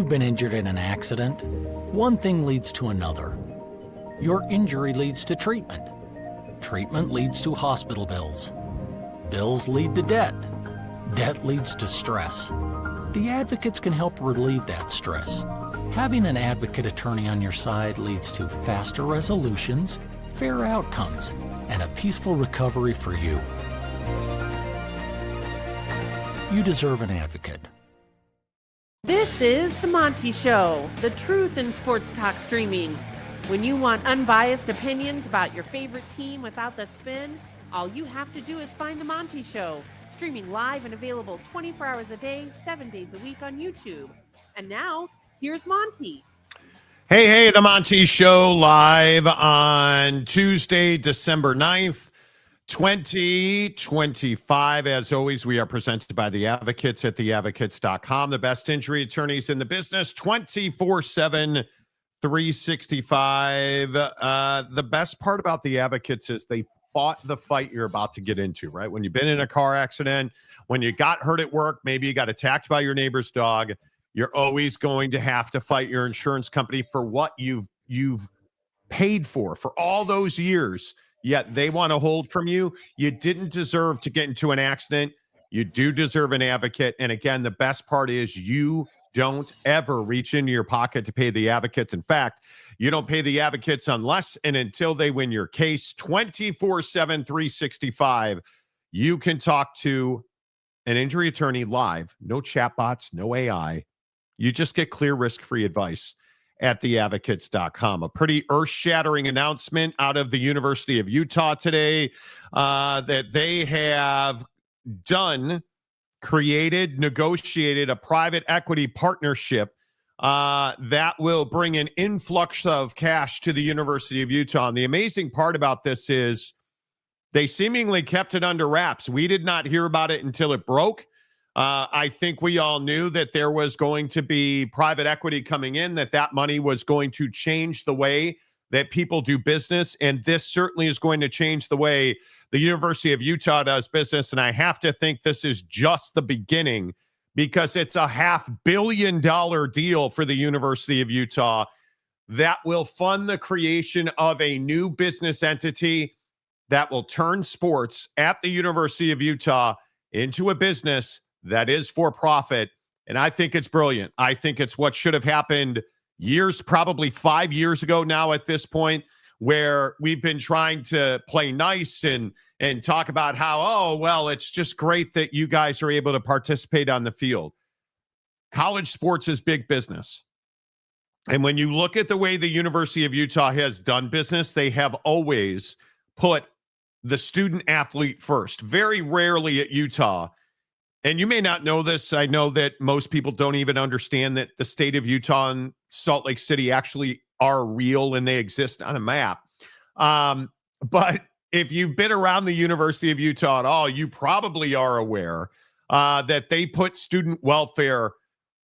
you've been injured in an accident, one thing leads to another. Your injury leads to treatment. Treatment leads to hospital bills. Bills lead to debt. Debt leads to stress. The advocates can help relieve that stress. Having an advocate attorney on your side leads to faster resolutions, fair outcomes, and a peaceful recovery for you. You deserve an advocate. This is The Monty Show, the truth in sports talk streaming. When you want unbiased opinions about your favorite team without the spin, all you have to do is find The Monty Show, streaming live and available 24 hours a day, 7 days a week on YouTube. And now, here's Monty. Hey, The Monty Show live on Tuesday, December 9th, 2025. As always, we are presented by the Advocates at theadvocates.com, the best injury attorneys in the business, 24/7, 365. The best part about the Advocates is they fought the fight you're about to get into, right? When you've been in a car accident, when you got hurt at work, maybe you got attacked by your neighbor's dog, you're always going to have to fight your insurance company for what you've paid for all those years. Yet they want to hold from you. You didn't deserve to get into an accident. You do deserve an advocate. And again, the best part is you don't ever reach into your pocket to pay the advocates. In fact, you don't pay the advocates unless and until they win your case. 24/7, 365. You can talk to an injury attorney live. No chatbots, no AI. You just get clear, risk-free advice at theadvocates.com. A pretty earth-shattering announcement out of the University of Utah today that they have negotiated a private equity partnership that will bring an influx of cash to the University of Utah. And the amazing part about this is they seemingly kept it under wraps. We did not hear about it until it broke. I think we all knew that there was going to be private equity coming in, that money was going to change the way that people do business. And this certainly is going to change the way the University of Utah does business. And I have to think this is just the beginning, because it's a $500 million deal for the University of Utah that will fund the creation of a new business entity that will turn sports at the University of Utah into a business that is for profit. And I think it's brilliant. I think it's what should have happened probably 5 years ago now at this point, where we've been trying to play nice and talk about how, oh, well, it's just great that you guys are able to participate on the field. College sports is big business. And when you look at the way the University of Utah has done business, they have always put the student athlete first. Very rarely at Utah. And you may not know this. I know that most people don't even understand that the state of Utah and Salt Lake City actually are real and they exist on a map. But if you've been around the University of Utah at all, you probably are aware that they put student welfare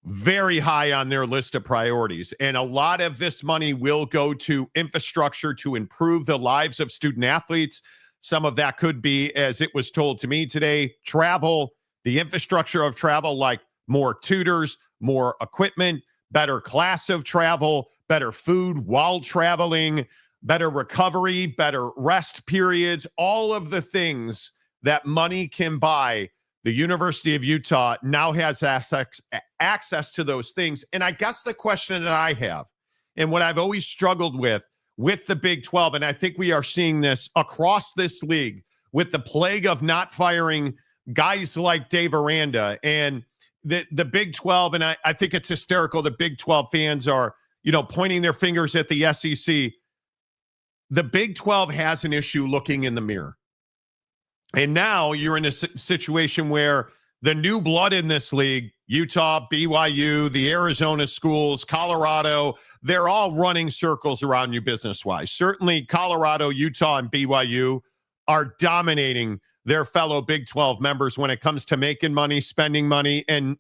very high on their list of priorities. And a lot of this money will go to infrastructure to improve the lives of student athletes. Some of that could be, as it was told to me today, travel, the infrastructure of travel, like more tutors, more equipment, better class of travel, better food while traveling, better recovery, better rest periods, all of the things that money can buy. The University of Utah now has access to those things. And I guess the question that I have, and what I've always struggled with the Big 12, and I think we are seeing this across this league with the plague of not firing guys like Dave Aranda and the Big 12, and I think it's hysterical. The Big 12 fans are, pointing their fingers at the SEC. The Big 12 has an issue looking in the mirror. And now you're in a situation where the new blood in this league, Utah, BYU, the Arizona schools, Colorado, they're all running circles around you business-wise. Certainly Colorado, Utah, and BYU are dominating their fellow Big 12 members when it comes to making money, spending money, and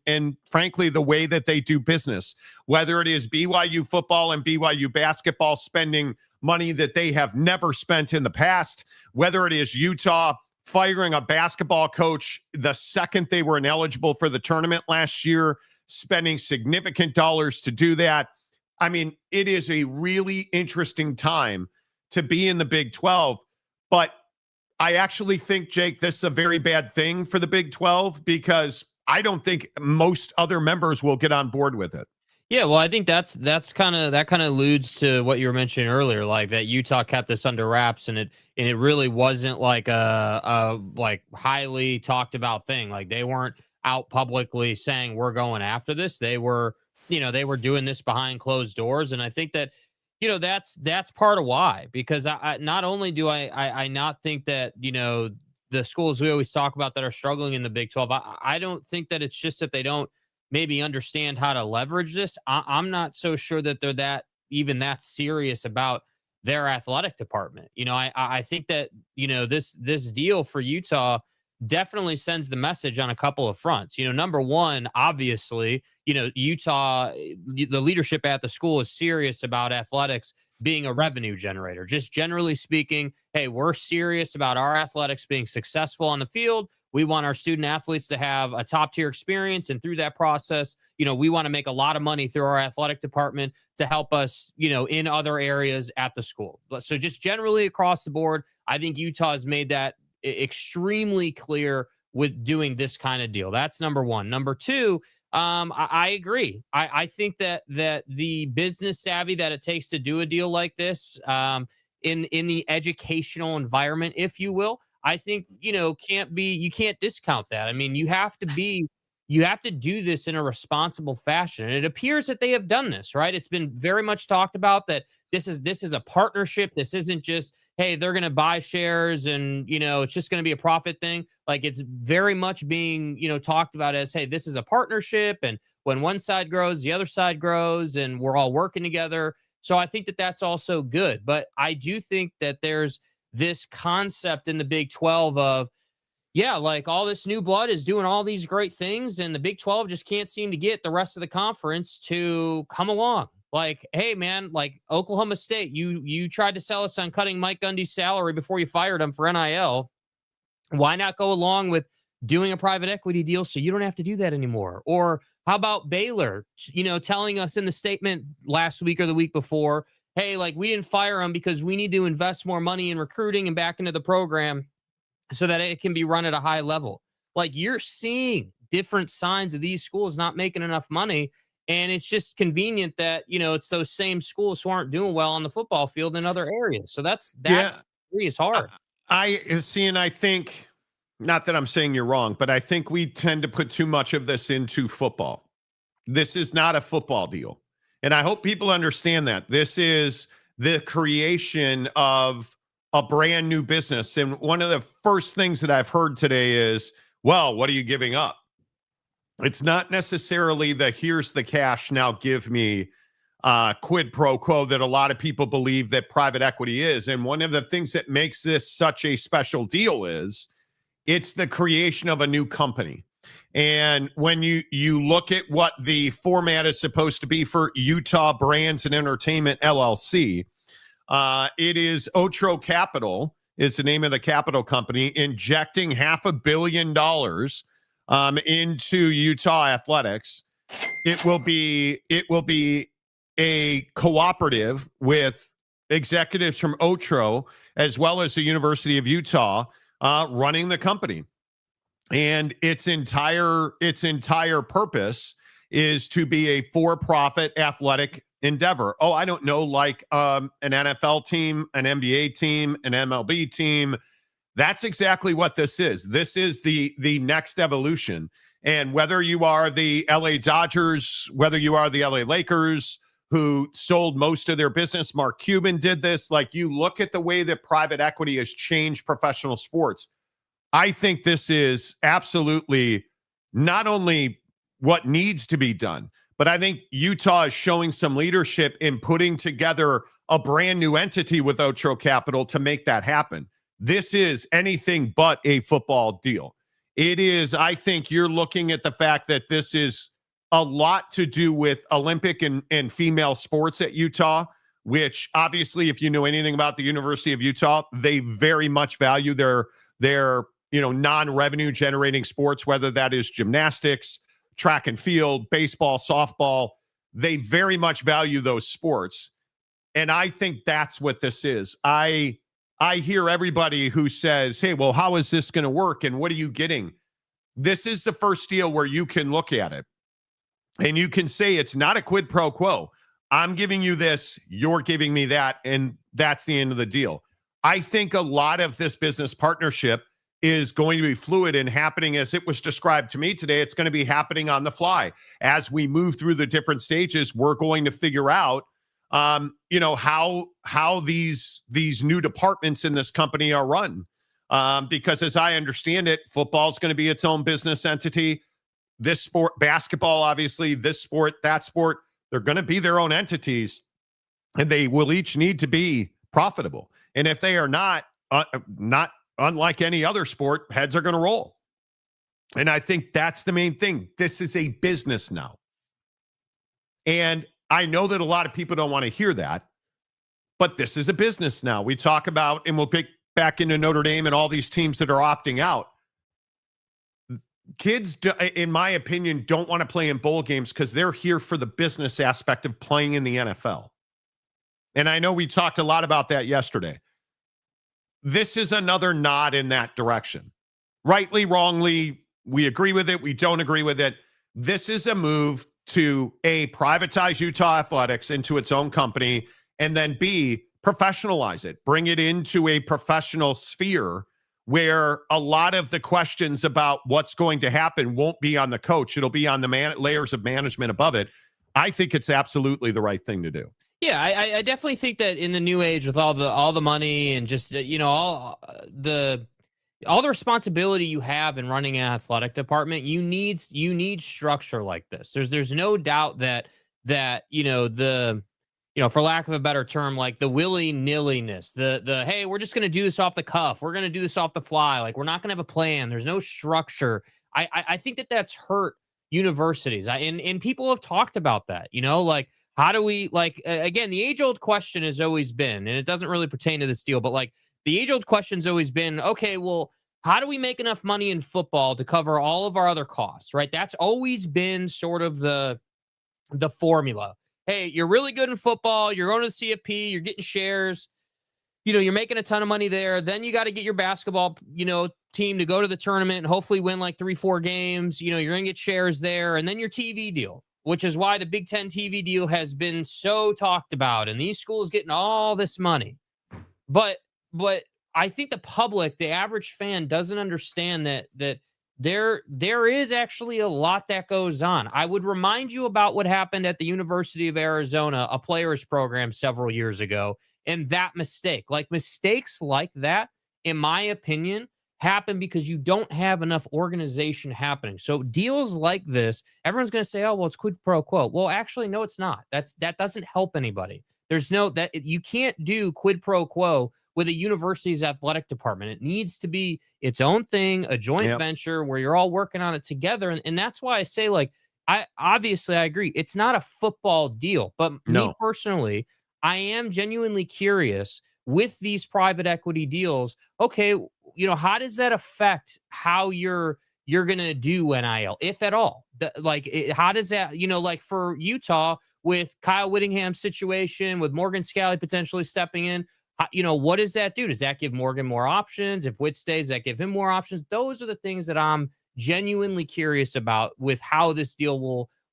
frankly, the way that they do business. Whether it is BYU football and BYU basketball spending money that they have never spent in the past, whether it is Utah firing a basketball coach the second they were ineligible for the tournament last year, spending significant dollars to do that. I mean, it is a really interesting time to be in the Big 12, but I actually think, Jake, this is a very bad thing for the Big 12 because I don't think most other members will get on board with it. Yeah, well, I think that kind of alludes to what you were mentioning earlier, like that Utah kept this under wraps, and it really wasn't like a like highly talked about thing. Like they weren't out publicly saying we're going after this. They were, they were doing this behind closed doors, and I think that, that's part of why. Because I not only do I not think that the schools we always talk about that are struggling in the Big 12, I don't think that it's just that they don't maybe understand how to leverage this. I'm not so sure that they're that serious about their athletic department. I think that, this deal for Utah definitely sends the message on a couple of fronts. Number one, obviously, Utah, the leadership at the school is serious about athletics being a revenue generator. Just generally speaking, hey, we're serious about our athletics being successful on the field. We want our student athletes to have a top tier experience. And through that process, we want to make a lot of money through our athletic department to help us, in other areas at the school. So just generally across the board, I think Utah has made that extremely clear with doing this kind of deal. That's number one. Number two, I agree. I think that the business savvy that it takes to do a deal like this, in the educational environment, if you will, I think, you can't discount that. I mean, you have to do this in a responsible fashion. And it appears that they have done this, right? It's been very much talked about that this is a partnership. This isn't just, hey, they're going to buy shares and, it's just going to be a profit thing. Like it's very much being, talked about as, hey, this is a partnership. And when one side grows, the other side grows, and we're all working together. So I think that that's also good. But I do think that there's this concept in the Big 12 of, yeah, like all this new blood is doing all these great things, and the Big 12 just can't seem to get the rest of the conference to come along. Like, hey, man, like Oklahoma State, you tried to sell us on cutting Mike Gundy's salary before you fired him for NIL. Why not go along with doing a private equity deal so you don't have to do that anymore? Or how about Baylor, telling us in the statement last week or the week before, hey, like we didn't fire him because we need to invest more money in recruiting and back into the program so that it can be run at a high level. Like you're seeing different signs of these schools not making enough money. And it's just convenient that, it's those same schools who aren't doing well on the football field in other areas. So that is hard. I see. And I think, not that I'm saying you're wrong, but I think we tend to put too much of this into football. This is not a football deal. And I hope people understand that. This is the creation of a brand new business. And one of the first things that I've heard today is, well, what are you giving up? It's not necessarily the here's the cash, now give me quid pro quo that a lot of people believe that private equity is. And one of the things that makes this such a special deal is it's the creation of a new company. And when you look at what the format is supposed to be for Utah Brands and Entertainment LLC, it is Otro Capital is the name of the capital company, injecting $500 million into Utah athletics. It will be a cooperative with executives from Otro as well as the University of Utah running the company. And its entire purpose is to be a for-profit athletic endeavor. Oh, I don't know, like an NFL team, an NBA team, an MLB team. That's exactly what this is. This is the next evolution. And whether you are the LA Dodgers, whether you are the LA Lakers, who sold most of their business, Mark Cuban did this. Like you look at the way that private equity has changed professional sports. I think this is absolutely not only what needs to be done, but I think Utah is showing some leadership in putting together a brand new entity with Otro Capital to make that happen. This is anything but a football deal. It is, I think you're looking at the fact that this is a lot to do with Olympic and female sports at Utah, which obviously, if you know anything about the University of Utah, they very much value their non-revenue generating sports, whether that is gymnastics, track and field, baseball, softball. They very much value those sports. And I think that's what this is. I hear everybody who says, hey, well, how is this going to work? And what are you getting? This is the first deal where you can look at it and you can say it's not a quid pro quo. I'm giving you this, you're giving me that, and that's the end of the deal. I think a lot of this business partnership is going to be fluid and happening as it was described to me today. It's going to be happening on the fly. As we move through the different stages, we're going to figure out how these new departments in this company are run. Because as I understand it, football is going to be its own business entity. This sport, basketball, obviously, this sport, that sport, they're going to be their own entities, and they will each need to be profitable. And if they are not unlike any other sport, heads are going to roll. And I think that's the main thing. This is a business now. And I know that a lot of people don't want to hear that, but this is a business now. We talk about, and we'll pick back into Notre Dame and all these teams that are opting out. Kids, in my opinion, don't want to play in bowl games because they're here for the business aspect of playing in the NFL. And I know we talked a lot about that yesterday. This is another nod in that direction. Rightly, wrongly, we agree with it, we don't agree with it. This is a move to A, privatize Utah athletics into its own company, and then B, professionalize it, bring it into a professional sphere where a lot of the questions about what's going to happen won't be on the coach. It'll be on the layers of management above it. I think it's absolutely the right thing to do. Yeah, I definitely think that in the new age with all the money and just all the responsibility you have in running an athletic department, you need structure like this. There's no doubt that for lack of a better term, like the willy-nilliness, the hey, we're just going to do this off the cuff. We're going to do this off the fly. Like, we're not going to have a plan. There's no structure. I think that's hurt universities. And people have talked about that, like, how do we, again, the age-old question has always been, and it doesn't really pertain to this deal, but like the age-old question's always been, okay, well, how do we make enough money in football to cover all of our other costs, right? That's always been sort of the formula. Hey, you're really good in football. You're going to the CFP. You're getting shares. You're making a ton of money there. Then you got to get your basketball, team to go to the tournament and hopefully win like 3-4 games. You're going to get shares there. And then your TV deal, which is why the Big Ten TV deal has been so talked about. And these schools getting all this money. But I think the public, the average fan, doesn't understand that there is actually a lot that goes on. I would remind you about what happened at the University of Arizona, a players program several years ago, and that mistake. Like, mistakes like that, in my opinion, happen because you don't have enough organization happening. So deals like this, everyone's going to say, oh, well, it's quid pro quo. Well, actually, no, it's not. That doesn't help anybody. You can't do quid pro quo with a university's athletic department. It needs to be its own thing, a joint venture where you're all working on it together. And that's why I say, like, I agree. It's not a football deal, but me personally, I am genuinely curious with these private equity deals. Okay, how does that affect how you're going to do NIL, if at all? How does that, like for Utah with Kyle Whittingham's situation, with Morgan Scalley potentially stepping in, what does that do? Does that give Morgan more options? If Witt stays, does that give him more options? Those are the things that I'm genuinely curious about with how this deal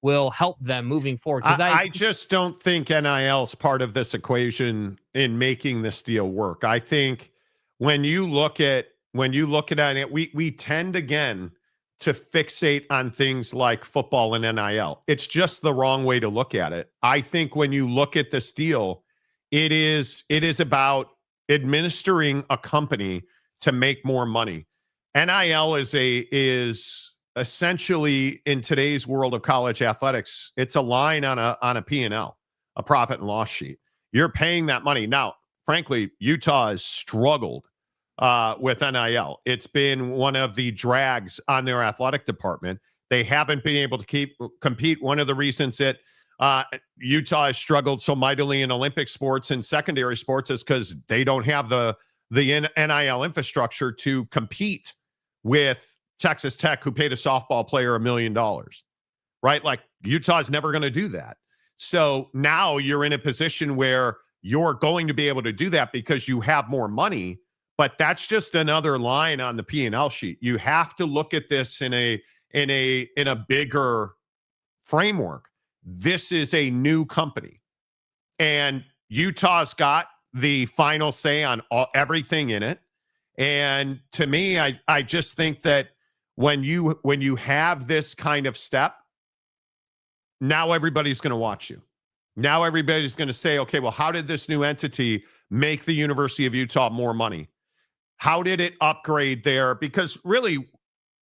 will help them moving forward. I just don't think NIL is part of this equation in making this deal work. I think when you look at it, we tend again to fixate on things like football and NIL. It's just the wrong way to look at it. I think when you look at this deal, it is about administering a company to make more money. NIL is essentially, in today's world of college athletics, it's a line on a P&L, a profit and loss sheet. You're paying that money. Now, frankly, Utah has struggled with NIL. It's been one of the drags on their athletic department. They haven't been able to compete. One of the reasons that Utah has struggled so mightily in Olympic sports and secondary sports is because they don't have the NIL infrastructure to compete with Texas Tech, who paid a softball player $1 million. right? Like Utah's never going to do that. So now you're in a position where you're going to be able to do that because you have more money, but that's just another line on the P&L sheet. You have to look at this in a bigger framework. This is a new company, and Utah's got the final say on everything in it. And to me, I just think that when you have this kind of step, now everybody's going to watch you. Now everybody's going to say, okay, well, how did this new entity make the University of Utah more money? How did it upgrade there? Because really,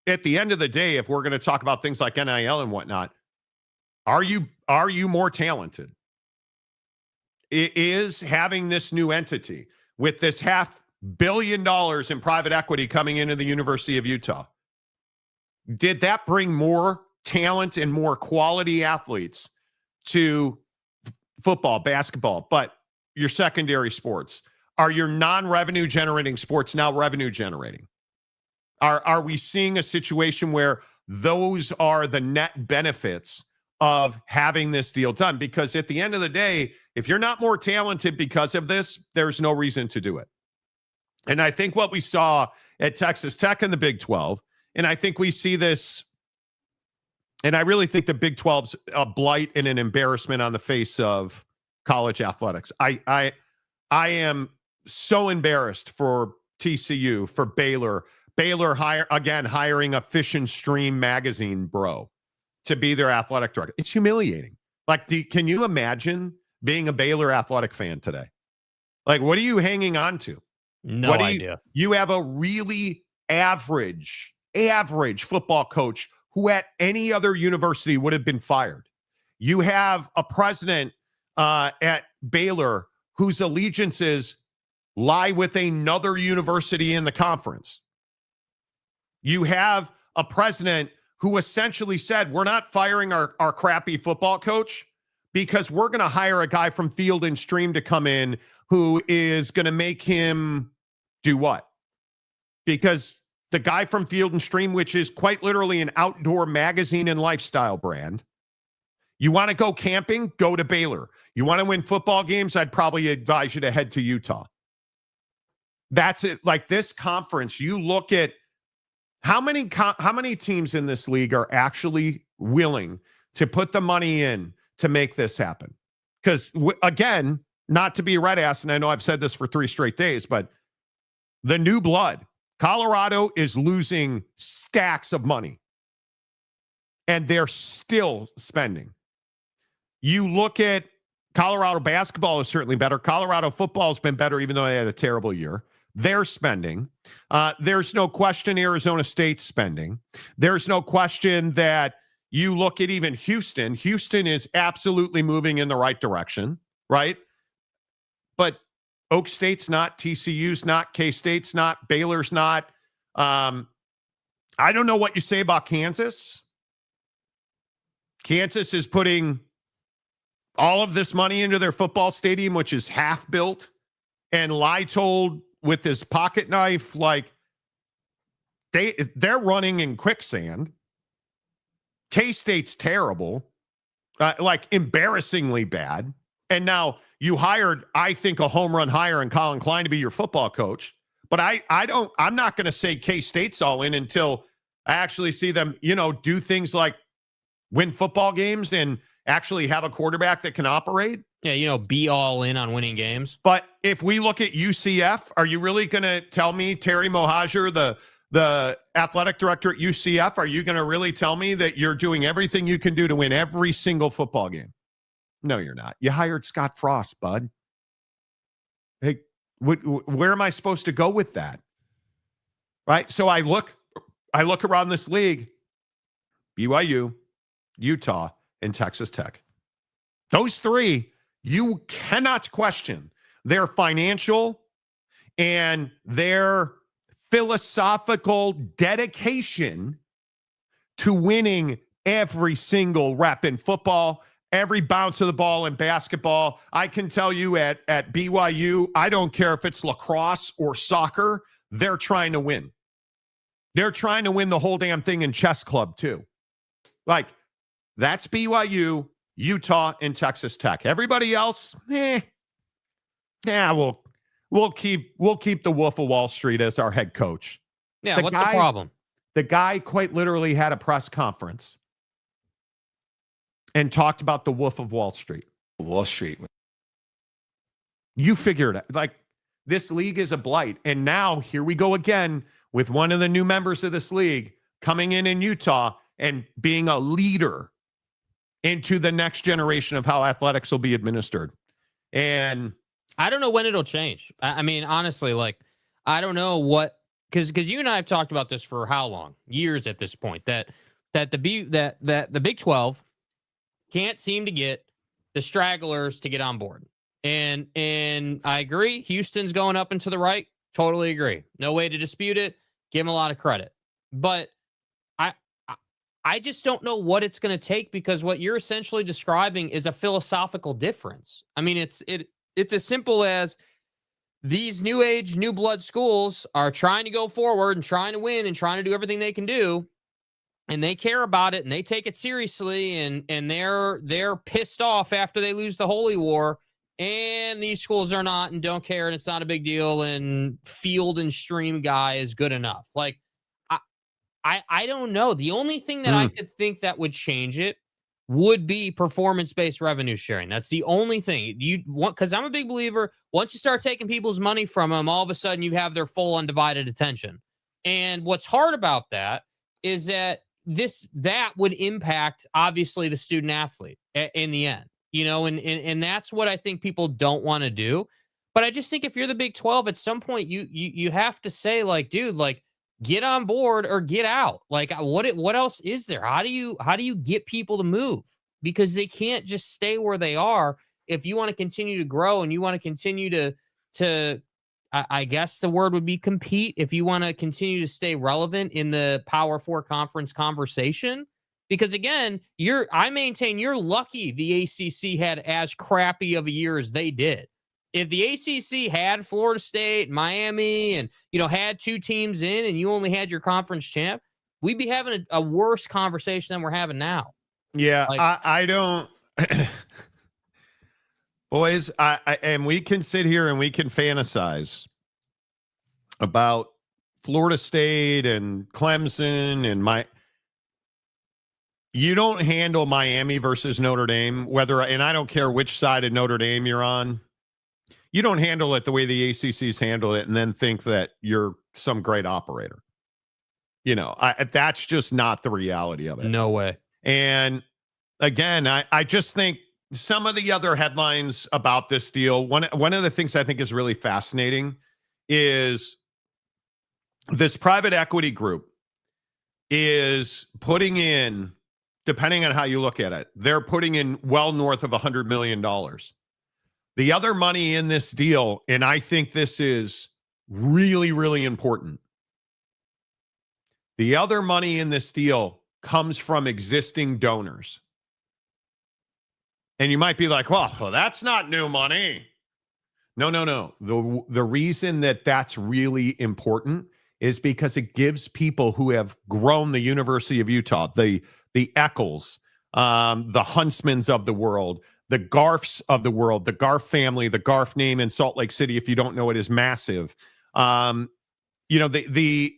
at the end of the day, if we're going to talk about things like NIL and whatnot, are you more talented? It is having this new entity with this $500 million in private equity coming into the University of Utah. Did that bring more talent and more quality athletes to football, basketball, but your secondary sports? Are your non-revenue generating sports now revenue generating? Are we seeing a situation where those are the net benefits of having this deal done? Because at the end of the day, if you're not more talented because of this, there's no reason to do it. And I think what we saw at Texas Tech in the Big 12, and I think we see this, and I really think the Big 12's a blight and an embarrassment on the face of college athletics. I am so embarrassed for TCU, for Baylor. Baylor hiring a Fish and Stream magazine bro to be their athletic director. It's humiliating. Like, can you imagine being a Baylor athletic fan today? Like, what are you hanging on to? No idea. You have a really average football coach who at any other university would have been fired. You have a president at Baylor whose allegiances lie with another university in the conference. You have a president who essentially said, we're not firing our crappy football coach because we're going to hire a guy from Field and Stream to come in who is going to make him do what? Because the guy from Field and Stream, which is quite literally an outdoor magazine and lifestyle brand, you want to go camping? Go to Baylor. You want to win football games? I'd probably advise you to head to Utah. That's it. Like this conference, you look at how many teams in this league are actually willing to put the money in to make this happen? Because again, not to be a red ass, and I know I've said this for 3 straight days, but the new blood, Colorado is losing stacks of money, and they're still spending. You look at Colorado basketball is certainly better. Colorado football has been better, even though they had a terrible year. They're spending. There's no question Arizona State's spending. There's no question that you look at even Houston. Houston is absolutely moving in the right direction, right? But Oak State's not, TCU's not, K-State's not, Baylor's not. I don't know what you say about Kansas. Kansas is putting all of this money into their football stadium, which is half built, and Leipold with his pocket knife, like they're running in quicksand. K-State's terrible, like embarrassingly bad. And now you hired, I think, a home run hire in Colin Klein to be your football coach. But I'm not going to say K-State's all in until I actually see them, do things like win football games and actually have a quarterback that can operate. Yeah, be all in on winning games. But if we look at UCF, are you really going to tell me, Terry Mohajir, the athletic director at UCF, are you going to really tell me that you're doing everything you can do to win every single football game? No, you're not. You hired Scott Frost, bud. Hey, where am I supposed to go with that? Right? So I look around this league, BYU, Utah, and Texas Tech. Those 3, you cannot question their financial and their philosophical dedication to winning every single rep in football, every bounce of the ball in basketball. I can tell you at BYU, I don't care if it's lacrosse or soccer, they're trying to win. They're trying to win the whole damn thing in chess club too. Like, That's BYU, Utah, and Texas Tech. Everybody else, we'll keep the Wolf of Wall Street as our head coach. Yeah, what's the problem? The guy quite literally had a press conference and talked about the Wolf of Wall Street. Wall Street. You figured it. Like, this league is a blight. And now here we go again with one of the new members of this league coming in Utah and being a leader into the next generation of how athletics will be administered. And I don't know when it'll change. I mean, honestly, like, I don't know what, because you and I have talked about this for how long? Years at this point, that the Big 12 can't seem to get the stragglers to get on board. And I agree, Houston's going up and to the right. Totally agree. No way to dispute it. Give him a lot of credit. But I just don't know what it's going to take, because what you're essentially describing is a philosophical difference. I mean, it's as simple as these new age, new blood schools are trying to go forward and trying to win and trying to do everything they can do. And they care about it and they take it seriously, and they're pissed off after they lose the Holy War. And these schools are not and don't care, and it's not a big deal, and field and stream guy is good enough. Like, I don't know. The only thing that I could think that would change it would be performance-based revenue sharing. That's the only thing you want, because I'm a big believer. Once you start taking people's money from them, all of a sudden you have their full undivided attention. And what's hard about that is that that would impact, obviously, the student athlete in the end, you know, and that's what I think people don't want to do. But I just think if you're the Big 12, at some point you have to say, like, dude, like, get on board or get out. Like, what else is there? How do you get people to move? Because they can't just stay where they are. If you want to continue to grow and you want to continue to I guess the word would be compete, if you want to continue to stay relevant in the Power 4 conference conversation. Because again, I maintain you're lucky the ACC had as crappy of a year as they did. If the ACC had Florida State, Miami, and, you know, had two teams in, and you only had your conference champ, we'd be having a worse conversation than we're having now. Yeah, Like, I don't. Boys, and we can sit here and we can fantasize about Florida State and Clemson and you don't handle Miami versus Notre Dame, and I don't care which side of Notre Dame you're on. You don't handle it the way the ACC's handle it and then think that you're some great operator. You know, that's just not the reality of it. no way. And again, I just think some of the other headlines about this deal, one of the things I think is really fascinating is this private equity group is putting in, depending on how you look at it, they're putting in well north of $100 million. The other money in this deal, and I think this is really, really important. The other money in this deal comes from existing donors. And you might be like, well, that's not new money. No. The reason that that's really important is because it gives people who have grown the University of Utah, the Eccles, the Huntsmans of the world, the Garfs of the world, the Garf family, the Garf name in Salt Lake City, if you don't know it, is massive. You know, the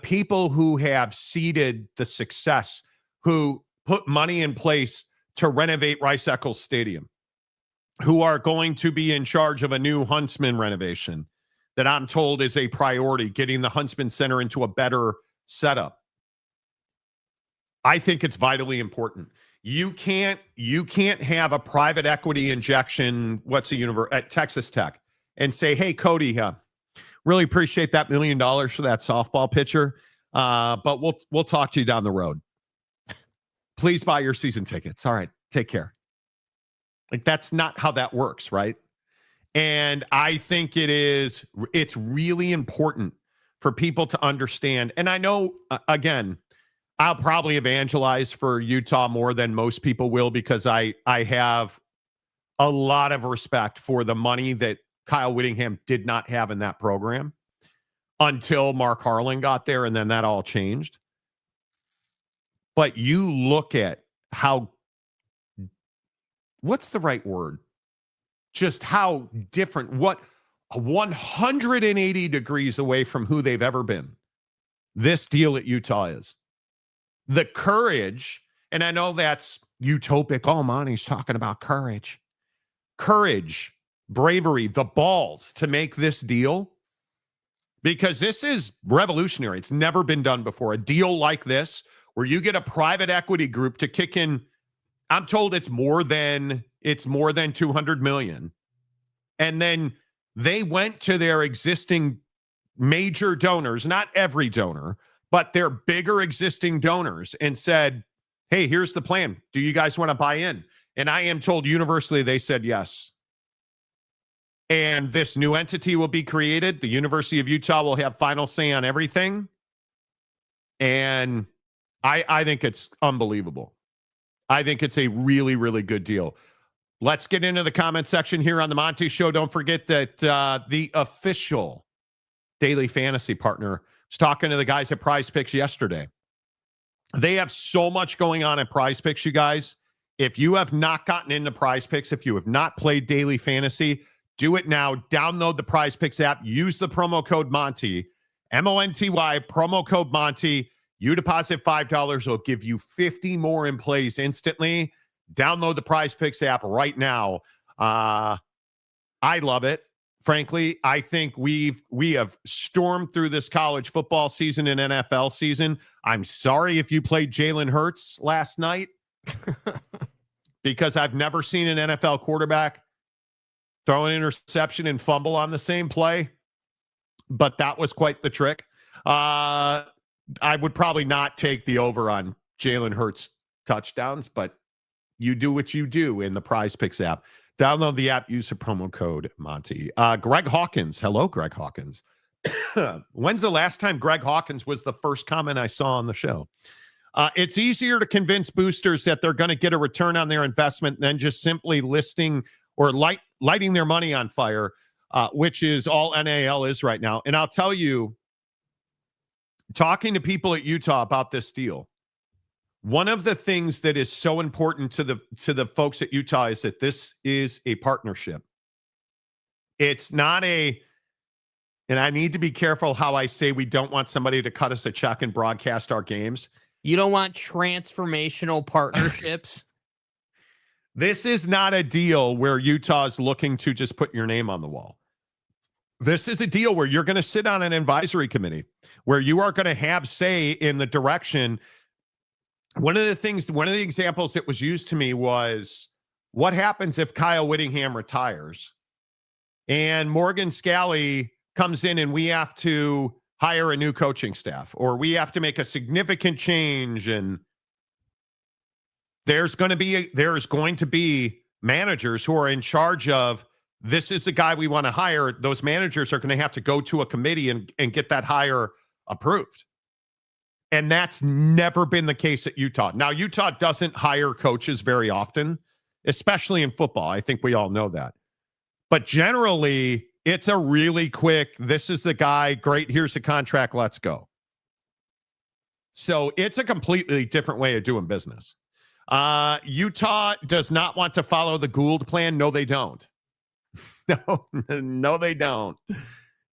people who have seeded the success, who put money in place to renovate Rice Eccles Stadium, who are going to be in charge of a new Huntsman renovation that I'm told is a priority, getting the Huntsman Center into a better setup. I think it's vitally important. You can't have a private equity injection, at Texas Tech, and say, hey, Cody, really appreciate that $1 million for that softball pitcher, but we'll talk to you down the road. Please buy your season tickets. All right, take care. Like, that's not how that works, right? And I think it's really important for people to understand. And I know, again, I'll probably evangelize for Utah more than most people will, because I have a lot of respect for the money that Kyle Whittingham did not have in that program until Mark Harlan got there, and then that all changed. But you look at how what's the right word? Just how different, what 180 degrees away from who they've ever been this deal at Utah is. The courage, and I know that's utopic. Oh, Monty's talking about courage. Courage, bravery, the balls to make this deal, because this is revolutionary. It's never been done before. A deal like this, where you get a private equity group to kick in, I'm told it's more than 200 million. And then they went to their existing major donors, not every donor, but their bigger existing donors, and said, hey, here's the plan. Do you guys want to buy in? And I am told universally they said yes. And this new entity will be created. The University of Utah will have final say on everything. And I think it's unbelievable. I think it's a really, really good deal. Let's get into the comment section here on the Monty Show. Don't forget that the official daily fantasy partner was talking to the guys at Prize Picks yesterday. They have so much going on at Prize Picks, you guys. If you have not gotten into Prize Picks, if you have not played daily fantasy, do it now. Download the Prize Picks app. Use the promo code Monty, Monty, promo code Monty. You deposit $5, it'll give you 50 more in plays instantly. Download the Prize Picks app right now. I love it. Frankly, I think we have stormed through this college football season and NFL season. I'm sorry if you played Jalen Hurts last night, because I've never seen an NFL quarterback throw an interception and fumble on the same play. But that was quite the trick. I would probably not take the over on Jalen Hurts touchdowns, but you do what you do in the Prize Picks app. Download the app, use the promo code Monty. Greg Hawkins. Hello, Greg Hawkins. When's the last time Greg Hawkins was the first comment I saw on the show? It's easier to convince boosters that they're going to get a return on their investment than just simply listing or lighting their money on fire, which is all NAL is right now. And I'll tell you, talking to people at Utah about this deal, one of the things that is so important to the folks at Utah is that this is a partnership. It's not and I need to be careful how I say we don't want somebody to cut us a check and broadcast our games. You don't want transformational partnerships. This is not a deal where Utah is looking to just put your name on the wall. This is a deal where you're going to sit on an advisory committee, where you are going to have say in the direction. One of the examples that was used to me was, what happens if Kyle Whittingham retires and Morgan Scalley comes in and we have to hire a new coaching staff, or we have to make a significant change, and there's going to be managers who are in charge of, this is the guy we want to hire. Those managers are going to have to go to a committee and get that hire approved. And that's never been the case at Utah. Now, Utah doesn't hire coaches very often, especially in football. I think we all know that. But generally, it's a really quick, this is the guy, great, here's the contract, let's go. So it's a completely different way of doing business. Utah does not want to follow the Gould plan. No, they don't. No, they don't.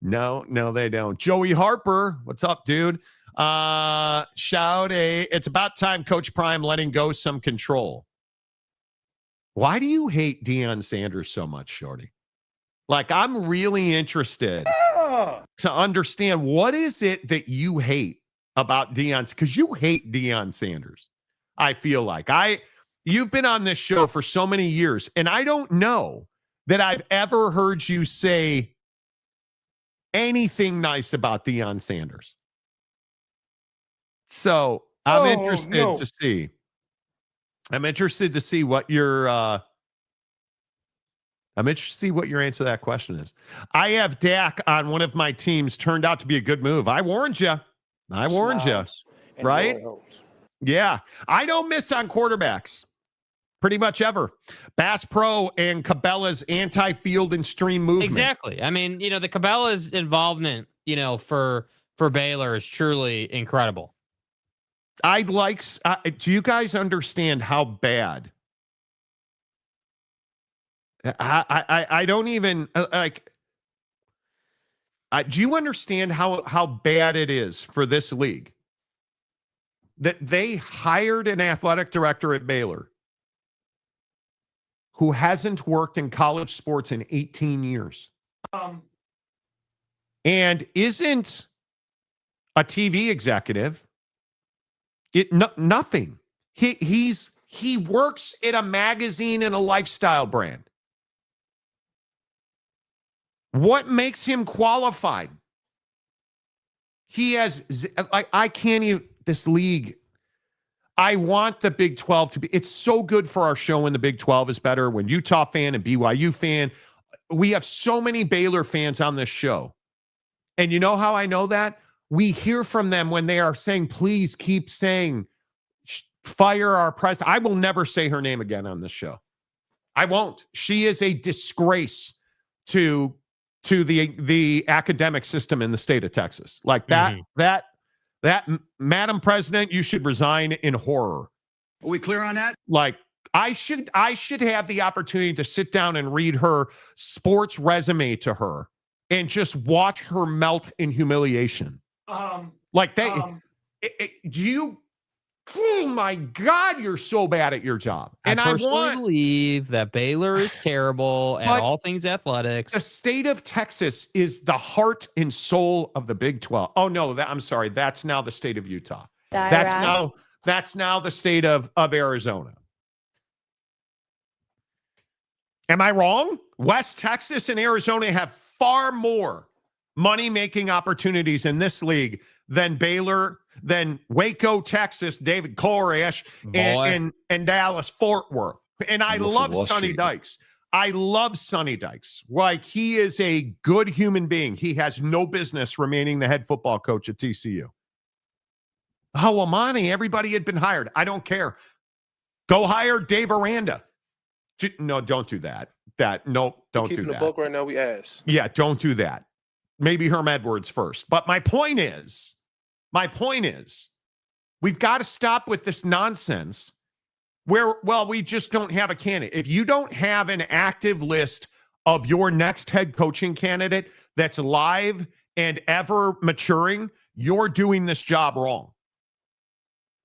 No, they don't. Joey Harper, what's up, dude? It's about time Coach Prime letting go some control. Why do you hate Deion Sanders so much, Shorty? Like, I'm really interested to understand, what is it that you hate about Deion? Because you hate Deion Sanders. I feel like you've been on this show for so many years, and I don't know that I've ever heard you say anything nice about Deion Sanders. So I'm interested to see. I'm interested to see what your answer to that question is. I have Dak on one of my teams. Turned out to be a good move. I warned you. Right? Yeah. I don't miss on quarterbacks pretty much ever. Bass Pro and Cabela's anti-field and stream movement. Exactly. I mean, the Cabela's involvement, for Baylor is truly incredible. Do you guys understand how bad I don't even like. Do you understand how bad it is for this league that they hired an athletic director at Baylor who hasn't worked in college sports in 18 years and isn't a TV executive? Nothing. He works at a magazine and a lifestyle brand. What makes him qualified? He has, I can't even, this league, I want the Big 12 to be, it's so good for our show when the Big 12 is better, when Utah fan and BYU fan, we have so many Baylor fans on this show. And you know how I know that? We hear from them when they are saying, please keep saying, fire our president. I will never say her name again on this show. I won't. She is a disgrace to the academic system in the state of Texas. Like that, that Madam President, you should resign in horror. Are we clear on that? Like I should have the opportunity to sit down and read her sports resume to her and just watch her melt in humiliation. Like they, do you? Oh my God, you're so bad at your job. And I personally believe that Baylor is terrible at all things athletics. The state of Texas is the heart and soul of the Big 12. Oh no, I'm sorry. That's now the state of Utah. That's now the state of Arizona. Am I wrong? West Texas and Arizona have far more money-making opportunities in this league than Baylor, than Waco, Texas, David Koresh, and Dallas, Fort Worth. And I love Sonny Dykes. I love Sonny Dykes. Like, he is a good human being. He has no business remaining the head football coach at TCU. Oh, Amani, everybody had been hired. I don't care. Go hire Dave Aranda. No, don't do that. Don't do that. Keeping the book right now, we ask. Yeah, don't do that. Maybe Herm Edwards first. But my point is, we've got to stop with this nonsense where, well, we just don't have a candidate. If you don't have an active list of your next head coaching candidate that's live and ever maturing, you're doing this job wrong.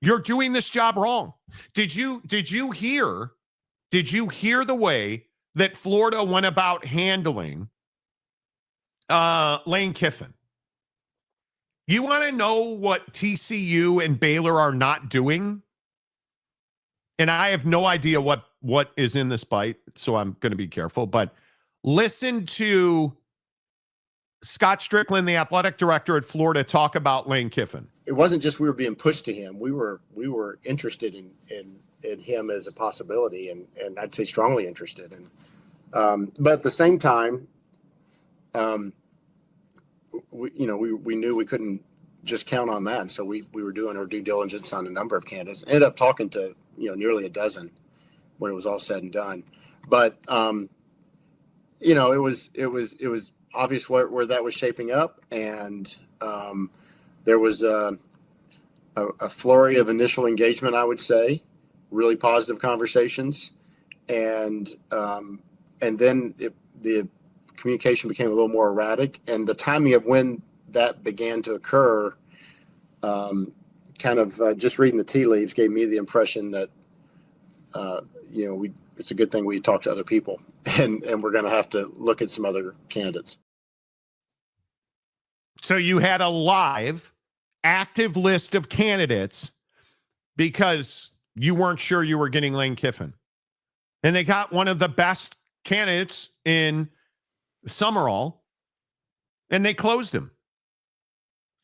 You're doing this job wrong. Did you hear the way that Florida went about handling Lane Kiffin? You want to know what TCU and Baylor are not doing? And I have no idea what is in this bite, so I'm going to be careful. But listen to Scott Strickland, the athletic director at Florida, talk about Lane Kiffin. It wasn't just we were being pushed to him. We were interested in him as a possibility, and I'd say strongly interested. And but at the same time, we knew we couldn't just count on that, and so we were doing our due diligence on a number of candidates. Ended up talking to nearly a dozen when it was all said and done. But it was obvious where that was shaping up, and there was a flurry of initial engagement, I would say, really positive conversations, and then the communication became a little more erratic, and the timing of when that began to occur, just reading the tea leaves gave me the impression that it's a good thing we talked to other people, and we're going to have to look at some other candidates. So you had a live, active list of candidates because you weren't sure you were getting Lane Kiffin. And they got one of the best candidates in Summerall, and they closed him.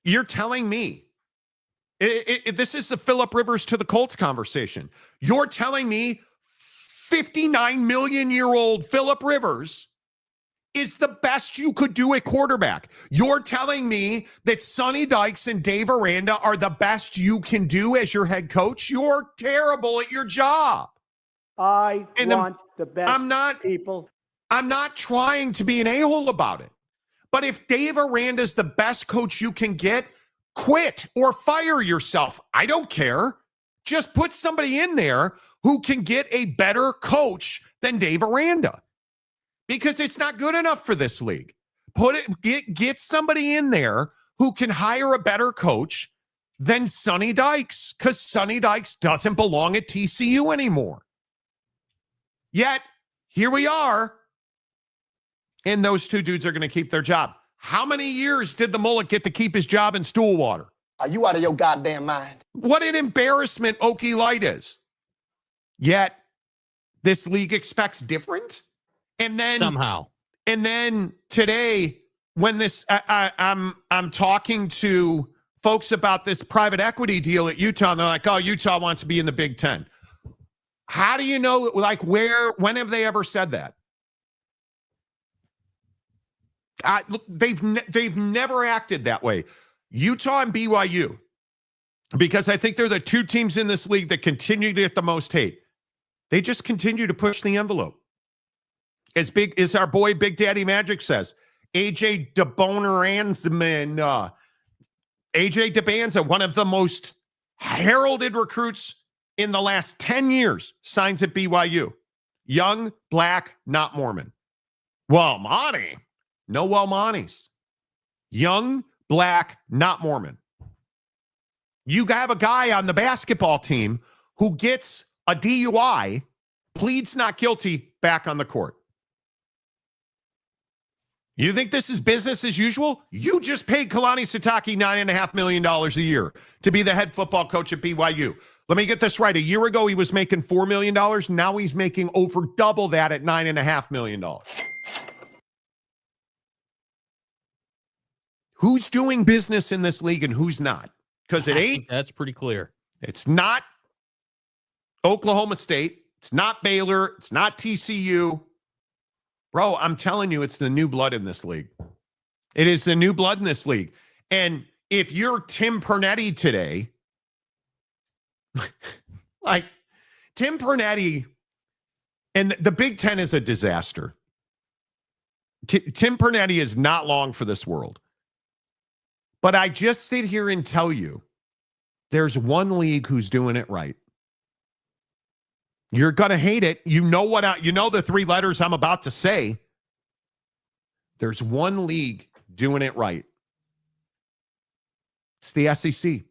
You're telling me, this is the Phillip Rivers to the Colts conversation. You're telling me 59 million-year-old Phillip Rivers is the best you could do at quarterback. You're telling me that Sonny Dykes and Dave Aranda are the best you can do as your head coach? You're terrible at your job. I want the best people. I'm not trying to be an a-hole about it. But if Dave Aranda is the best coach you can get, quit or fire yourself. I don't care. Just put somebody in there who can get a better coach than Dave Aranda. because it's not good enough for this league. Get somebody in there who can hire a better coach than Sonny Dykes, because Sonny Dykes doesn't belong at TCU anymore. Yet, here we are, and those two dudes are going to keep their job. How many years did the mullet get to keep his job in Stillwater? Are you out of your goddamn mind? What an embarrassment Okie Light is. Yet, this league expects different. And then somehow. And then today, when I'm talking to folks about this private equity deal at Utah, and they're like, oh, Utah wants to be in the Big Ten. How do you know, like, when have they ever said that? They've never acted that way. Utah and BYU, because I think they're the two teams in this league that continue to get the most hate. They just continue to push the envelope. As big as our boy Big Daddy Magic says, AJ DeBanza, one of the most heralded recruits in the last 10 years, signs at BYU. Young, black, not Mormon. Well, Monty. No Monties. Young, black, not Mormon. You have a guy on the basketball team who gets a DUI, pleads not guilty, back on the court. You think this is business as usual? You just paid Kalani Sitake $9.5 million a year to be the head football coach at BYU. Let me get this right. A year ago, he was making $4 million. Now he's making over double that at $9.5 million. Who's doing business in this league and who's not? Because it ain't. That's pretty clear. It's not Oklahoma State. It's not Baylor. It's not TCU. Bro, I'm telling you, it's the new blood in this league. It is the new blood in this league. And if you're Tim Pernetti today, like Tim Pernetti, and the Big Ten is a disaster. Tim Pernetti is not long for this world. But I just sit here and tell you, there's one league who's doing it right. You're going to hate it. You know the three letters I'm about to say. There's one league doing it right. It's the SEC.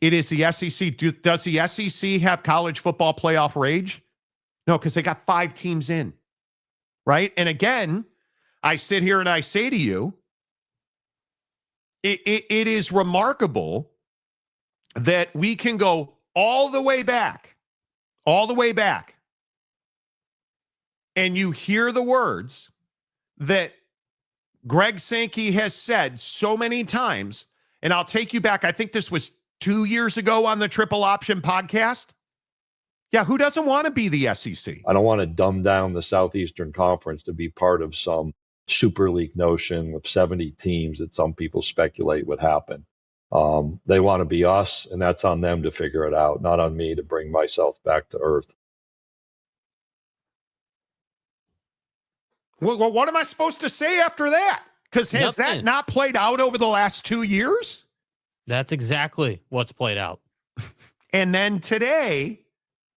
It is the SEC. Does the SEC have college football playoff rage? No, because they got 5 teams in, right? And again, I sit here and I say to you, it is remarkable that we can go all the way back, and you hear the words that Greg Sankey has said so many times, and I'll take you back. I think this was 2 years ago on the Triple Option podcast. Yeah, who doesn't want to be the SEC? I don't want to dumb down the Southeastern Conference to be part of some Super League notion of 70 teams that some people speculate would happen. They want to be us, and that's on them to figure it out, not on me to bring myself back to earth. Well, what am I supposed to say after that? Because has that not played out over the last 2 years? That's exactly what's played out. And then today,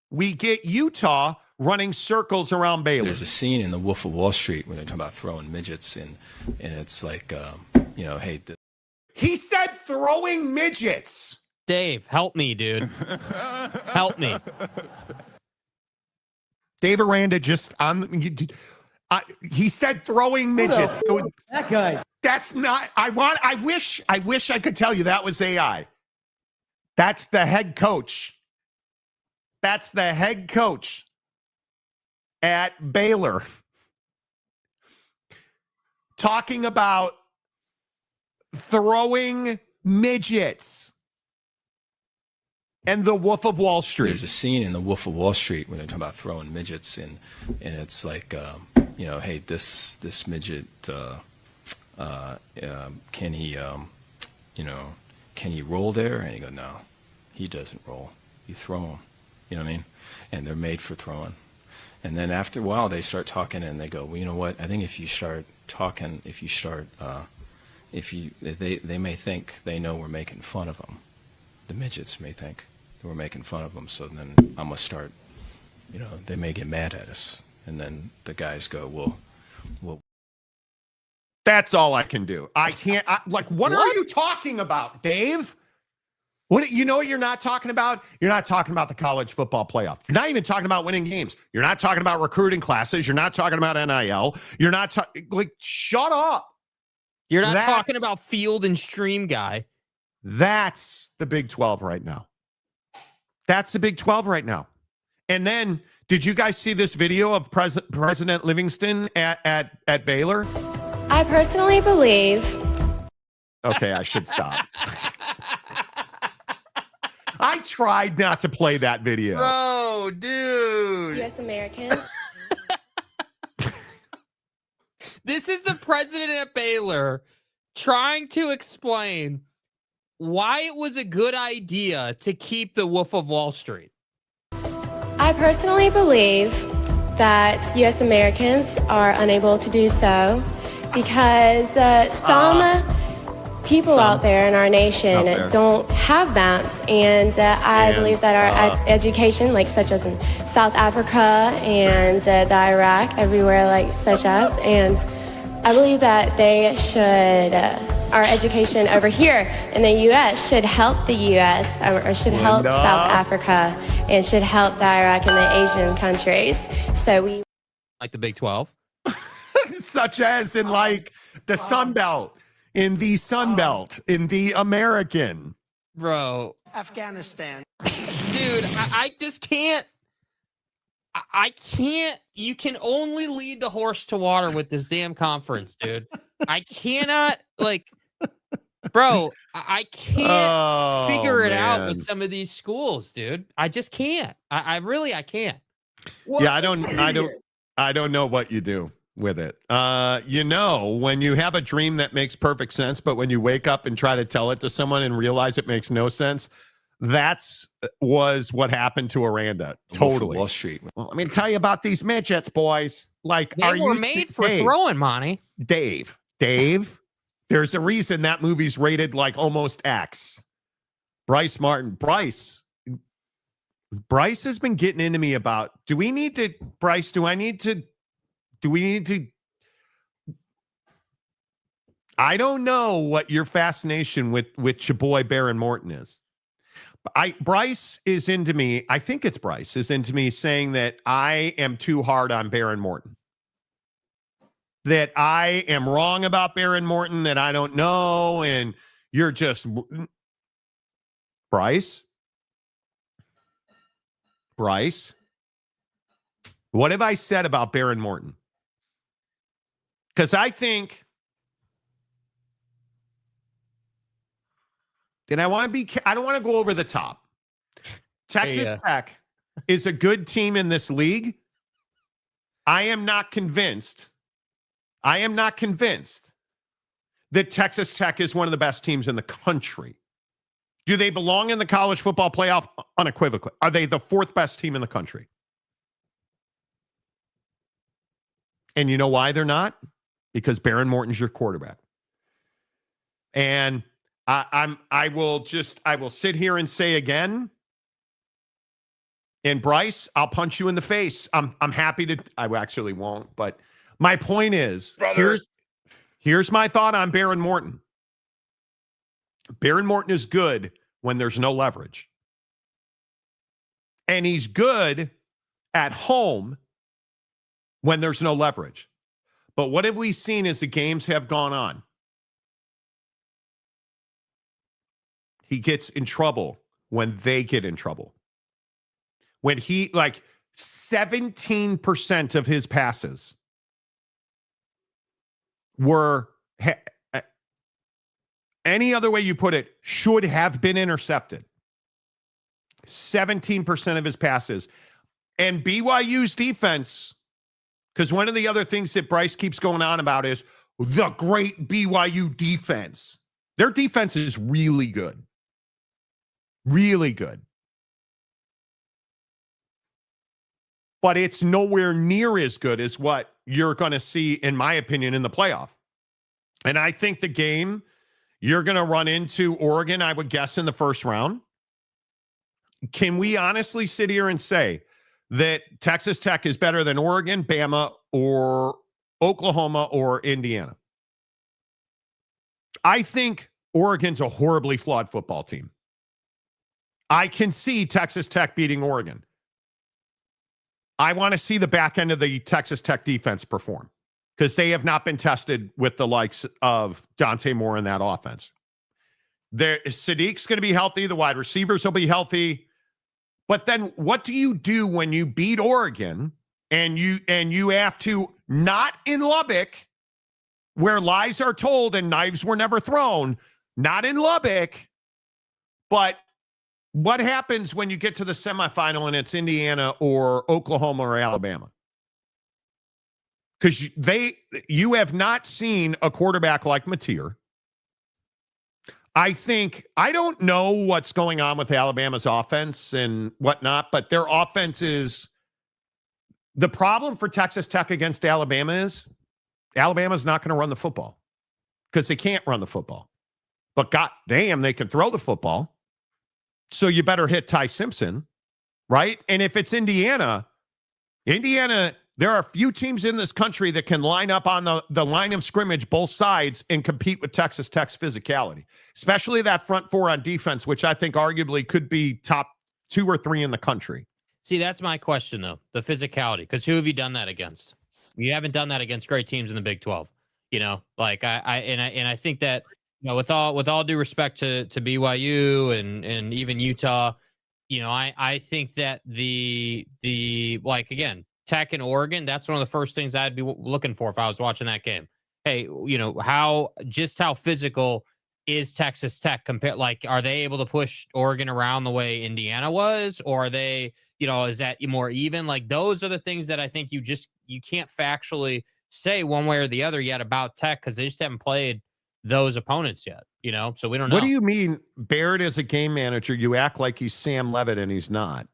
we get Utah running circles around Baylor. There's a scene in The Wolf of Wall Street when they're talking about throwing midgets, and it's like, hey. He said throwing midgets. Dave, help me, dude. Help me. Dave Aranda just he said throwing midgets. That guy. That's not. I wish I could tell you that was AI. That's the head coach. That's the head coach at Baylor talking about throwing midgets and The Wolf of Wall Street. There's a scene in The Wolf of Wall Street when they're talking about throwing midgets, and it's like, hey, this midget, can he, can he roll there? And he go, no, he doesn't roll. You throw him. You know what I mean? And they're made for throwing. And then after a while, they start talking, and they go, well, you know what? I think if you start talking, they may think they know we're making fun of them. The midgets may think that we're making fun of them. So then I'm going to start, they may get mad at us. And then the guys go, well, Well, That's all I can do. I can't. What are you talking about, Dave? What you're not talking about? You're not talking about the college football playoff. You're not even talking about winning games. You're not talking about recruiting classes. You're not talking about NIL. You're not shut up. You're not talking about Field and Stream guy. That's the Big 12 right now. That's the Big 12 right now. And then, did you guys see this video of President Livingston at Baylor? I personally believe. Okay, I should stop. I tried not to play that video. Bro, dude. U.S. Americans. This is the president at Baylor trying to explain why it was a good idea to keep the Wolf of Wall Street. I personally believe that U.S. Americans are unable to do so because some people out there in our nation don't have maps, and I believe that our education, like such as in South Africa and the Iraq, everywhere like such as, and I believe that they should, our education over here in the U.S. should help the U.S. or should help South Africa and should help the Iraq and the Asian countries. So we like the Big 12, such as in like the Sun Belt. In the Sun Belt, in the American. Bro. Afghanistan. Dude, I just can't. I can't. You can only lead the horse to water with this damn conference, dude. I cannot, bro, I can't figure it out with some of these schools, dude. I just can't. I really can't. Yeah, I don't know what you do with it. When you have a dream that makes perfect sense, but when you wake up and try to tell it to someone and realize it makes no sense, was what happened to Aranda. Totally. Wall Street. Well, let me tell you about these midgets, boys. They were made for throwing, Monty. Dave, there's a reason that movie's rated like almost X. Bryce Martin. Bryce has been getting into me about, do we need to I don't know what your fascination with your boy Baron Morton is. Bryce is into me. I think it's Bryce is into me saying that I am too hard on Baron Morton. That I am wrong about Baron Morton, that I don't know, and you're just Bryce. What have I said about Baron Morton? Because I think, and I don't want to go over the top. Texas Tech is a good team in this league. I am not convinced that Texas Tech is one of the best teams in the country. Do they belong in the college football playoff? Unequivocally. Are they the fourth best team in the country? And you know why they're not? Because Baron Morton's your quarterback. And I will sit here and say again, and Bryce, I'll punch you in the face. I'm happy to, I actually won't, but my point is, here's my thought on Baron Morton. Baron Morton is good when there's no leverage. And he's good at home when there's no leverage. But what have we seen as the games have gone on? He gets in trouble when they get in trouble. When 17% of his passes were, any other way you put it, should have been intercepted. 17% of his passes. And BYU's defense, because one of the other things that Bryce keeps going on about is the great BYU defense. Their defense is really good. Really good. But it's nowhere near as good as what you're going to see, in my opinion, in the playoff. And I think the game, you're going to run into Oregon, I would guess, in the first round. Can we honestly sit here and say that Texas Tech is better than Oregon, Bama, or Oklahoma or Indiana. I think Oregon's a horribly flawed football team. I can see Texas Tech beating Oregon. I want to see the back end of the Texas Tech defense perform because they have not been tested with the likes of Dante Moore in that offense. Sadiq's going to be healthy. The wide receivers will be healthy. But then what do you do when you beat Oregon and you have to, not in Lubbock, where lies are told and knives were never thrown, not in Lubbock, but what happens when you get to the semifinal and it's Indiana or Oklahoma or Alabama? Because you have not seen a quarterback like Mateer. I don't know what's going on with Alabama's offense and whatnot, but their offense is the problem for Texas Tech against Alabama is Alabama's not going to run the football because they can't run the football. But god damn, they can throw the football. So you better hit Ty Simpson, right? And if it's Indiana, there are a few teams in this country that can line up on the line of scrimmage, both sides, and compete with Texas Tech's physicality, especially that front four on defense, which I think arguably could be top 2 or 3 in the country. See, that's my question, though, the physicality, because who have you done that against? You haven't done that against great teams in the Big 12. Like I think that, with all due respect to BYU and even Utah, I think that the again, Tech and Oregon, that's one of the first things I'd be looking for if I was watching that game. Hey, how physical is Texas Tech compared? Like, are they able to push Oregon around the way Indiana was, or are they, is that more even? Like, those are the things that I think you can't factually say one way or the other yet about Tech because they just haven't played those opponents yet, so we don't know. What do you mean Barrett is a game manager? You act like he's Sam Levitt and he's not.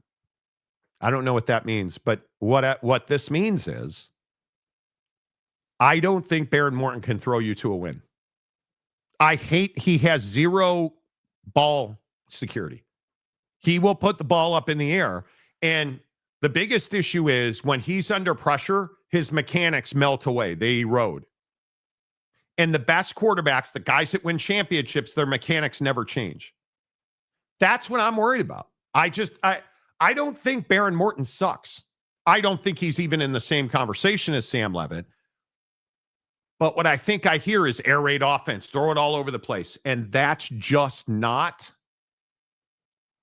I don't know what that means, but what this means is I don't think Barrett Morton can throw you to a win. He has zero ball security. He will put the ball up in the air. And the biggest issue is when he's under pressure, his mechanics melt away. They erode. And the best quarterbacks, the guys that win championships, their mechanics never change. That's what I'm worried about. I don't think Barron Morton sucks. I don't think he's even in the same conversation as Sam Levitt. But what I think I hear is air raid offense, throw it all over the place. And that's just not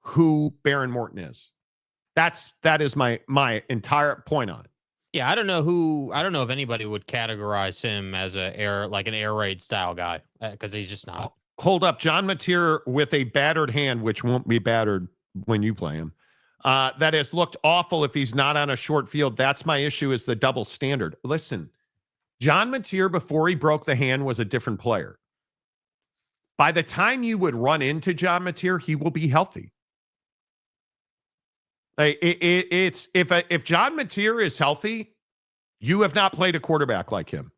who Barron Morton is. That is my entire point on it. Yeah, I don't know if anybody would categorize him as an air raid style guy because he's just not. Hold up. John Mateer with a battered hand, which won't be battered when you play him. That has looked awful if he's not on a short field. That's my issue is the double standard. Listen, John Mateer, before he broke the hand, was a different player. By the time you would run into John Mateer, he will be healthy. If John Mateer is healthy, you have not played a quarterback like him.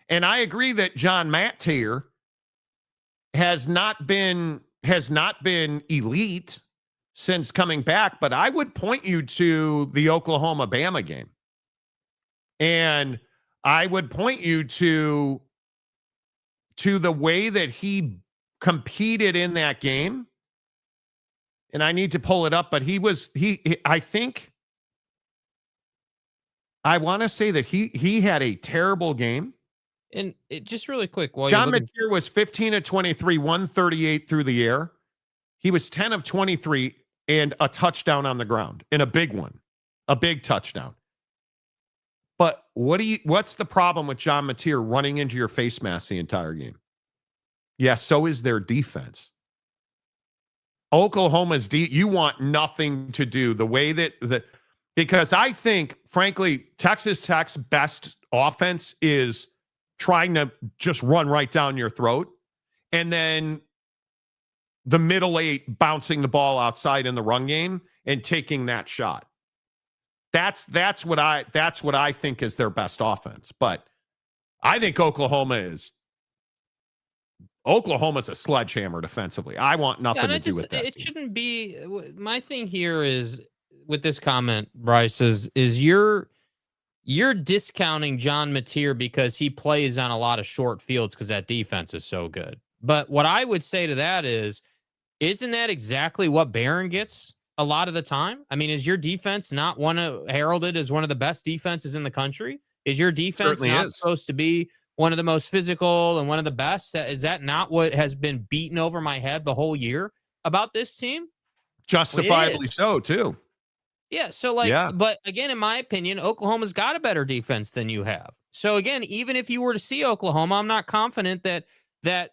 And I agree that John Mateer has not been elite since coming back, but I would point you to the Oklahoma-Bama game. And I would point you to the way that he competed in that game. And I need to pull it up, but I think I want to say that he had a terrible game. And just really quick, John Mateer was 15 of 23, 138 through the air. He was 10 of 23 and a touchdown on the ground, and a big one, a big touchdown. But what's the problem with John Mateer running into your face mask the entire game? Yeah, so is their defense. Oklahoma's you want nothing to do the way because I think, frankly, Texas Tech's best offense is trying to just run right down your throat, and then the middle eight bouncing the ball outside in the run game and taking that shot. That's what I think is their best offense. But I think Oklahoma's a sledgehammer defensively. I want nothing to do with that. It shouldn't be. My thing here is with this comment, Bryce, is you're you're discounting John Mateer because he plays on a lot of short fields because that defense is so good. But what I would say to that is, isn't that exactly what Barron gets a lot of the time? I mean, is your defense not heralded as one of the best defenses in the country? Is your defense not supposed to be one of the most physical and one of the best? Is that not what has been beaten over my head the whole year about this team? Justifiably so, too. Yeah, so but again, in my opinion, Oklahoma's got a better defense than you have. So again, even if you were to see Oklahoma, I'm not confident that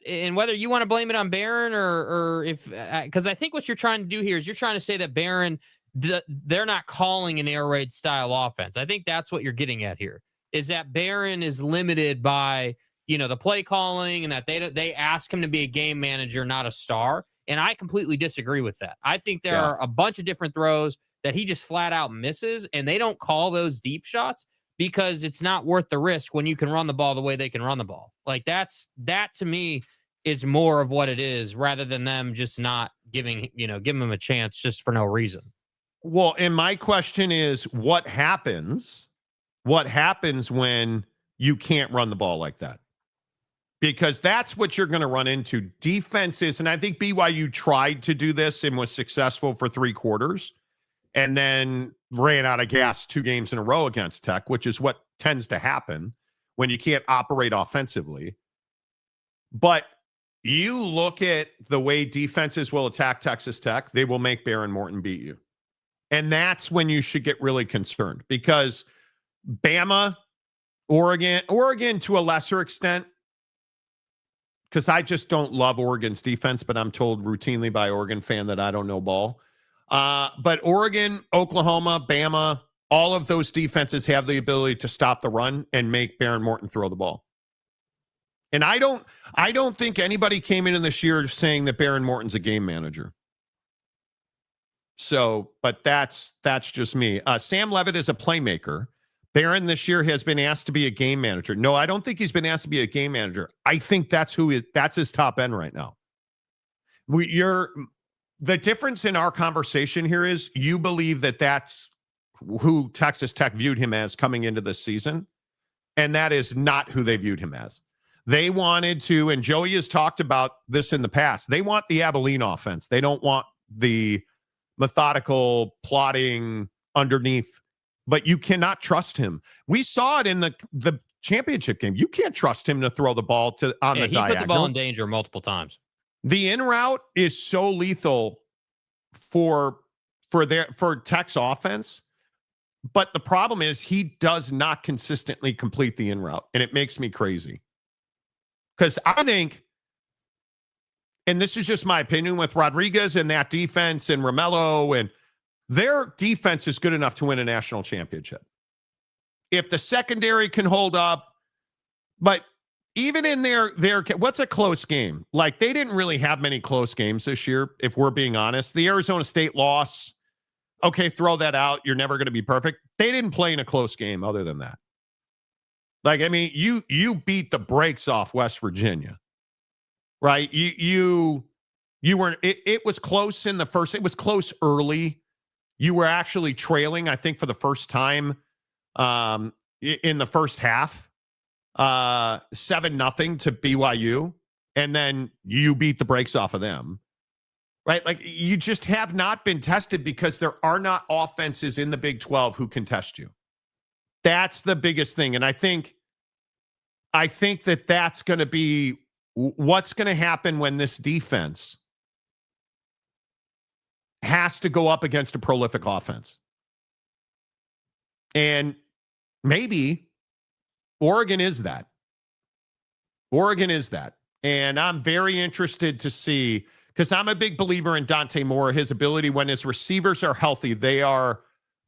and whether you want to blame it on Barron or if, because I think what you're trying to do here is you're trying to say that Barron, they're not calling an air raid style offense. I think that's what you're getting at here, is that Barron is limited by, the play calling, and that they ask him to be a game manager, not a star. And I completely disagree with that. I think there are a bunch of different throws that he just flat out misses, and they don't call those deep shots because it's not worth the risk when you can run the ball the way they can run the ball. Like that to me is more of what it is, rather than them just not giving them a chance just for no reason. Well, and my question is, what happens when you can't run the ball like that? Because that's what you're going to run into. Defenses, and I think BYU tried to do this and was successful for 3 quarters, and then ran out of gas 2 games in a row against Tech, which is what tends to happen when you can't operate offensively. But you look at the way defenses will attack Texas Tech, they will make Barron Morton beat you. And that's when you should get really concerned, because Bama, Oregon to a lesser extent, because I just don't love Oregon's defense, but I'm told routinely by Oregon fan that I don't know ball. But Oregon, Oklahoma, Bama, all of those defenses have the ability to stop the run and make Barron Morton throw the ball. And I don't think anybody came in this year saying that Barron Morton's a game manager. So, but that's just me. Sam Levitt is a playmaker. Barron this year has been asked to be a game manager. No, I don't think he's been asked to be a game manager. I think that's his top end right now. The difference in our conversation here is you believe that that's who Texas Tech viewed him as coming into this season, and that is not who they viewed him as. They wanted to, and Joey has talked about this in the past, they want the Abilene offense. They don't want the methodical plotting underneath, but you cannot trust him. We saw it in the championship game. You can't trust him to throw the ball on the diagonal. He put the ball in danger multiple times. The in route is so lethal for Tech's offense, but the problem is he does not consistently complete the in route, and it makes me crazy. Because I think, and this is just my opinion, with Rodriguez and that defense and Romello, and their defense is good enough to win a national championship. If the secondary can hold up, but even in their what's a close game? Like, they didn't really have many close games this year, if we're being honest. The Arizona State loss, okay, throw that out. You're never going to be perfect. They didn't play in a close game other than that. Like, I mean, you beat the brakes off West Virginia, right? You weren't. It was close in the first. It was close early. You were actually trailing, I think, for the first time in the first half. 7-0 to BYU, and then you beat the brakes off of them, right? Like, you just have not been tested because there are not offenses in the Big 12 who can test you. That's the biggest thing. And I think that that's going to be what's going to happen when this defense has to go up against a prolific offense. And maybe Oregon is that. And I'm very interested to see, because I'm a big believer in Dante Moore, his ability when his receivers are healthy, they're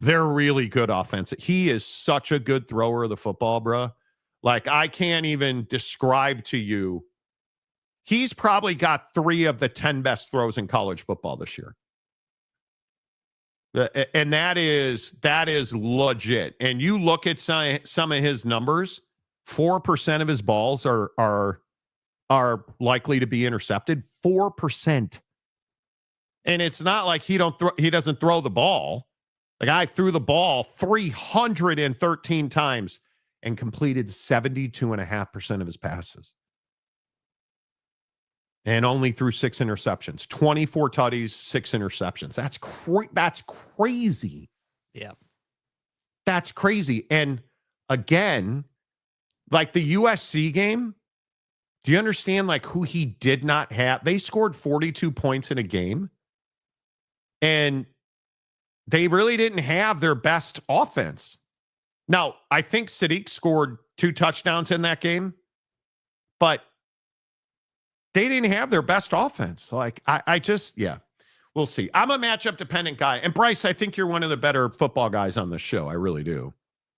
really good offense. He is such a good thrower of the football, bro. Like, I can't even describe to you. He's probably got 3 of the 10 best throws in college football this year. And that is legit. And you look at some of his numbers, 4% of his balls are likely to be intercepted. 4%. And it's not like he doesn't throw the ball. The guy threw the ball 313 times and completed 72.5% of his passes. And only threw 6 interceptions. 24 tutties, 6 interceptions. That's crazy. Yeah. That's crazy. And again, like the USC game, do you understand like who he did not have? They scored 42 points in a game. And they really didn't have their best offense. Now, I think Sadiq scored 2 touchdowns in that game, but they didn't have their best offense. Like, yeah, we'll see. I'm a matchup dependent guy. And Bryce, I think you're one of the better football guys on this show. I really do.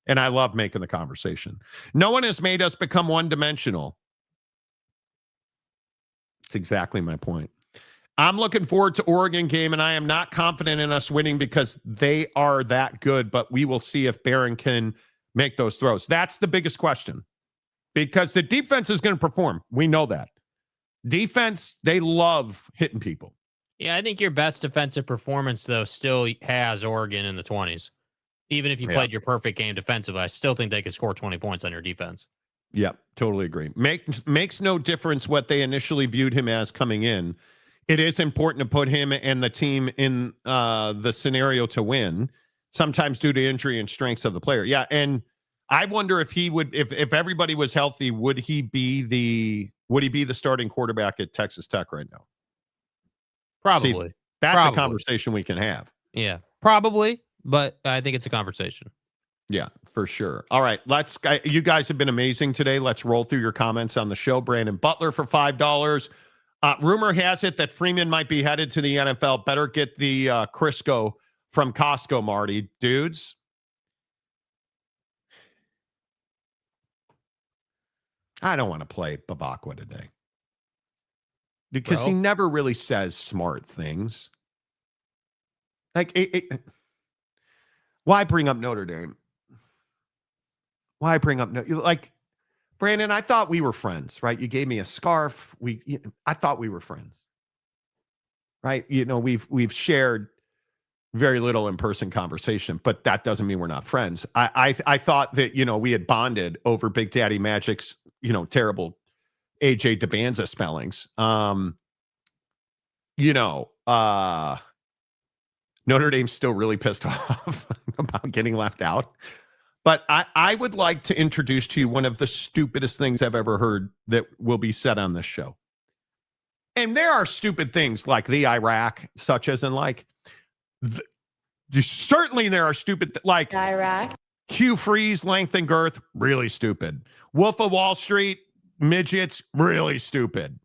And I love making the conversation. No one has made us become one-dimensional. It's exactly my point. I'm looking forward to Oregon game, and I am not confident in us winning because they are that good, but we will see if Barron can make those throws. That's the biggest question because the defense is going to perform. We know that. Defense, they love hitting people. Yeah, I think your best defensive performance, though, still has Oregon in the 20s. Even if you played your perfect game defensively, I still think they could score 20 points on your defense. Yeah, totally agree. Makes no difference what they initially viewed him as coming in. It is important to put him and the team in the scenario to win, sometimes due to injury and strengths of the player. Yeah, and I wonder if he would, if everybody was healthy, would he be the starting quarterback at Texas Tech right now? Probably. See, that's a conversation we can have. Yeah, probably, but I think it's a conversation. Yeah, for sure. All right, you guys have been amazing today. Let's roll through your comments on the show. Brandon Butler for $5. Rumor has it that Freeman might be headed to the NFL. Better get the Crisco from Costco, Marty. Dudes. I don't want to play Bavacqua today. Because he never really says smart things. Like, why bring up Notre Dame? Why bring up like Brandon? I thought we were friends, right? You gave me a scarf. I thought we were friends, right? You know, we've shared very little in-person conversation, but that doesn't mean we're not friends. I thought that we had bonded over Big Daddy Magic's terrible AJ DeBanza spellings. Notre Dame's still really pissed off about getting left out. But I would like to introduce to you one of the stupidest things I've ever heard that will be said on this show. And there are stupid things like the Iraq, such as in like, certainly there are stupid, like Iraq. Hugh Freeze, length and girth, really stupid. Wolf of Wall Street, midgets, really stupid.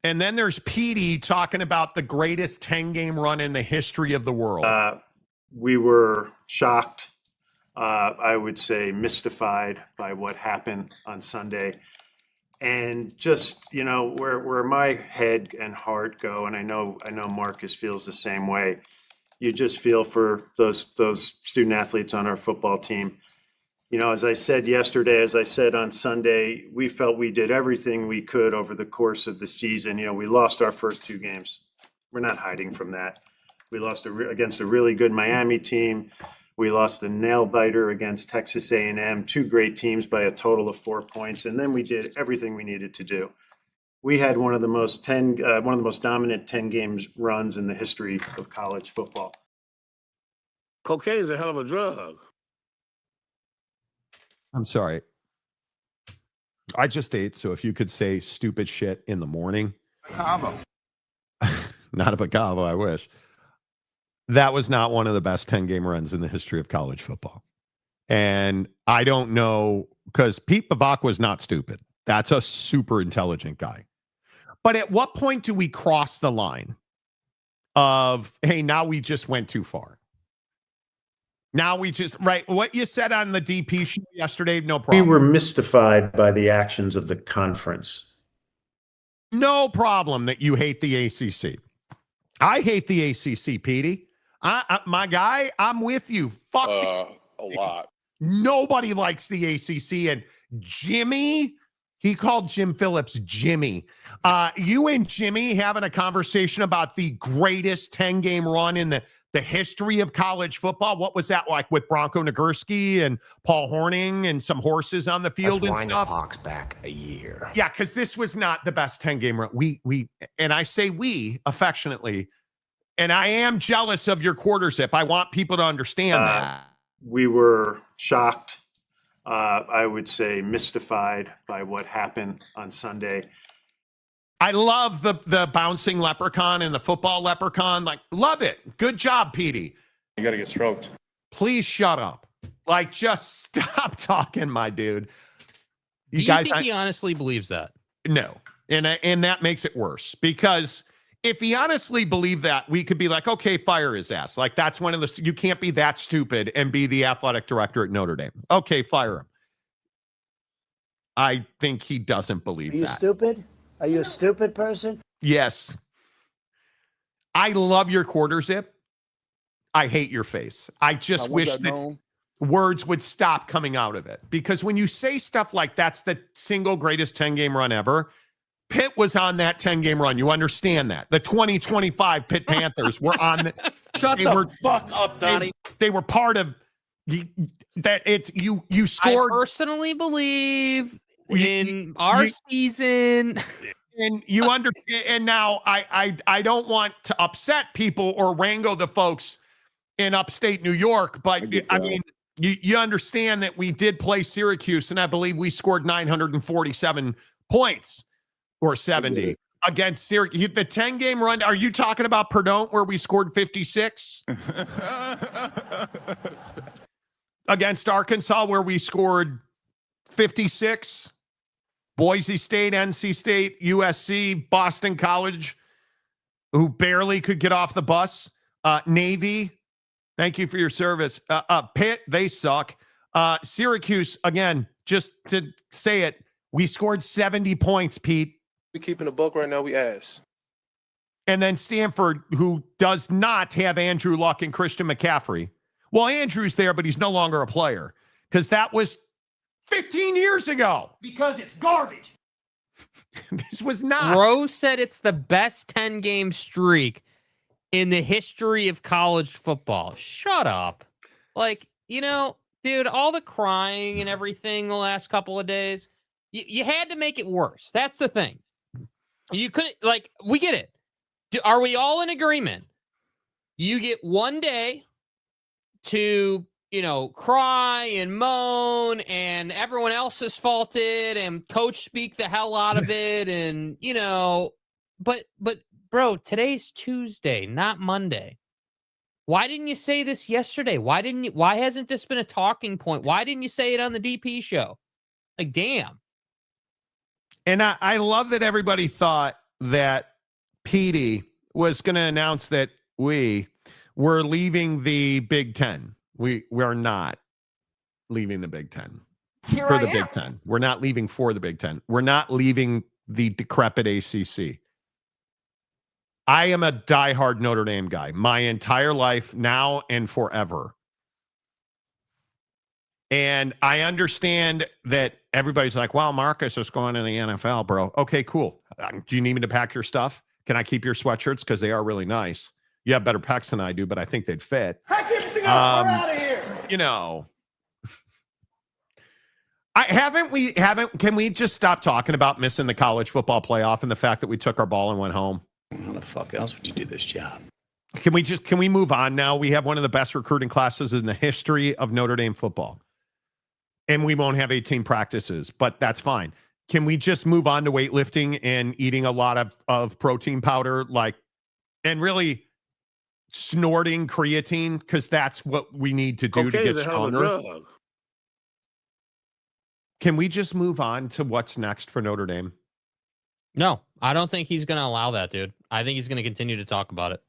And then there's Petey talking about the greatest 10-game run in the history of the world. We were shocked. I would say mystified by what happened on Sunday. And just, where my head and heart go, and I know Marcus feels the same way, you just feel for those student athletes on our football team. As I said yesterday, as I said on Sunday, we felt we did everything we could over the course of the season. We lost our first 2 games. We're not hiding from that. We lost against a really good Miami team. We lost a nail biter against Texas A&M, 2 great teams by a total of 4 points. And then we did everything we needed to do. We had one of the most dominant 10 games runs in the history of college football. Cocaine is a hell of a drug. I'm sorry. I just ate, so if you could say stupid shit in the morning. Cabo. Not a Bacavo, I wish. That was not one of the best 10-game runs in the history of college football. And I don't know, because Pete Bavacqua was not stupid. That's a super intelligent guy. But at what point do we cross the line of, hey, now we just went too far? Now we just, right, what you said on the DP show yesterday, no problem. We were mystified by the actions of the conference. No problem that you hate the ACC. I hate the ACC, Petey. My guy, I'm with you. Fuck a lot. Nobody likes the ACC. And Jimmy, he called Jim Phillips Jimmy. You and Jimmy having a conversation about the greatest 10-game run in the history of college football. What was that like with Bronco Nagurski and Paul Hornung and some horses on the field and stuff? Hawks back a year. Yeah, because this was not the best 10-game run. And I say we affectionately, and I am jealous of your quarter zip. I want people to understand that. We were shocked, I would say mystified by what happened on Sunday. I love the bouncing leprechaun and the football leprechaun. Like, love it. Good job, Petey. You got to get stroked. Please shut up. Like, just stop talking, my dude. Do you guys, think he honestly believes that? No. And that makes it worse, because if he honestly believed that, we could be like, okay, fire his ass. Like, that's one of the, you can't be that stupid and be the athletic director at Notre Dame. Okay, fire him. I think he doesn't believe that. Are you stupid? Are you a stupid person? Yes. I love your quarter zip. I hate your face. I just wish that words would stop coming out of it. Because when you say stuff like that's the single greatest 10-game run ever, Pitt was on that 10-game run. You understand that. The 2025 Pitt Panthers were on the Shut the fuck up, Donnie. They were part of that. It's you scored. I personally believe in our season. And you understand, and now I don't want to upset people or wrangle the folks in upstate New York, but I mean, you understand that we did play Syracuse, and I believe we scored 947 points or 70 against Syracuse. The 10-game run, are you talking about Perdon't where we scored 56? Against Arkansas where we scored 56? Boise State, NC State, USC, Boston College, who barely could get off the bus. Navy, thank you for your service. Pitt, they suck. Syracuse, again, just to say it, we scored 70 points, Pete. We keeping a book right now. We ass. And then Stanford, who does not have Andrew Luck and Christian McCaffrey. Well, Andrew's there, but he's no longer a player because that was 15 years ago. Because it's garbage. This was not. Rose said it's the best 10-game streak in the history of college football. Shut up. Like, dude, all the crying and everything the last couple of days, you had to make it worse. That's the thing. You couldn't, we get it. Are we all in agreement? You get one day to cry and moan, and everyone else is faulted, and coach speak the hell out of it, and but bro, today's Tuesday, not Monday. Why didn't you say this yesterday? Why hasn't this been a talking point? Why didn't you say it on the DP show? Like, damn. And I love that everybody thought that Petey was going to announce that we were leaving the Big Ten. We are not leaving the Big Ten for the Big Ten. We're not leaving for the Big Ten. We're not leaving the decrepit ACC. I am a diehard Notre Dame guy my entire life, now and forever. And I understand that everybody's like, well, Marcus is going to the NFL, bro. Okay, cool. Do you need me to pack your stuff? Can I keep your sweatshirts? Because they are really nice. You have better pecs than I do, but I think they'd fit. Pack everything up. We're out of here. Can we just stop talking about missing the college football playoff and the fact that we took our ball and went home? How the fuck else would you do this job? Can we move on now? We have one of the best recruiting classes in the history of Notre Dame football. And we won't have 18 practices, but that's fine. Can we just move on to weightlifting and eating a lot of protein powder, and really snorting creatine, because that's what we need to do to get stronger? Can we just move on to what's next for Notre Dame? No, I don't think he's going to allow that, dude. I think he's going to continue to talk about it.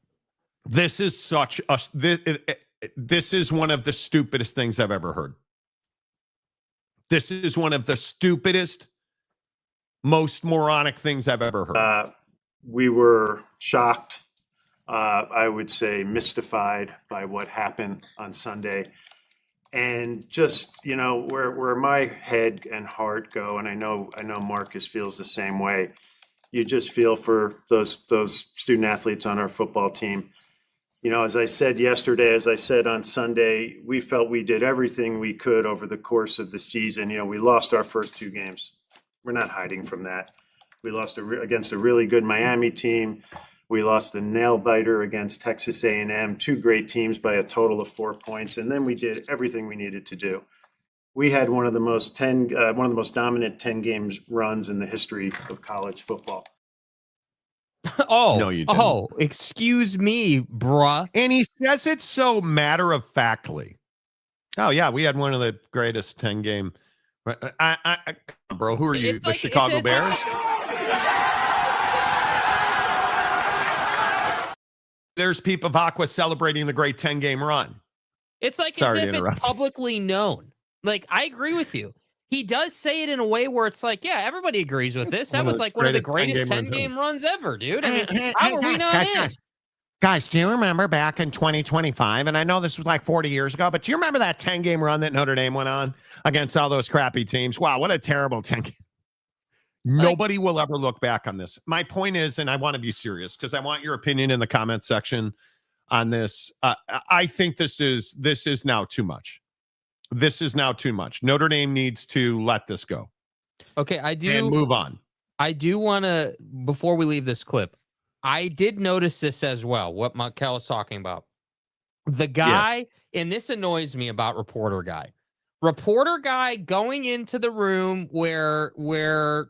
This is this is one of the stupidest things I've ever heard. This is one of the stupidest, most moronic things I've ever heard. We were shocked, I would say mystified by what happened on Sunday. And just, where my head and heart go, and I know Marcus feels the same way. You just feel for those student athletes on our football team. as I said yesterday, as I said on Sunday, we felt we did everything we could over the course of the season. We lost our first 2 games. We're not hiding from that. We lost against a really good Miami team. We lost a nail biter against Texas A&M, 2 great teams by a total of 4 points. And then we did everything we needed to do. We had one of the most dominant 10 games runs in the history of college football. No, you didn't. Oh, excuse me, bruh. And he says it so matter-of-factly. Oh, yeah, we had one of the greatest 10-game. Bro, who are you? The Chicago Bears? There's Pete Bavacqua celebrating the great 10-game run. It's like Sorry as to if interrupt. it's publicly known. Like, I agree with you. He does say it in a way where it's like, yeah, everybody agrees with this. That was like one of the greatest 10-game runs ever, dude. I mean, how are we not in? Guys, do you remember back in 2025? And I know this was like 40 years ago, but do you remember that 10-game run that Notre Dame went on against all those crappy teams? Wow, what a terrible 10-game. Nobody will ever look back on this. My point is, and I want to be serious because I want your opinion in the comment section on this. I think this is now too much. This is now too much. Notre Dame needs to let this go. Okay, and move on. I do want to, before we leave this clip, I did notice this as well, what Mikel was talking about. The guy, and this annoys me about reporter guy. Reporter guy going into the room where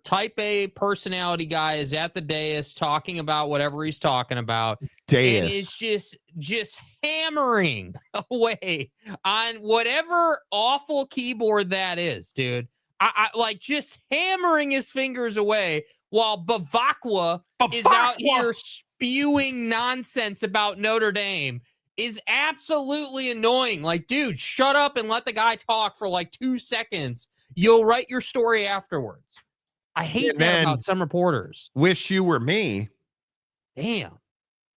type A personality guy is at the dais talking about whatever he's talking about. And it's just hammering away on whatever awful keyboard that is, dude. I like just hammering his fingers away while Bavacqua is out here spewing nonsense about Notre Dame is absolutely annoying. Like, dude, shut up and let the guy talk for like 2 seconds. You'll write your story afterwards. I hate that about some reporters. Wish you were me. Damn.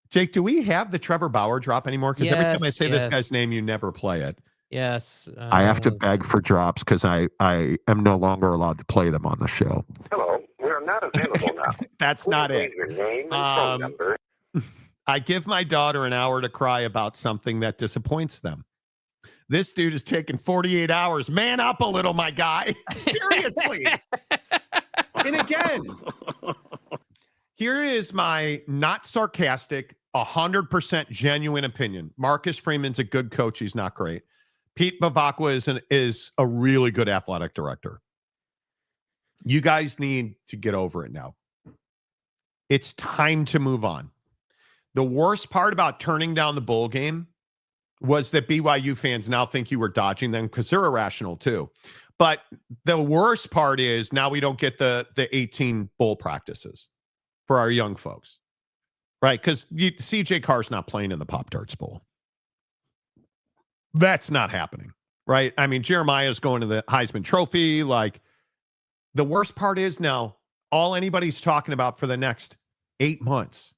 Jake, do we have the Trevor Bauer drop anymore? Because every time I say this guy's name, you never play it. Yes. I have to beg for drops because I am no longer allowed to play them on the show. Hello, we are not available now. That's not it. Your name and phone number. I give my daughter an hour to cry about something that disappoints them. This dude is taking 48 hours. Man up a little, my guy. Seriously. And again, here is my not sarcastic, 100% genuine opinion. Marcus Freeman's a good coach. He's not great. Pete Bavacqua is a really good athletic director. You guys need to get over it now. It's time to move on. The worst part about turning down the bowl game was that BYU fans now think you were dodging them because they're irrational too. But the worst part is now we don't get the 18 bowl practices for our young folks, right? Because CJ Carr's not playing in the Pop-Tarts Bowl. That's not happening, right? I mean, Jeremiah's going to the Heisman Trophy. Like, the worst part is now all anybody's talking about for the next 8 months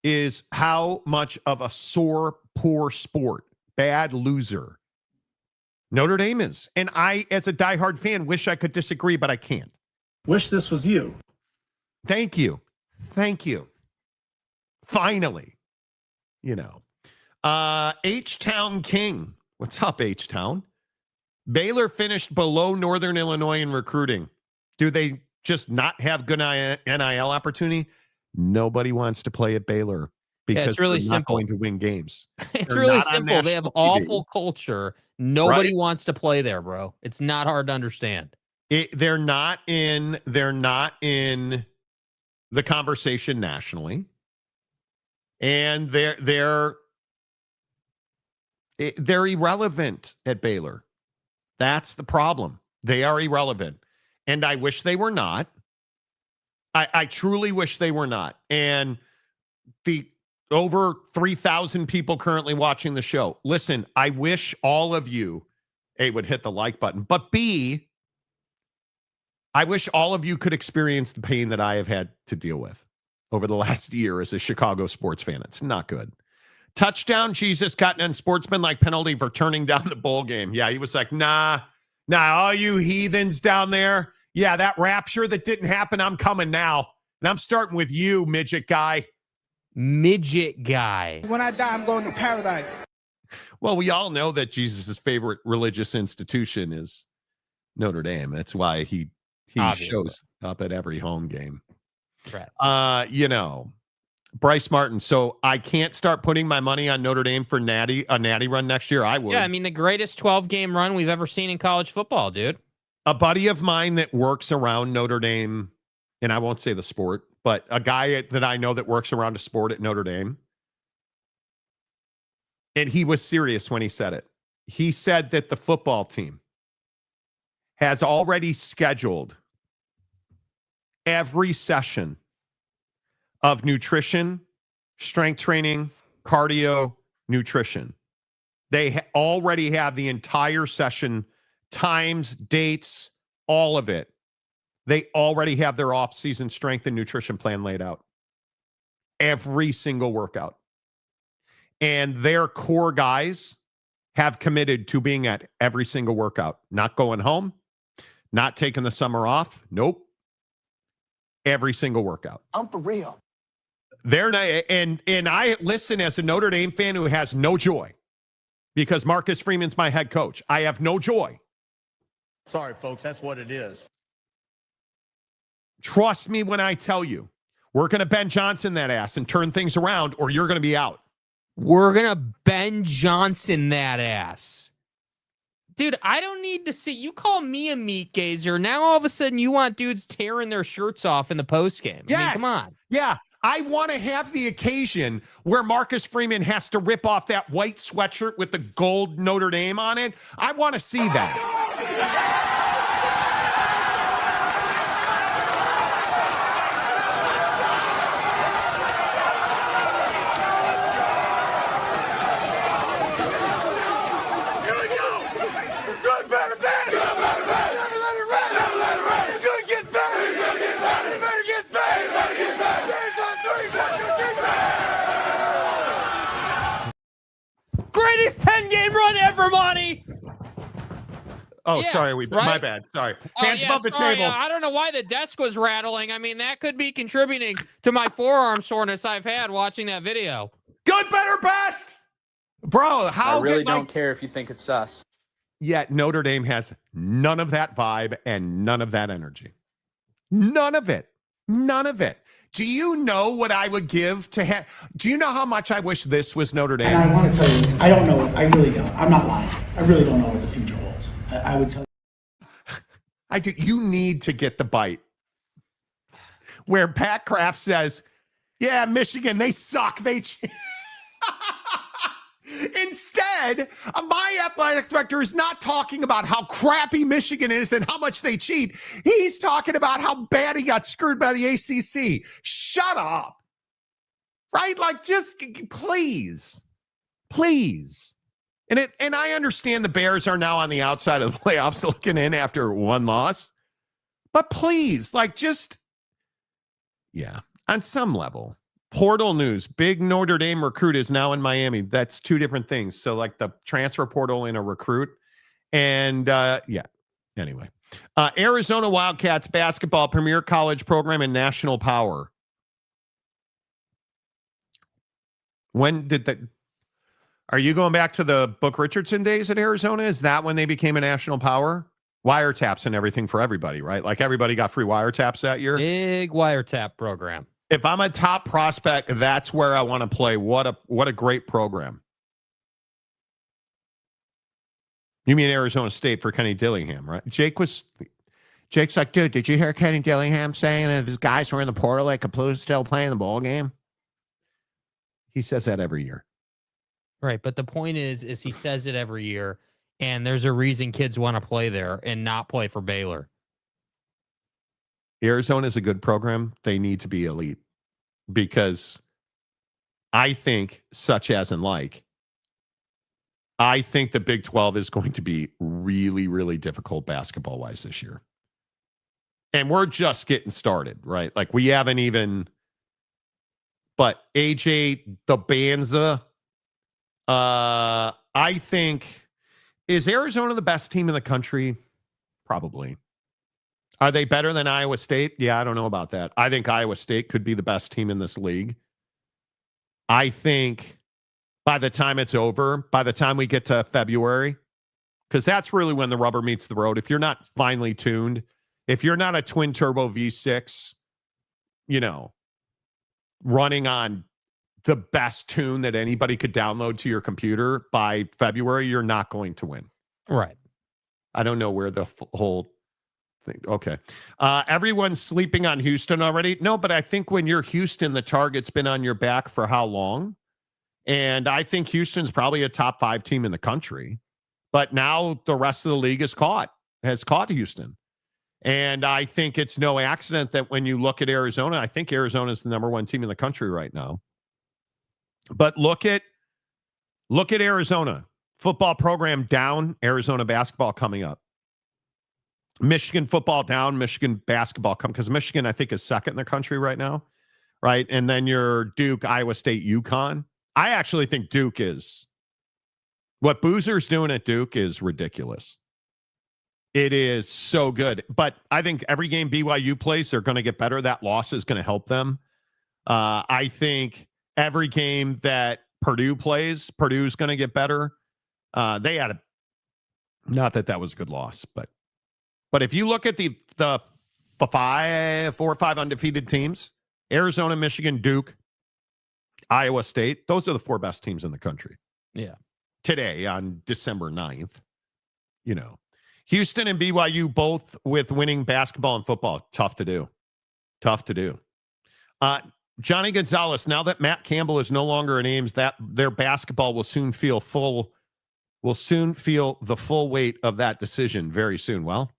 is how much of a sore, poor sport, bad loser Notre Dame is. And I, as a diehard fan, wish I could disagree, but I can't. Wish this was you. Thank you. Thank you. Finally, H-Town King. What's up, H-Town? Baylor finished below Northern Illinois in recruiting. Do they just not have good NIL opportunity? Nobody wants to play at Baylor because it's really they're not simple. going to win games. It's They're really not on simple. They have national TV. awful culture. Nobody Right? wants to play there, bro. It's not hard to understand. They're not in the conversation nationally, and they're irrelevant at Baylor. That's the problem. They are irrelevant, and I wish they were not. I truly wish they were not. And the over 3,000 people currently watching the show, listen, I wish all of you, A, would hit the like button, but B, I wish all of you could experience the pain that I have had to deal with over the last year as a Chicago sports fan. It's not good. Touchdown, Jesus got an unsportsmanlike penalty for turning down the bowl game. Yeah, he was like, nah, all you heathens down there. Yeah, that rapture that didn't happen, I'm coming now. And I'm starting with you, midget guy. midget guy. When I die, I'm going to paradise. Well, we all know that Jesus' favorite religious institution is Notre Dame. That's why he shows up at every home game. Right. Bryce Martin. So I can't start putting my money on Notre Dame for a natty run next year. I would. Yeah, I mean, the greatest 12-game run we've ever seen in college football, dude. A buddy of mine that works around Notre Dame, and I won't say the sport, but a guy that I know that works around a sport at Notre Dame, and he was serious when he said it. He said that the football team has already scheduled every session of nutrition, strength training, cardio, nutrition. They already have the entire session, times, dates, all of it. They already have their off-season strength and nutrition plan laid out. Every single workout. And their core guys have committed to being at every single workout, not going home, not taking the summer off. Nope. Every single workout. I'm for real. They're not, and I listen as a Notre Dame fan who has no joy because Marcus Freeman's my head coach. I have no joy. Sorry, folks, that's what it is. Trust me when I tell you, we're going to Ben Johnson that ass and turn things around, or you're going to be out. We're going to Ben Johnson that ass. Dude, I don't need to see. You call me a meat gazer. Now all of a sudden you want dudes tearing their shirts off in the postgame. Yes. I mean, come on. Yeah. I want to have the occasion where Marcus Freeman has to rip off that white sweatshirt with the gold Notre Dame on it. I want to see that. Greatest 10-game run ever, Monty. Oh, yeah, sorry. My bad. Sorry. Hands above the table. I don't know why the desk was rattling. I mean, that could be contributing to my forearm soreness I've had watching that video. Good, better, best. Bro, how I really don't care if you think it's sus. Yet Notre Dame has none of that vibe and none of that energy. None of it. None of it. Do you know what I would give to have? Do you know how much I wish this was Notre Dame? And I want to tell you this. I don't know. I really don't. I'm not lying. I really don't know what the future holds. I would tell you. I do. You need to get the bite where Pat Kraft says, yeah, Michigan, they suck. Instead, my athletic director is not talking about how crappy Michigan is and how much they cheat. He's talking about how bad he got screwed by the ACC. Shut up. Right? Like, just please. And I understand the Bears are now on the outside of the playoffs looking in after one loss. But please, on some level. Portal news, big Notre Dame recruit is now in Miami. That's two different things. So like the transfer portal and a recruit. And anyway. Arizona Wildcats basketball, premier college program and national power. When did that? Are you going back to the Book Richardson days at Arizona? Is that when they became a national power? Wiretaps and everything for everybody, right? Like everybody got free wiretaps that year. Big wiretap program. If I'm a top prospect, that's where I want to play. What a great program. You mean Arizona State for Kenny Dillingham, right? Jake's like, dude, did you hear Kenny Dillingham saying if his guys were in the portal, they could still play in the bowl game? He says that every year. Right, but the point is he says it every year, and there's a reason kids want to play there and not play for Baylor. Arizona is a good program. They need to be elite because I think, such as in like, I think the Big 12 is going to be really, really difficult basketball-wise this year. And we're just getting started, right? Like we haven't even, but AJ Dabanza, I think, is Arizona the best team in the country? Probably. Are they better than Iowa State? Yeah, I don't know about that. I think Iowa State could be the best team in this league. I think by the time it's over, by the time we get to February, because that's really when the rubber meets the road. If you're not finely tuned, if you're not a twin turbo V6, running on the best tune that anybody could download to your computer by February, you're not going to win. Right. I don't know where the whole thing. Okay. Everyone's sleeping on Houston already. No, but I think when you're Houston, the target's been on your back for how long? And I think Houston's probably a top 5 team in the country. But now the rest of the league has caught Houston. And I think it's no accident that when you look at Arizona, I think Arizona is the number 1 team in the country right now. But look at Arizona. Football program down, Arizona basketball coming up. Michigan football down, Michigan basketball come, because Michigan, I think, is second in the country right now, right? And then your Duke, Iowa State, UConn. I actually think Duke is, what Boozer's doing at Duke is ridiculous. It is so good. But I think every game BYU plays, they're going to get better. That loss is going to help them. I think every game that Purdue plays, Purdue's going to get better. They had not that was a good loss, but if you look at the 4 or 5 undefeated teams, Arizona, Michigan, Duke, Iowa State, those are the 4 best teams in the country. Yeah. Today on December 9th, Houston and BYU both with winning basketball and football. Tough to do. Johnny Gonzalez, now that Matt Campbell is no longer in Ames, that their basketball will soon feel the full weight of that decision very soon. Well,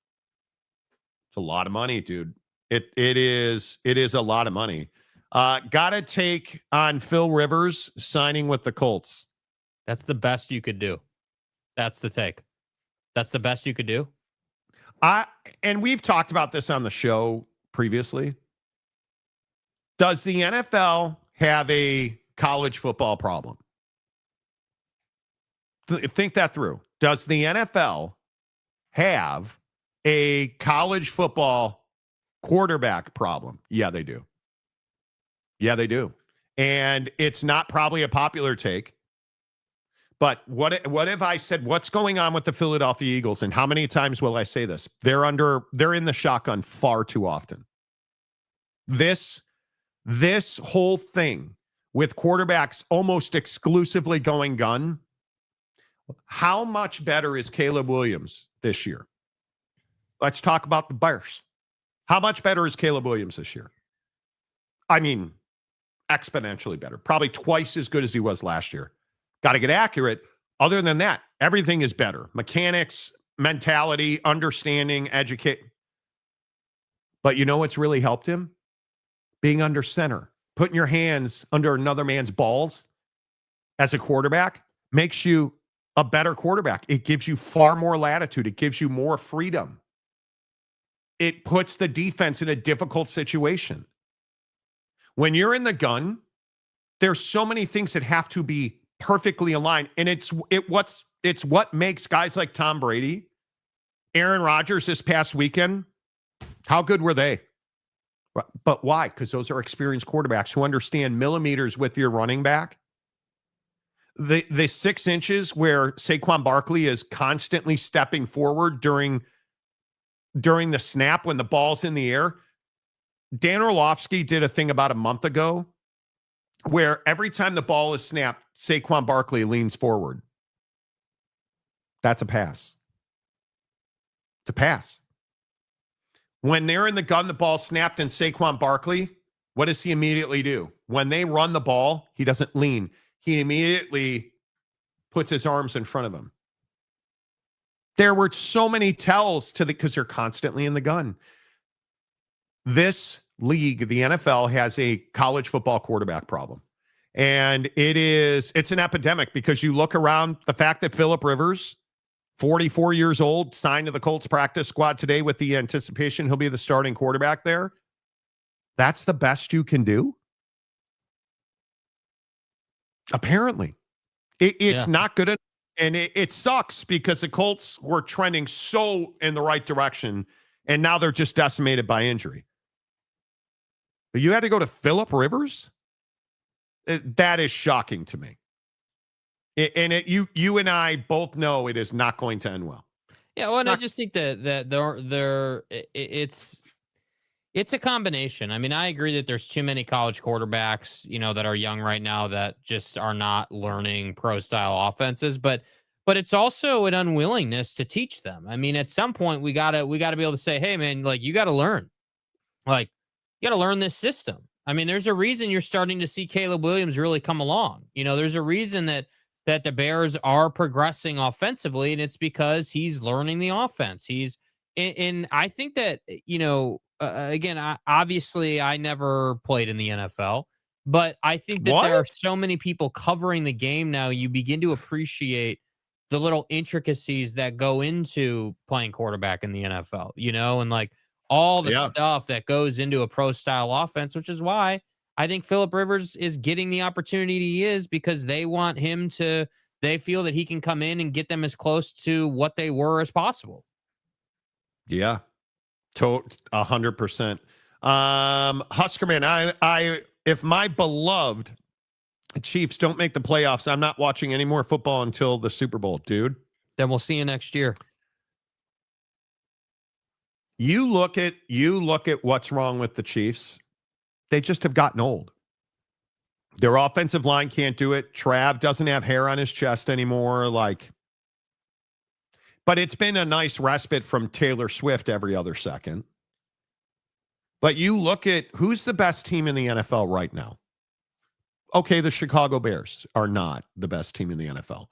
it's a lot of money, dude. It is a lot of money. Gotta take on Phil Rivers signing with the Colts. That's the best you could do. That's the take. That's the best you could do. And we've talked about this on the show previously. Does the NFL have a college football problem? Think that through. Does the NFL have a college football quarterback problem? Yeah, they do. And it's not probably a popular take. But what if I said, what's going on with the Philadelphia Eagles? And how many times will I say this? They're in the shotgun far too often. This whole thing with quarterbacks almost exclusively going gun. How much better is Caleb Williams this year? Let's talk about the Bears. How much better is Caleb Williams this year? I mean, exponentially better. Probably twice as good as he was last year. Got to get accurate. Other than that, everything is better. Mechanics, mentality, understanding, educate. But you know what's really helped him? Being under center. Putting your hands under another man's balls as a quarterback makes you a better quarterback. It gives you far more latitude. It gives you more freedom. It puts the defense in a difficult situation. When you're in the gun, there's so many things that have to be perfectly aligned. And it's what makes guys like Tom Brady, Aaron Rodgers this past weekend, how good were they? But why? Because those are experienced quarterbacks who understand millimeters with your running back. The 6 inches where Saquon Barkley is constantly stepping forward during the snap when the ball's in the air. Dan Orlovsky did a thing about a month ago where every time the ball is snapped, Saquon Barkley leans forward. That's a pass. It's a pass. When they're in the gun, the ball snapped, and Saquon Barkley, what does he immediately do? When they run the ball, he doesn't lean. He immediately puts his arms in front of him. There were so many tells because they're constantly in the gun. This league, the NFL, has a college football quarterback problem. And it's an epidemic because you look around, the fact that Phillip Rivers, 44 years old, signed to the Colts practice squad today with the anticipation he'll be the starting quarterback there. That's the best you can do? Apparently. It's not good enough. And it sucks because the Colts were trending so in the right direction, and now they're just decimated by injury. But you had to go to Phillip Rivers? That is shocking to me. And you and I both know it is not going to end well. Yeah, well, and I just think that it's a combination. I mean, I agree that there's too many college quarterbacks, that are young right now that just are not learning pro style offenses, but it's also an unwillingness to teach them. I mean, at some point we gotta be able to say, hey man, like you gotta learn. Like, you got to learn this system. I mean, there's a reason you're starting to see Caleb Williams really come along. There's a reason that the Bears are progressing offensively, and it's because he's learning the offense. And I think that, again, obviously I never played in the NFL, but I think that there are so many people covering the game now. You begin to appreciate the little intricacies that go into playing quarterback in the NFL, and like, all the stuff that goes into a pro style offense, which is why I think Phillip Rivers is getting the opportunity he is, because they want him to, they feel that he can come in and get them as close to what they were as possible. Yeah, 100%. Huskerman, I if my beloved Chiefs don't make the playoffs, I'm not watching any more football until the Super Bowl, dude. Then we'll see you next year. You look at what's wrong with the Chiefs. They just have gotten old. Their offensive line can't do it. Trav doesn't have hair on his chest anymore. But it's been a nice respite from Taylor Swift every other second. But you look at who's the best team in the NFL right now. Okay, the Chicago Bears are not the best team in the NFL.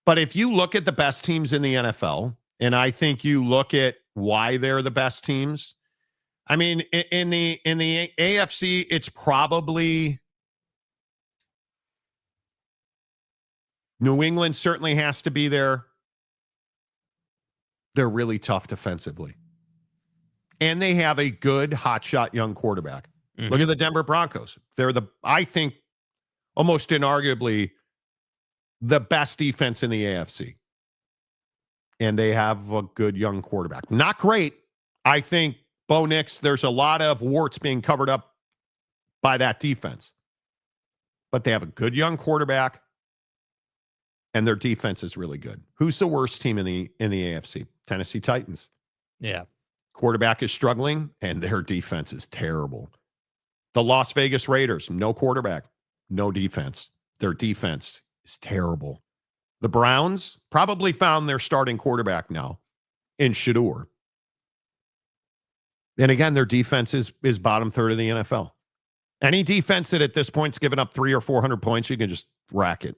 But if you look at the best teams in the NFL, and I think you look at why they're the best teams. I mean, in the AFC, it's probably New England certainly has to be there. They're really tough defensively. And they have a good hotshot young quarterback. Mm-hmm. Look at the Denver Broncos. They're I think, almost inarguably the best defense in the AFC. And they have a good young quarterback. Not great. I think Bo Nix, there's a lot of warts being covered up by that defense. But they have a good young quarterback, and their defense is really good. Who's the worst team in the AFC? Tennessee Titans. Yeah. Quarterback is struggling, and their defense is terrible. The Las Vegas Raiders, no quarterback, no defense. Their defense is terrible. The Browns probably found their starting quarterback now in Shador. And again, their defense is bottom third of the NFL. Any defense that at this point's given up 300 or 400 points, you can just rack it.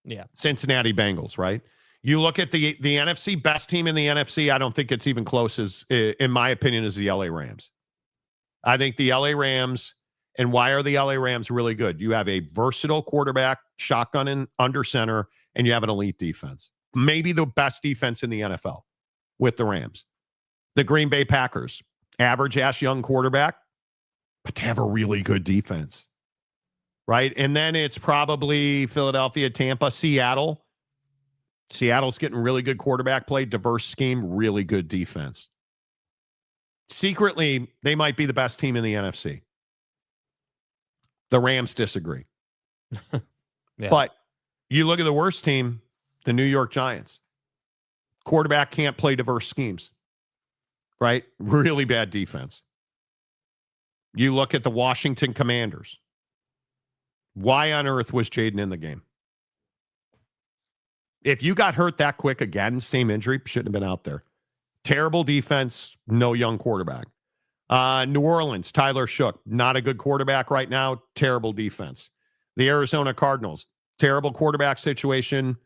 Yeah. Cincinnati Bengals, right? You look at the NFC, best team in the NFC, I don't think it's even close as, in my opinion, as the LA Rams. I think the LA Rams, and why are the LA Rams really good? You have a versatile quarterback, shotgun and under center, and you have an elite defense. Maybe the best defense in the NFL with the Rams. The Green Bay Packers, average-ass young quarterback, but they have a really good defense, right? And then it's probably Philadelphia, Tampa, Seattle. Seattle's getting really good quarterback play, diverse scheme, really good defense. Secretly, they might be the best team in the NFC. The Rams disagree. Yeah. But you look at the worst team, the New York Giants. Quarterback can't play diverse schemes, right? Really bad defense. You look at the Washington Commanders. Why on earth was Jaden in the game? If you got hurt that quick again, same injury, shouldn't have been out there. Terrible defense, no young quarterback. New Orleans, Tyler Shook, not a good quarterback right now, terrible defense. The Arizona Cardinals, terrible quarterback situation,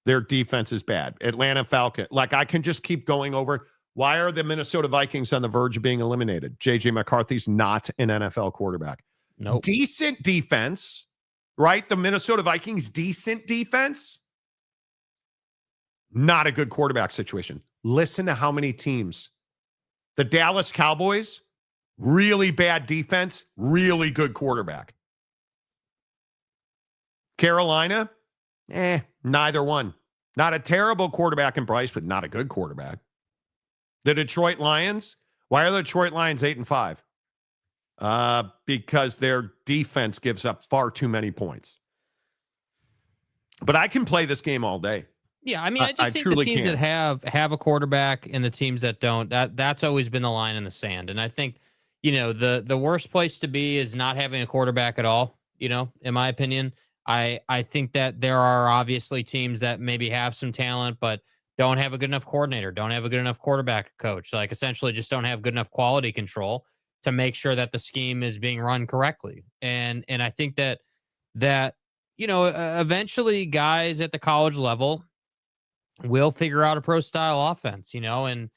their defense is bad. Atlanta Falcons, I can just keep going over. Why are the Minnesota Vikings on the verge of being eliminated? J.J. McCarthy's not an NFL quarterback. Nope. Decent defense, right? The Minnesota Vikings, decent defense. Not a good quarterback situation. Listen to how many teams. The Dallas Cowboys, really bad defense, really good quarterback. Carolina, neither one. Not a terrible quarterback in Bryce, but not a good quarterback. The Detroit Lions, why are the Detroit Lions 8-5? because their defense gives up far too many points. But I can play this game all day. Yeah, I mean, I just think the truly teams can. that have a quarterback and the teams that don't, that's always been the line in the sand. And I think, the worst place to be is not having a quarterback at all, in my opinion. I think that there are obviously teams that maybe have some talent, but don't have a good enough coordinator, don't have a good enough quarterback coach, like essentially just don't have good enough quality control to make sure that the scheme is being run correctly. And I think that eventually guys at the college level will figure out a pro style offense, and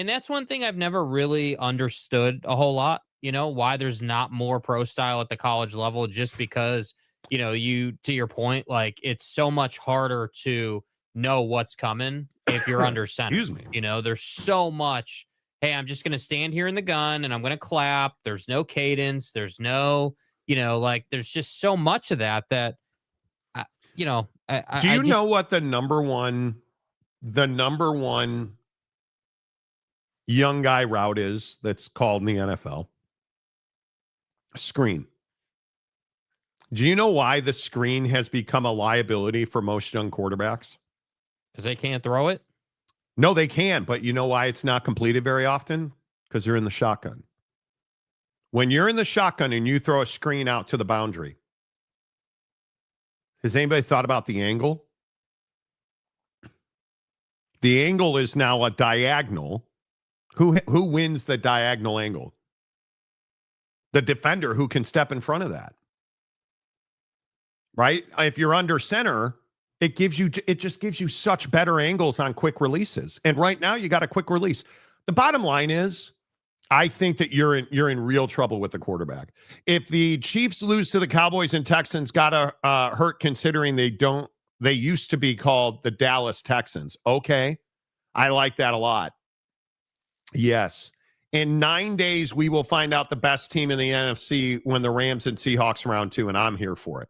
that's one thing I've never really understood a whole lot, why there's not more pro style at the college level, just because, to your point, like it's so much harder to know what's coming if you're under center. Excuse me. There's so much, hey, I'm just going to stand here in the gun and I'm going to clap. There's no cadence. There's no, there's just so much of that, do you know what the number one young guy route is that's called in the NFL? Screen. Do you know why the screen has become a liability for most young quarterbacks? Because they can't throw it? No, they can, but you know why it's not completed very often? Because they're in the shotgun. When you're in the shotgun and you throw a screen out to the boundary, has anybody thought about the angle? The angle is now a diagonal. Who wins the diagonal angle? The defender who can step in front of that. Right? If you're under center, it just gives you such better angles on quick releases. And right now you got a quick release. The bottom line is, I think that you're in real trouble with the quarterback. If the Chiefs lose to the Cowboys and Texans, gotta hurt considering they used to be called the Dallas Texans. Okay. I like that a lot. Yes. In 9 days, we will find out the best team in the NFC when the Rams and Seahawks round 2, and I'm here for it.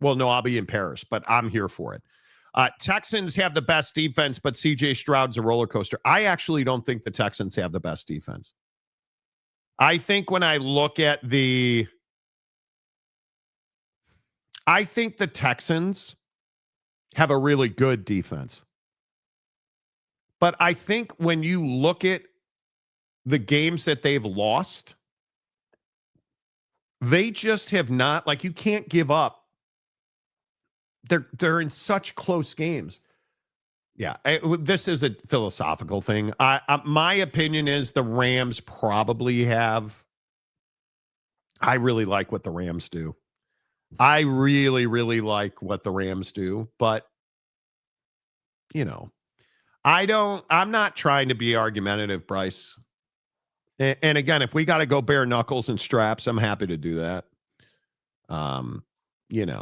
Well, no, I'll be in Paris, but I'm here for it. Texans have the best defense, but CJ Stroud's a roller coaster. I actually don't think the Texans have the best defense. I think when I look at I think the Texans have a really good defense. But I think when you look at the games that they've lost, they just have not, like, you can't give up. They're in such close games. Yeah, this is a philosophical thing. My opinion is the Rams probably have. I really like what the Rams do. I really, really like what the Rams do. But, I'm not trying to be argumentative, Bryce. And again, if we got to go bare knuckles and straps, I'm happy to do that. I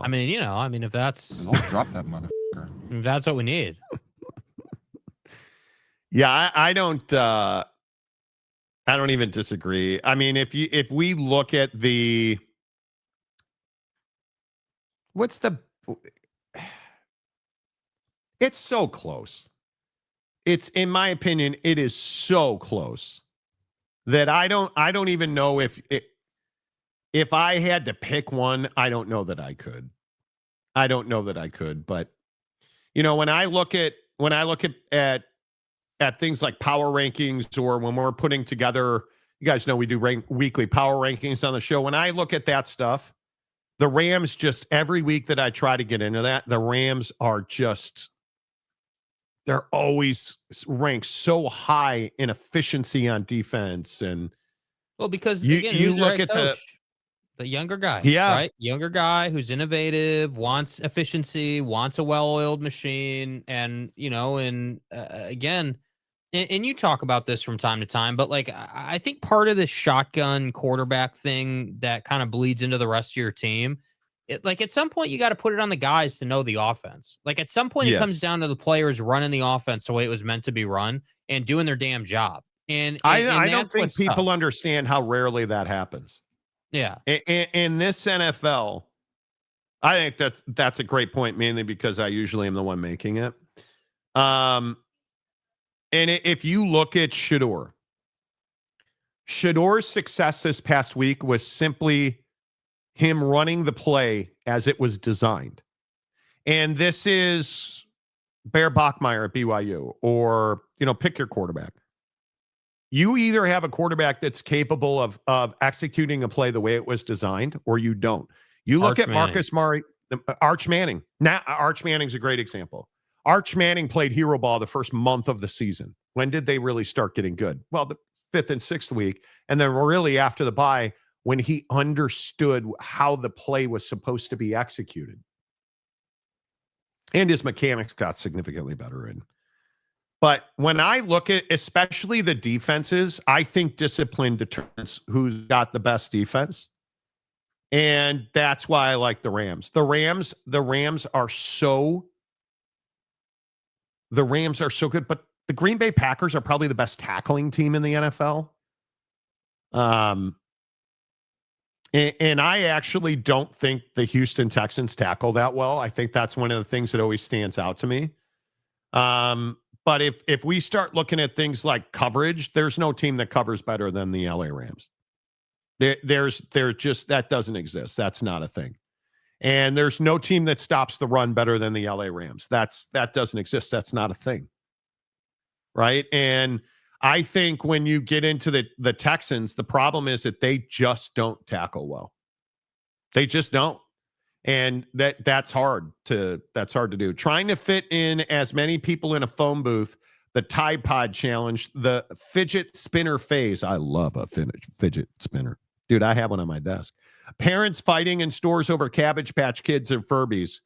mean, if that's, I'll drop that motherfucker. If that's what we need. Yeah, I don't even disagree. I mean, if we look at it's so close. It's, in my opinion, it is so close that I don't even know if I had to pick one, I don't know that I could. But when I look at things like power rankings, or when we're putting together, you guys know we do weekly power rankings on the show. When I look at that stuff, the Rams, just every week that I try to get into that, the Rams are just, they're always ranked so high in efficiency on defense. And well, because you look at the younger guy, yeah, right? Younger guy who's innovative, wants efficiency, wants a well-oiled machine, and again, and you talk about this from time to time, but like I think part of this shotgun quarterback thing that kind of bleeds into the rest of your team, like at some point you got to put it on the guys to know the offense. Like at some point it comes down to the players running the offense the way it was meant to be run and doing their damn job. And I don't think people understand how rarely that happens. Yeah. In this NFL, I think that's a great point, mainly because I usually am the one making it. And if you look at Shedeur, Shador's success this past week was simply him running the play as it was designed. And this is Bear Bachmeier at BYU, or, pick your quarterback. You either have a quarterback that's capable of executing a play the way it was designed, or you don't. You look at Marcus Murray, Arch Manning. Now, Arch Manning's a great example. Arch Manning played hero ball the first month of the season. When did they really start getting good? Well, the 5th and 6th week. And then really after the bye, when he understood how the play was supposed to be executed. And his mechanics got significantly better in. But when I look at especially the defenses, I think discipline determines who's got the best defense. And that's why I like the Rams. The Rams are so good, but the Green Bay Packers are probably the best tackling team in the NFL. And I actually don't think the Houston Texans tackle that well. I think that's one of the things that always stands out to me. But if we start looking at things like coverage, there's no team that covers better than the LA Rams. There's just, that doesn't exist. That's not a thing. And there's no team that stops the run better than the LA Rams. That doesn't exist. That's not a thing. Right. And I think when you get into the Texans, the problem is that they just don't tackle well. They just don't. And that's hard to do. Trying to fit in as many people in a phone booth, the Tide Pod challenge, the fidget spinner phase. I love a fidget spinner. Dude, I have one on my desk. Parents fighting in stores over Cabbage Patch Kids and Furbies.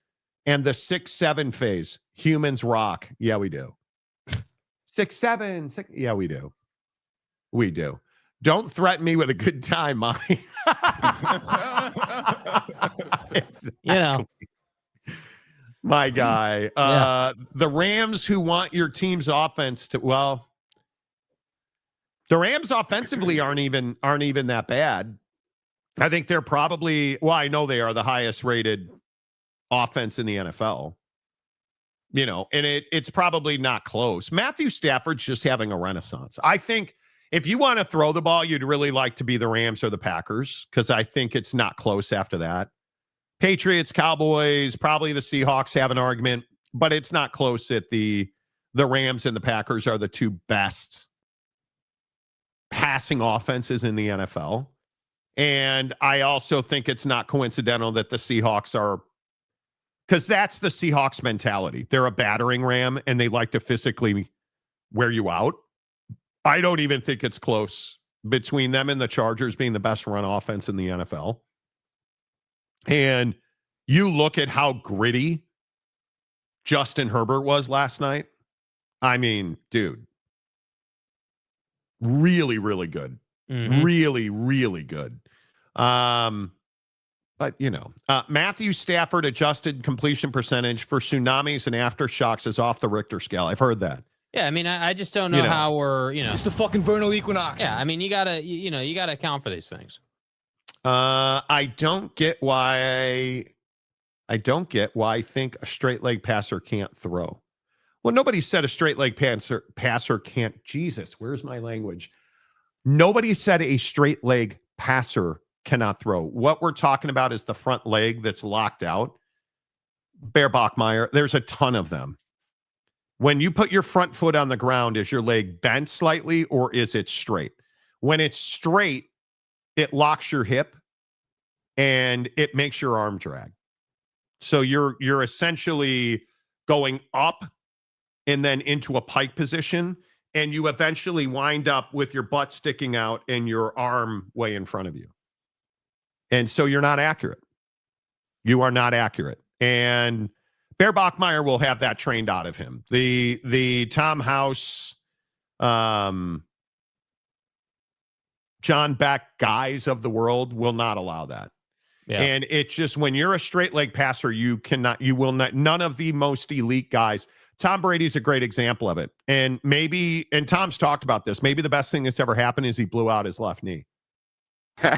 And the 6-7 phase. Humans rock. Yeah, we do. 6-7. Yeah, we do. We do. Don't threaten me with a good time, Monty. Exactly. My guy. The Rams who want your team's offense to, well, the Rams offensively aren't even that bad. I think they're probably, well, I know they are the highest rated offense in the NFL. And it's probably not close. Matthew Stafford's just having a renaissance. I think if you want to throw the ball, you'd really like to be the Rams or the Packers, because I think it's not close after that. Patriots, Cowboys, probably the Seahawks have an argument, but it's not close that the Rams and the Packers are the two best passing offenses in the NFL. And I also think it's not coincidental that the Seahawks are, because that's the Seahawks mentality. They're a battering ram, and they like to physically wear you out. I don't even think it's close between them and the Chargers being the best run offense in the NFL. And you look at how gritty Justin Herbert was last night. I mean, dude, really, really good. Mm-hmm. Really, really good. But, Matthew Stafford adjusted completion percentage for tsunamis and aftershocks is off the Richter scale. I've heard that. Yeah, I mean, I just don't know how we're, It's the fucking vernal equinox. Yeah, I mean, you gotta account for these things. I don't get why I think a straight leg passer can't throw. Well, nobody said a straight leg passer can't. Jesus, where's my language? Nobody said a straight leg passer cannot throw. What we're talking about is the front leg that's locked out. Bear Bachmeier, there's a ton of them. When you put your front foot on the ground, is your leg bent slightly or is it straight? When it's straight, it locks your hip and it makes your arm drag. So you're essentially going up and then into a pike position, and you eventually wind up with your butt sticking out and your arm way in front of you. And so you're not accurate. You are not accurate. And Bear Bachmeier will have that trained out of him. The Tom House, John Beck guys of the world will not allow that. Yeah. And it's just, when you're a straight leg passer, you will not, none of the most elite guys. Tom Brady's a great example of it. And Tom's talked about this, maybe the best thing that's ever happened is he blew out his left knee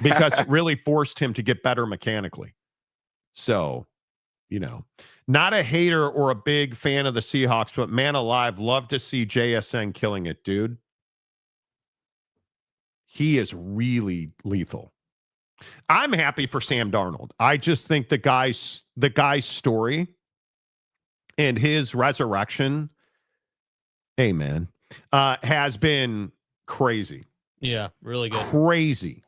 because it really forced him to get better mechanically. So, not a hater or a big fan of the Seahawks, but man alive, love to see JSN killing it, dude. he is really lethal. I'm happy for Sam Darnold. I just think the guy's story and his resurrection, hey man, has been crazy. Yeah, really good. Crazy.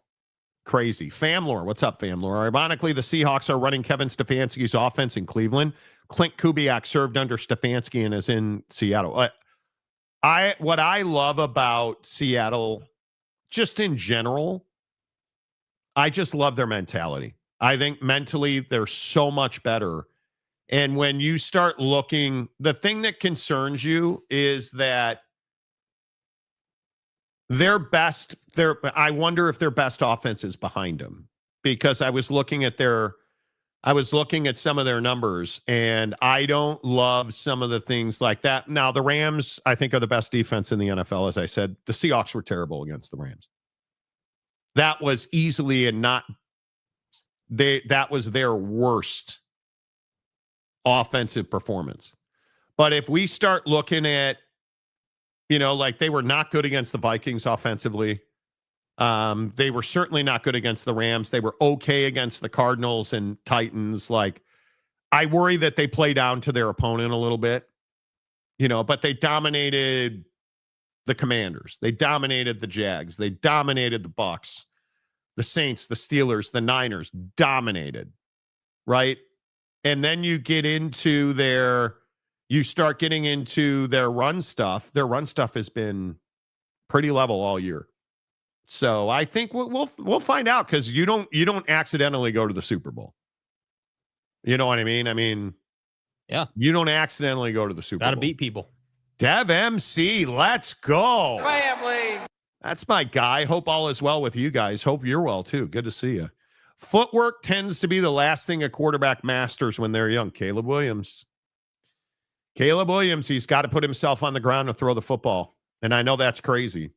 Famlor, what's up, Famlor? Ironically, the Seahawks are running Kevin Stefanski's offense in Cleveland. Clint Kubiak served under Stefanski and is in Seattle. What I love about Seattle, just in general, I just love their mentality. I think mentally they're so much better. And when you start looking, the thing that concerns you is that I wonder if their best offense is behind them, because I was looking at some of their numbers, and I don't love some of the things like that. Now, the Rams, I think, are the best defense in the NFL. As I said, the Seahawks were terrible against the Rams. That was easily that was their worst offensive performance. But if we start looking at, like, they were not good against the Vikings offensively. They were certainly not good against the Rams. They were okay against the Cardinals and Titans. Like, I worry that they play down to their opponent a little bit, but they dominated the Commanders. They dominated the Jags. They dominated the Bucs, the Saints, the Steelers, the Niners, dominated, right? And then you start getting into their run stuff. Their run stuff has been pretty level all year. So I think we'll find out, because you don't accidentally go to the Super Bowl. You know what I mean? Yeah. You don't accidentally go to the Super Bowl. Got to beat people. Dev MC, let's go. Family. That's my guy. Hope all is well with you guys. Hope you're well too. Good to see you. Footwork tends to be the last thing a quarterback masters when they're young. Caleb Williams, he's got to put himself on the ground to throw the football. And I know that's crazy.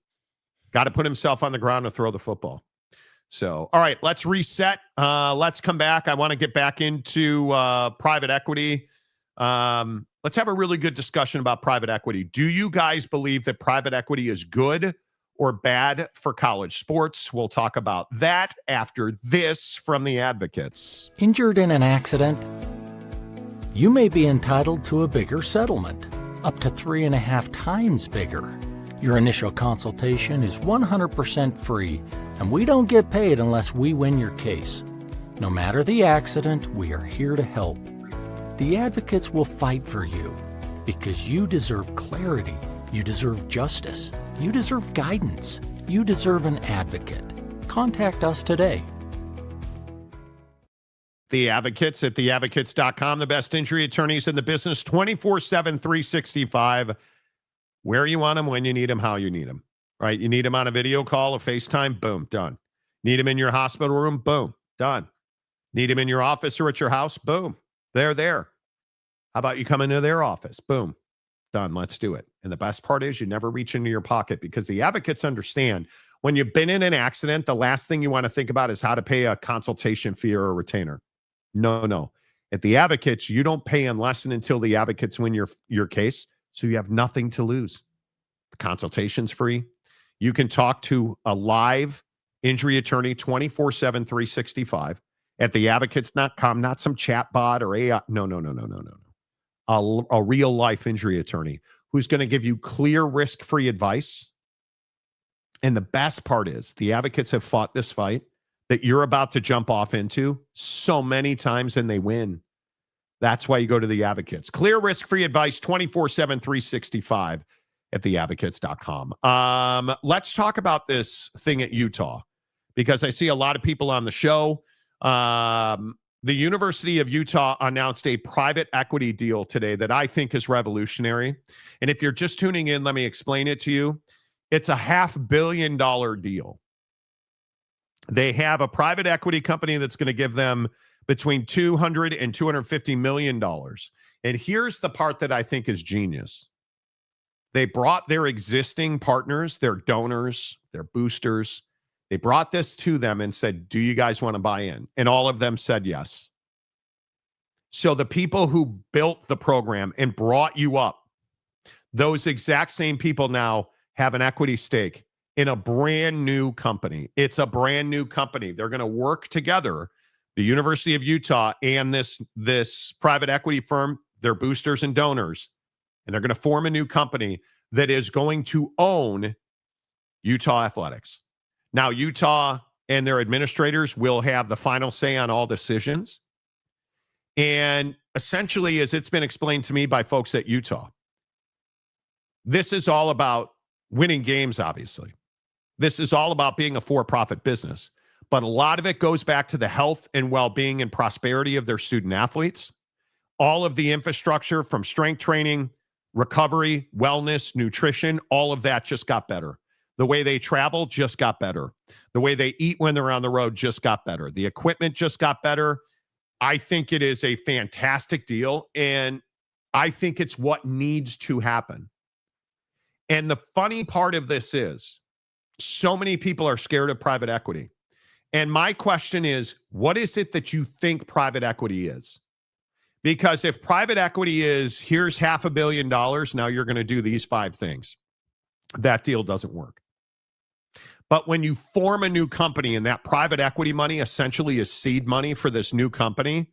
Got to put himself on the ground to throw the football. So, all right, let's reset. Let's come back. I want to get back into private equity. Let's have a really good discussion about private equity. Do you guys believe that private equity is good or bad for college sports? We'll talk about that after this from the Advocates. Injured in an accident? You may be entitled to a bigger settlement, up to 3.5 times bigger. Your initial consultation is 100% free, and we don't get paid unless we win your case. No matter the accident, we are here to help. The Advocates will fight for you, because you deserve clarity, you deserve justice, you deserve guidance, you deserve an advocate. Contact us today. The Advocates at theadvocates.com, the best injury attorneys in the business, 24/7, 365. Where you want them, when you need them, how you need them, right? You need them on a video call, a FaceTime, boom, done. Need them in your hospital room, boom, done. Need them in your office or at your house, boom, they're there. How about you come into their office? Boom, done, let's do it. And the best part is you never reach into your pocket, because the Advocates understand when you've been in an accident, the last thing you want to think about is how to pay a consultation fee or a retainer. No. At the Advocates, you don't pay unless and until the Advocates win your case. So you have nothing to lose. The consultation's free. You can talk to a live injury attorney 24/7, 365 at theadvocates.com, not some chat bot or AI. No. A real life injury attorney who's going to give you clear, risk-free advice. And the best part is the Advocates have fought this fight that you're about to jump off into so many times, and they win. That's why you go to the Advocates. Clear, risk-free advice 24/7, 365 at theadvocates.com. Let's talk about this thing at Utah, because I see a lot of people on the show. The University of Utah announced a private equity deal today that I think is revolutionary. And if you're just tuning in, let me explain it to you. It's a $500 million deal. They have a private equity company that's going to give them between $200 and $250 million. And here's the part that I think is genius. They brought their existing partners, their donors, their boosters. They brought this to them and said, do you guys want to buy in? And all of them said yes. So the people who built the program and brought you up, those exact same people now have an equity stake in a brand new company. It's a brand new company. They're going to work together, the University of Utah and this private equity firm, their boosters and donors, and they're going to form a new company that is going to own Utah athletics. Now, Utah and their administrators will have the final say on all decisions. And essentially, as it's been explained to me by folks at Utah, this is all about winning games, obviously. This is all about being a for-profit business. But a lot of it goes back to the health and well-being and prosperity of their student athletes. All of the infrastructure from strength training, recovery, wellness, nutrition, all of that just got better. The way they travel just got better. The way they eat when they're on the road just got better. The equipment just got better. I think it is a fantastic deal, and I think it's what needs to happen. And the funny part of this is so many people are scared of private equity. And my question is, what is it that you think private equity is? Because if private equity is, here's $500 million, now you're going to do these 5 things, that deal doesn't work. But when you form a new company and that private equity money essentially is seed money for this new company,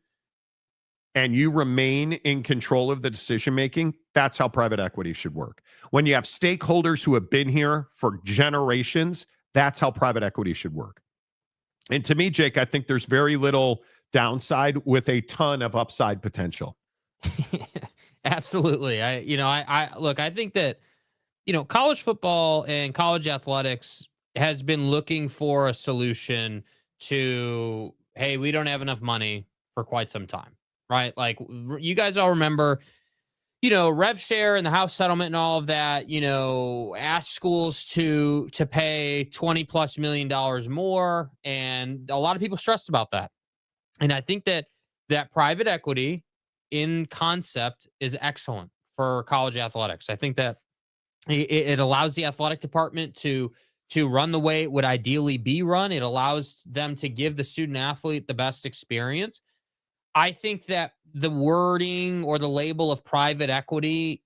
and you remain in control of the decision-making, that's how private equity should work. When you have stakeholders who have been here for generations, that's how private equity should work. And to me, Jake, I think there's very little downside with a ton of upside potential. Absolutely. I think that, college football and college athletics has been looking for a solution to, hey, we don't have enough money for quite some time. Right? Like, you guys all remember, rev share and the House settlement and all of that, asked schools to pay $20+ million more. And a lot of people stressed about that. And I think that private equity in concept is excellent for college athletics. I think that it allows the athletic department to run the way it would ideally be run. It allows them to give the student athlete the best experience. I think that the wording or the label of private equity,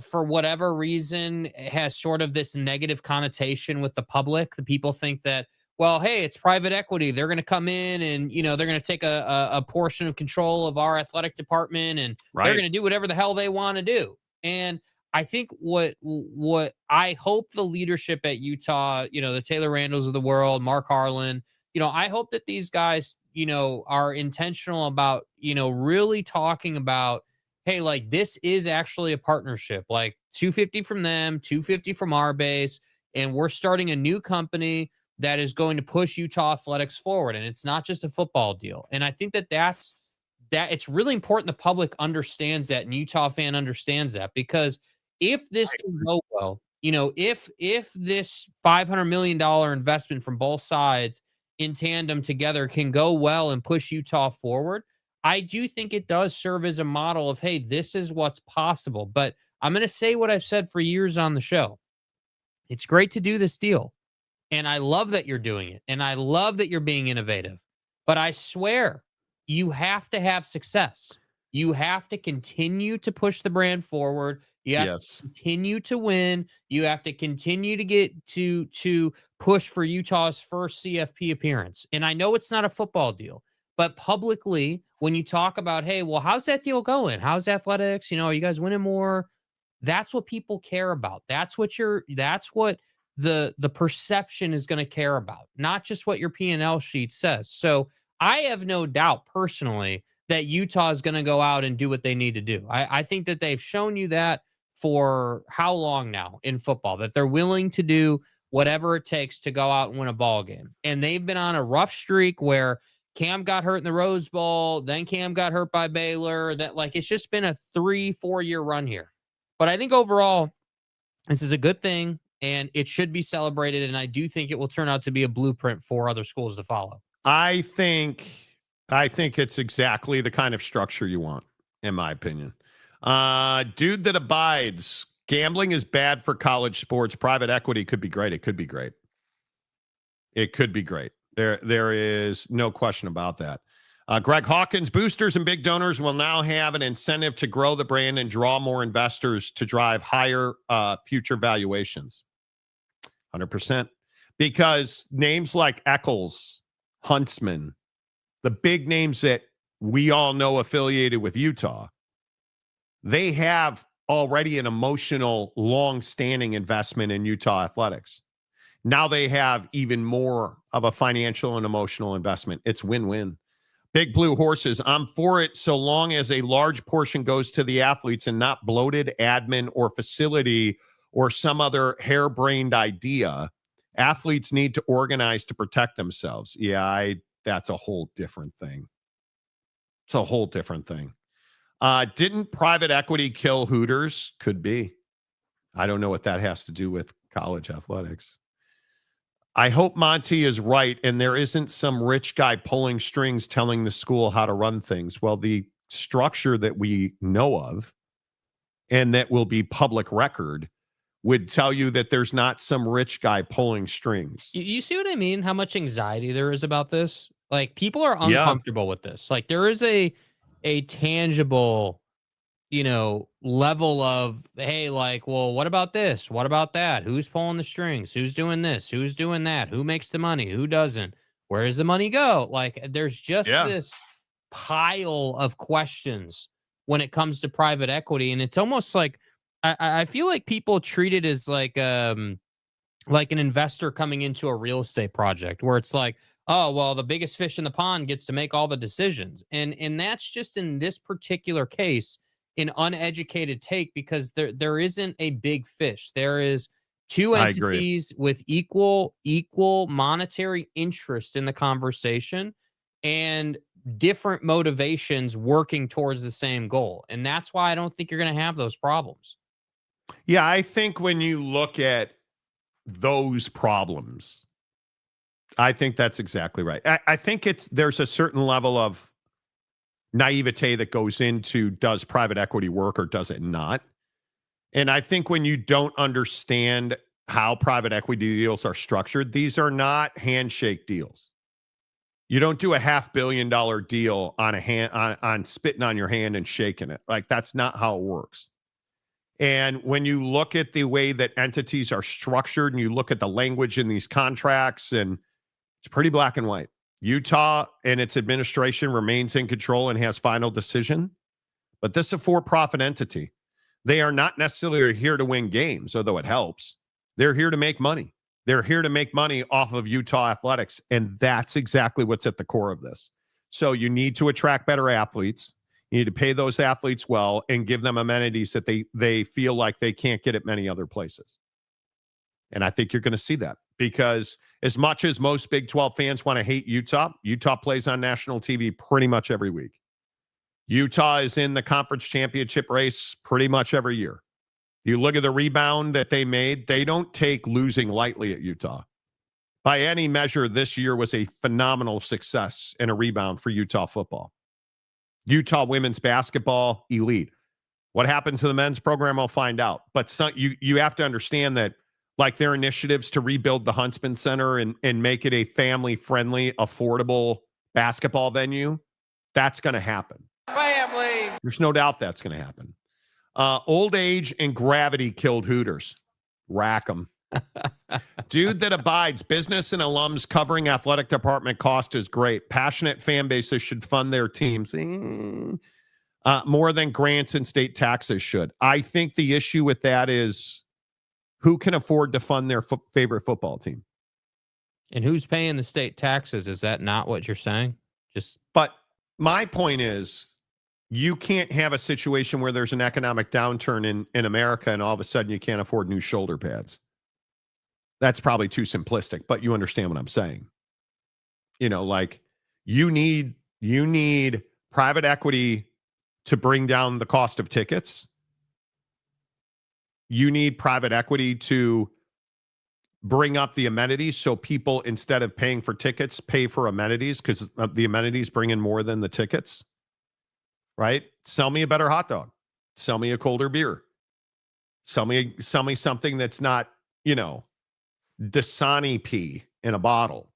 for whatever reason, has sort of this negative connotation with the public. The people think that, well, hey, it's private equity. They're going to come in and, they're going to take a portion of control of our athletic department, and they're going to do whatever the hell they want to do. And I think what I hope the leadership at Utah, the Taylor Randalls of the world, Mark Harlan, I hope that these guys, are intentional about, really talking about, hey, like, this is actually a partnership, like $250 from them, $250 from our base, and we're starting a new company that is going to push Utah athletics forward. And it's not just a football deal. And I think that it's really important the public understands that, and Utah fan understands that, because if this can go well, if this $500 million investment from both sides in tandem together can go well and push Utah forward, I do think it does serve as a model of, hey, this is what's possible. But I'm going to say what I've said for years on the show. It's great to do this deal, and I love that you're doing it, and I love that you're being innovative. But I swear, you have to have success. You have to continue to push the brand forward. You have to continue to win. You have to continue to get to push for Utah's first CFP appearance. And I know it's not a football deal, but publicly, when you talk about, hey, well, how's that deal going? How's athletics? Are you guys winning more? That's what people care about. That's what the perception is going to care about, not just what your P&L sheet says. So I have no doubt personally that Utah is going to go out and do what they need to do. I think that they've shown you that for how long now in football, that they're willing to do whatever it takes to go out and win a ball game. And they've been on a rough streak where Cam got hurt in the Rose Bowl, then Cam got hurt by Baylor. It's just been a 3-4 year run here. But I think overall, this is a good thing, and it should be celebrated. And I do think it will turn out to be a blueprint for other schools to follow. I think it's exactly the kind of structure you want, in my opinion. Dude that abides. Gambling is bad for college sports. Private equity could be great. It could be great. It could be great. There is no question about that. Greg Hawkins, boosters and big donors will now have an incentive to grow the brand and draw more investors to drive higher future valuations. 100%. Because names like Eccles, Huntsman, the big names that we all know affiliated with Utah, they have already an emotional, long-standing investment in Utah athletics. Now they have even more of a financial and emotional investment. It's win-win. Big Blue Horses, I'm for it so long as a large portion goes to the athletes and not bloated admin or facility or some other harebrained idea. Athletes need to organize to protect themselves. Yeah, that's a whole different thing. It's a whole different thing. Didn't private equity kill Hooters? Could be. I don't know what that has to do with college athletics. I hope Monty is right and there isn't some rich guy pulling strings telling the school how to run things. Well, the structure that we know of and that will be public record would tell you that there's not some rich guy pulling strings. You see what I mean? How much anxiety there is about this? Like, people are uncomfortable with this. Like, there is a tangible, level of, hey, like, well, what about this? What about that? Who's pulling the strings? Who's doing this? Who's doing that? Who makes the money? Who doesn't? Where does the money go? Like, there's just this pile of questions when it comes to private equity. And it's almost like, I feel like people treat it as like an investor coming into a real estate project where it's like, oh, well, the biggest fish in the pond gets to make all the decisions. And that's just, in this particular case, an uneducated take, because there isn't a big fish. There is two entities with equal monetary interest in the conversation and different motivations working towards the same goal. And that's why I don't think you're going to have those problems. Yeah, I think when you look at those problems, I think that's exactly right. I think there's a certain level of naivete that goes into, does private equity work or does it not? And I think when you don't understand how private equity deals are structured, these are not handshake deals. You don't do a $500 million deal on spitting on your hand and shaking it. Like, that's not how it works. And when you look at the way that entities are structured and you look at the language in these contracts, and it's pretty black and white. Utah and its administration remains in control and has final decision. But this is a for-profit entity. They are not necessarily here to win games, although it helps. They're here to make money. They're here to make money off of Utah athletics. And that's exactly what's at the core of this. So you need to attract better athletes. You need to pay those athletes well and give them amenities that they feel like they can't get at many other places. And I think you're going to see that, because as much as most Big 12 fans want to hate Utah, Utah plays on national TV pretty much every week. Utah is in the conference championship race pretty much every year. You look at the rebound that they made, they don't take losing lightly at Utah. By any measure, this year was a phenomenal success and a rebound for Utah football. Utah women's basketball, elite. What happens to the men's program, I'll find out. But you have to understand that, like, their initiatives to rebuild the Huntsman Center and make it a family-friendly, affordable basketball venue, that's going to happen. Family. There's no doubt that's going to happen. Old age and gravity killed Hooters. Rack them. Dude that abides. Business and alums covering athletic department cost is great. Passionate fan bases should fund their teams more than grants and state taxes should. I think the issue with that is, who can afford to fund their favorite football team? And who's paying the state taxes? Is that not what you're saying? But my point is, you can't have a situation where there's an economic downturn in America and all of a sudden you can't afford new shoulder pads. That's probably too simplistic, but you understand what I'm saying. Like, you need private equity to bring down the cost of tickets. You need private equity to bring up the amenities, so people, instead of paying for tickets, pay for amenities, because the amenities bring in more than the tickets, right? Sell me a better hot dog. Sell me a colder beer. Sell me something that's not, Dasani pee in a bottle,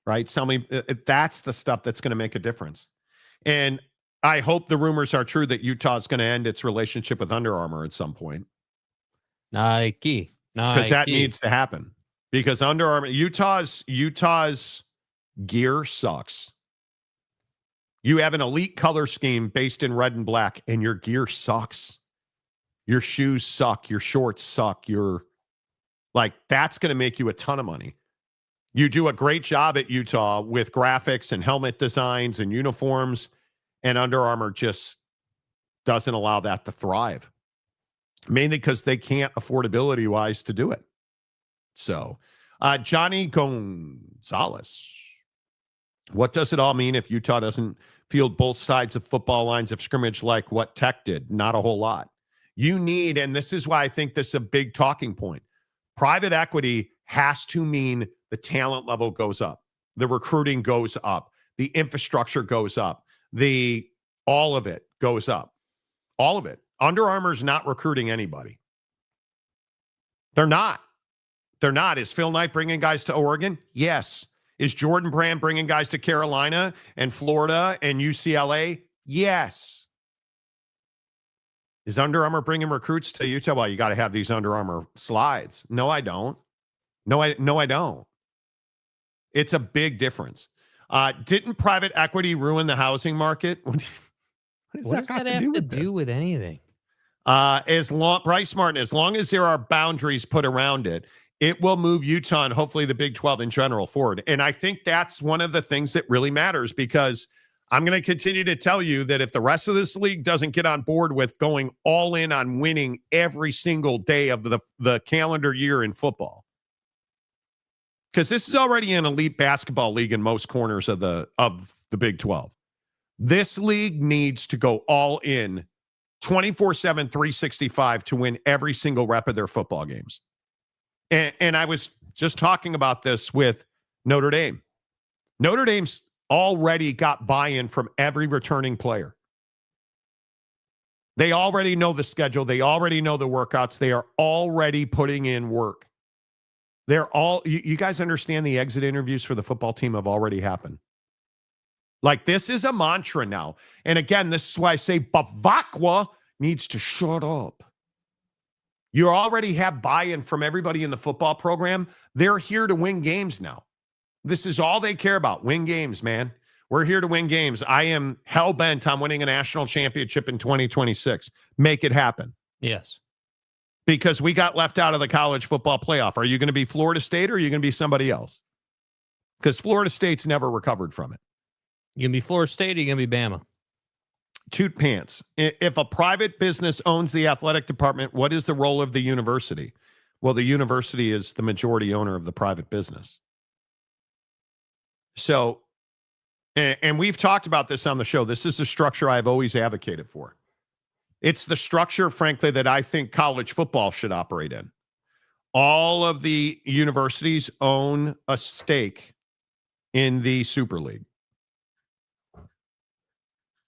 right? Sell me, that's the stuff that's going to make a difference. And I hope the rumors are true that Utah is going to end its relationship with Under Armour at some point. Nike. Because that needs to happen. because Under Armour, Utah's gear sucks. You have an elite color scheme based in red and black, and your gear sucks. Your shoes suck. Your shorts suck. That's going to make you a ton of money. You do a great job at Utah with graphics and helmet designs and uniforms, and Under Armour just doesn't allow that to thrive. Mainly because they can't affordability-wise to do it. So, Johnny Gonzalez. What does it all mean if Utah doesn't field both sides of football lines of scrimmage like what Tech did? Not a whole lot. You need, and this is why I think this is a big talking point, private equity has to mean the talent level goes up. The recruiting goes up. The infrastructure goes up. All of it goes up. All of it. Under Armour's not recruiting anybody. They're not. They're not. Is Phil Knight bringing guys to Oregon? Yes. Is Jordan Brand bringing guys to Carolina and Florida and UCLA? Yes. Is Under Armour bringing recruits to Utah? Well, you got to have these Under Armour slides. No, I don't. No, I don't. It's a big difference. Didn't private equity ruin the housing market? What does that have to do with anything? Bryce Martin, as long as there are boundaries put around it, it will move Utah and hopefully the Big 12 in general forward. And I think that's one of the things that really matters, because I'm going to continue to tell you that if the rest of this league doesn't get on board with going all in on winning every single day of the calendar year in football, because this is already an elite basketball league in most corners of the Big 12. This league needs to go all in 24/7, 365 to win every single rep of their football games. And I was just talking about this with Notre Dame. Notre Dame's already got buy-in from every returning player. They already know the schedule. They already know the workouts. They are already putting in work. You guys understand the exit interviews for the football team have already happened. This is a mantra now. And again, this is why I say Bavakwa needs to shut up. You already have buy-in from everybody in the football program. They're here to win games now. This is all they care about. Win games, man. We're here to win games. I am hell-bent on winning a national championship in 2026. Make it happen. Yes. Because we got left out of the college football playoff. Are you going to be Florida State or are you going to be somebody else? Because Florida State's never recovered from it. You going to be Florida State or you going to be Bama? Toot pants. If a private business owns the athletic department, what is the role of the university? Well, the university is the majority owner of the private business. So, and we've talked about this on the show. This is the structure I've always advocated for. It's the structure, frankly, that I think college football should operate in. All of the universities own a stake in the Super League.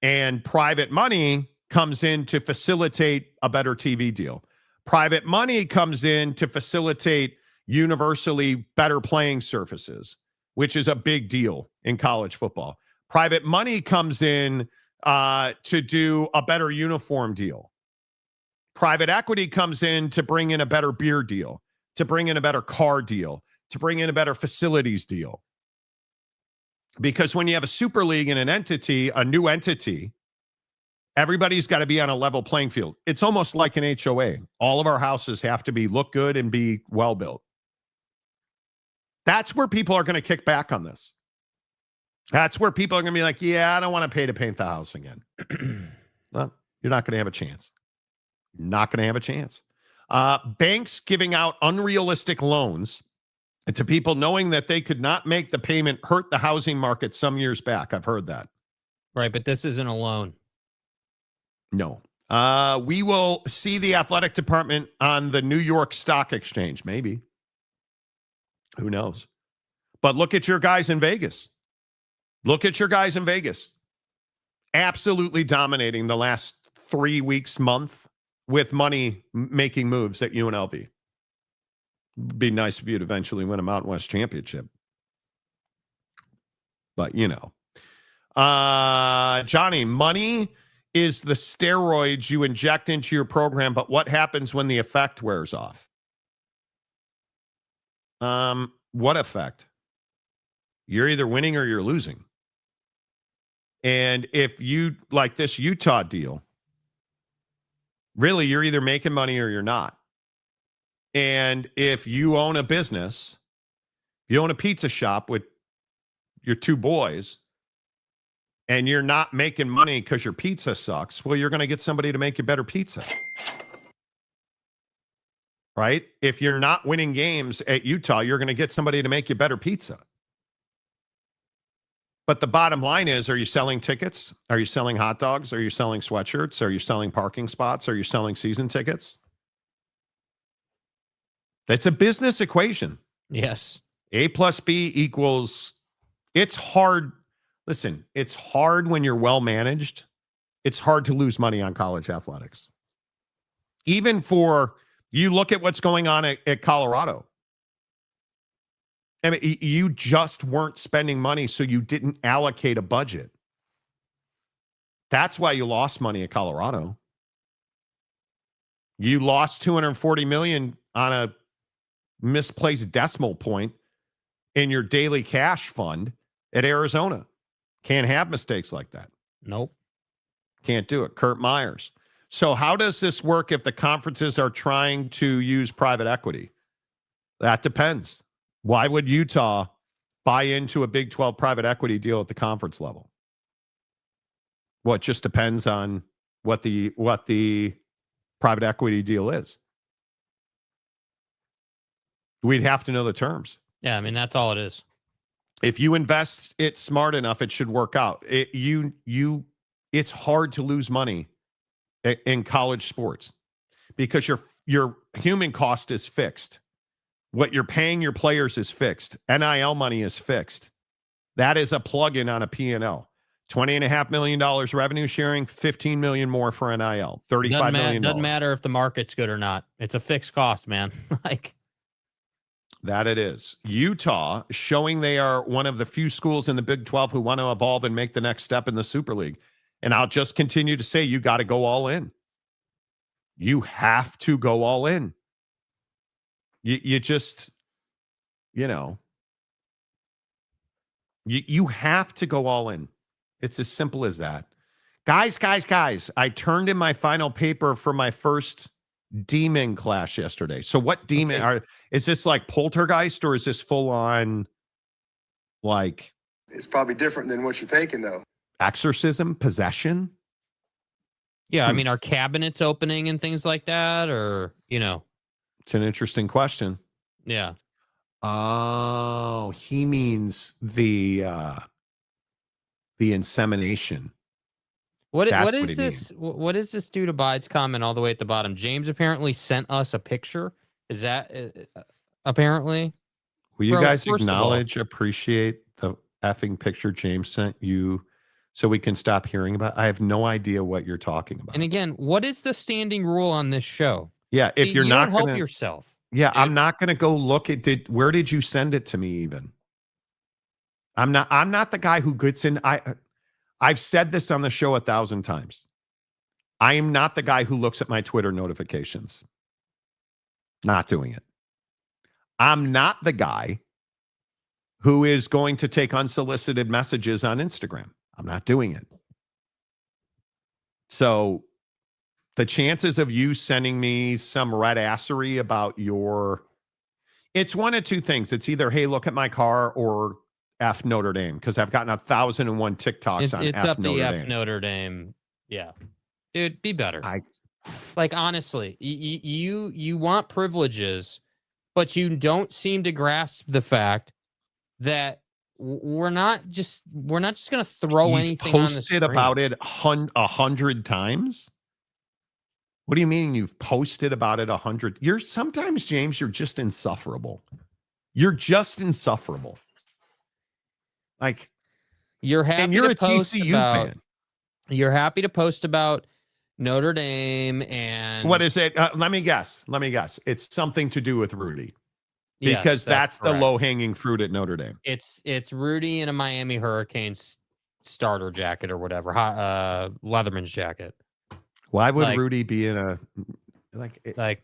And private money comes in to facilitate a better TV deal. Private money comes in to facilitate universally better playing surfaces, which is a big deal in college football. Private money comes in to do a better uniform deal. Private equity comes in to bring in a better beer deal, to bring in a better car deal, to bring in a better facilities deal. Because when you have a super league and a new entity, everybody's got to be on a level playing field. It's almost like an HOA. All of our houses have to look good and be well built. That's where people are going to kick back on this. That's where people are going to be like, yeah, I don't want to pay to paint the house again. Well, you're not going to have a chance. Not going to have a chance. Banks giving out unrealistic loans to people knowing that they could not make the payment hurt the housing market some years back. I've heard that. Right, but this isn't a loan. No. We will see the athletic department on the New York Stock Exchange, maybe. Who knows? But look at your guys in Vegas. Look at your guys in Vegas. Absolutely dominating the last 3 weeks, month, with money making moves at UNLV. Be nice if you'd eventually win a Mountain West championship. But, Johnny, money is the steroids you inject into your program, but what happens when the effect wears off? What effect? You're either winning or you're losing. And if you like this Utah deal, really, you're either making money or you're not. And if you own a business, you own a pizza shop with your two boys, and you're not making money because your pizza sucks, well, you're going to get somebody to make you better pizza. Right? If you're not winning games at Utah, you're going to get somebody to make you better pizza. But the bottom line is, are you selling tickets? Are you selling hot dogs? Are you selling sweatshirts? Are you selling parking spots? Are you selling season tickets? That's a business equation. Yes. A plus B equals, it's hard. Listen, it's hard when you're well managed. It's hard to lose money on college athletics. Even for, you look at what's going on at Colorado. I mean, you just weren't spending money, so you didn't allocate a budget. That's why you lost money at Colorado. You lost $240 million on a misplaced decimal point in your daily cash fund at Arizona. Can't have mistakes like that. Nope. Can't do it. Kurt Myers. So how does this work if the conferences are trying to use private equity? That depends. Why would Utah buy into a Big 12 private equity deal at the conference level? Well, it just depends on what the private equity deal is. We'd have to know the terms. Yeah, I mean, that's all it is. If you invest it smart enough, it should work out. It's hard to lose money in college sports because your human cost is fixed. What you're paying your players is fixed. NIL money is fixed. That is a plug-in on a P&L. $20.5 million revenue sharing, $15 million more for NIL, $35 million. Doesn't matter if the market's good or not. It's a fixed cost, man. Like that it is. Utah showing they are one of the few schools in the Big 12 who want to evolve and make the next step in the Super League. And I'll just continue to say, you got to go all in. You have to go all in. You just, you have to go all in. It's as simple as that. Guys, I turned in my final paper for my first demon class yesterday. So what demon is this, like poltergeist, or is this full on like? It's probably different than what you're thinking, though. Exorcism, possession? Yeah, I mean, are cabinets opening and things like that, or, It's an interesting question. Yeah. Oh, he means the insemination. What is this? What is this dude abides comment all the way at the bottom? James apparently sent us a picture. Is that apparently? Will you guys acknowledge, appreciate the effing picture James sent you so we can stop hearing about? I have no idea what you're talking about. And again, what is the standing rule on this show? Yeah, if you're not going to help yourself. Yeah, dude. I'm not going to go look at where did you send it to me even? I'm not the guy who gets in. I've said this on the show 1,000 times. I am not the guy who looks at my Twitter notifications. Not doing it. I'm not the guy who is going to take unsolicited messages on Instagram. I'm not doing it. So the chances of you sending me some red assery about it's one of two things. It's either, hey, look at my car, or F Notre Dame, because I've gotten 1,001 TikToks on it's F up Notre the Dame. F Notre Dame. Yeah. Dude, be better. Like, honestly, you want privileges, but you don't seem to grasp the fact that we're not just going to throw anything on the screen. Posted about it 100 times. What do you mean you've posted about it 100? Sometimes, James, you're just insufferable. You're just insufferable. Like, you're happy, and you're to a post TCU about, fan. You're happy to post about Notre Dame and what is it? Let me guess. It's something to do with Rudy, because yes, that's the correct. low-hanging fruit at Notre Dame. It's Rudy in a Miami Hurricanes starter jacket or whatever, Leatherman's jacket. Why would Rudy be in a like?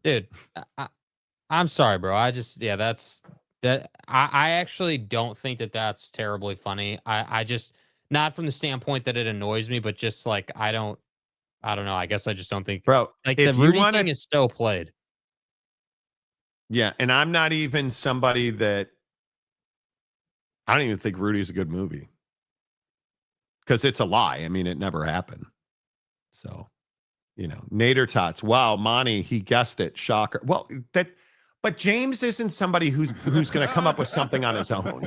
Dude, I'm sorry, bro. That's that. I actually don't think that that's terribly funny. I just, not from the standpoint that it annoys me, but just like, I don't know. I guess I just don't think, Bro, like, if the you Rudy want thing to, is still played. yeah, and I'm not even somebody that, I don't even think Rudy's a good movie. Because it's a lie. I mean, it never happened. So, Nader Tots. Wow, Monty, he guessed it. Shocker. Well, but James isn't somebody who's going to come up with something on his own.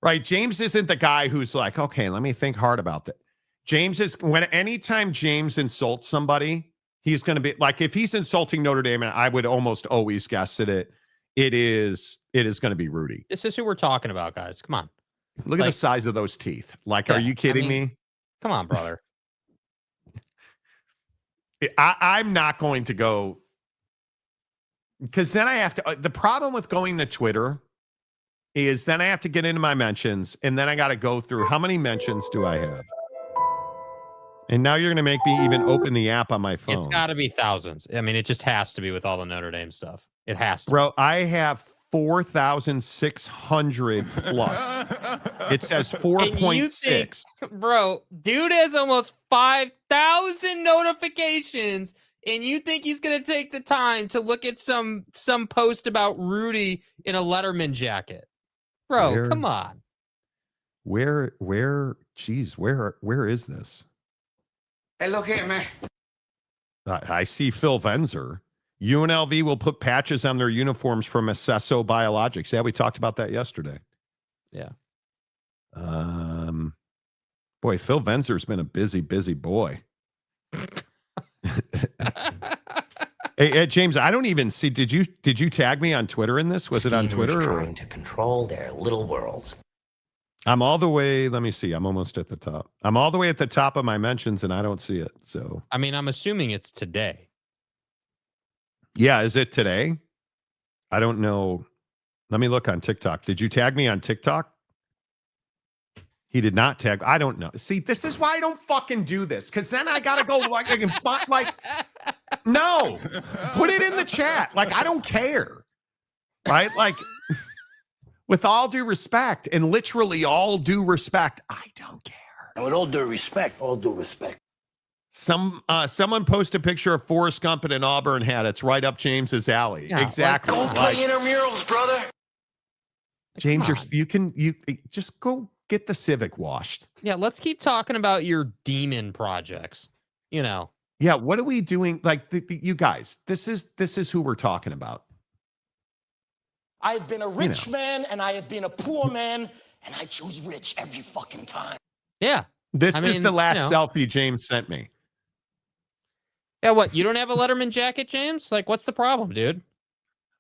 Right? James isn't the guy who's like, okay, let me think hard about that. James is, anytime James insults somebody, he's going to be like, if he's insulting Notre Dame, I would almost always guess that it is going to be Rudy. This is who we're talking about, guys. Come on. Look at the size of those teeth. Like, are you kidding me? Come on, brother. I'm not going to go, because then I have to. The problem with going to Twitter is then I have to get into my mentions, and then I got to go through how many mentions do I have? And now you're going to make me even open the app on my phone. It's got to be thousands. I mean, it just has to be with all the Notre Dame stuff. It has to. Bro, I have 4,600 plus. It says 4.6. Bro, dude has almost 5,000 notifications, and you think he's going to take the time to look at some post about Rudy in a Letterman jacket? Bro, come on. Where is this? Hey, look here, man. I see Phil Venzer. UNLV will put patches on their uniforms from Acesso Biologics. Yeah, we talked about that yesterday. Yeah. Boy, Phil Venzer's been a busy boy. Hey, James, I don't even see. Did you tag me on Twitter in this? Was it on Twitter? Trying to control their little world. I'm all the way. Let me see. I'm almost at the top. I'm all the way at the top of my mentions, and I don't see it. So, I mean, I'm assuming it's today. Yeah, is it today? I don't know. Let me look on TikTok. Did you tag me on TikTok? He did not tag. I don't know. See, this is why I don't fucking do this, because then I gotta go like, no, put it in the chat. Like, I don't care, right? Like, with all due respect, and literally all due respect, I don't care. And with all due respect, Someone post a picture of Forrest Gump in an Auburn hat. It's right up James's alley. Yeah, exactly. go play intramurals, brother. James, you just go get the Civic washed. Yeah, let's keep talking about your demon projects. Yeah, what are we doing? Like, you guys, this is who we're talking about. I've been a rich man and I have been a poor man, and I choose rich every fucking time. Yeah. This is the last selfie James sent me. Yeah, what? You don't have a Letterman jacket, James? Like, what's the problem, dude?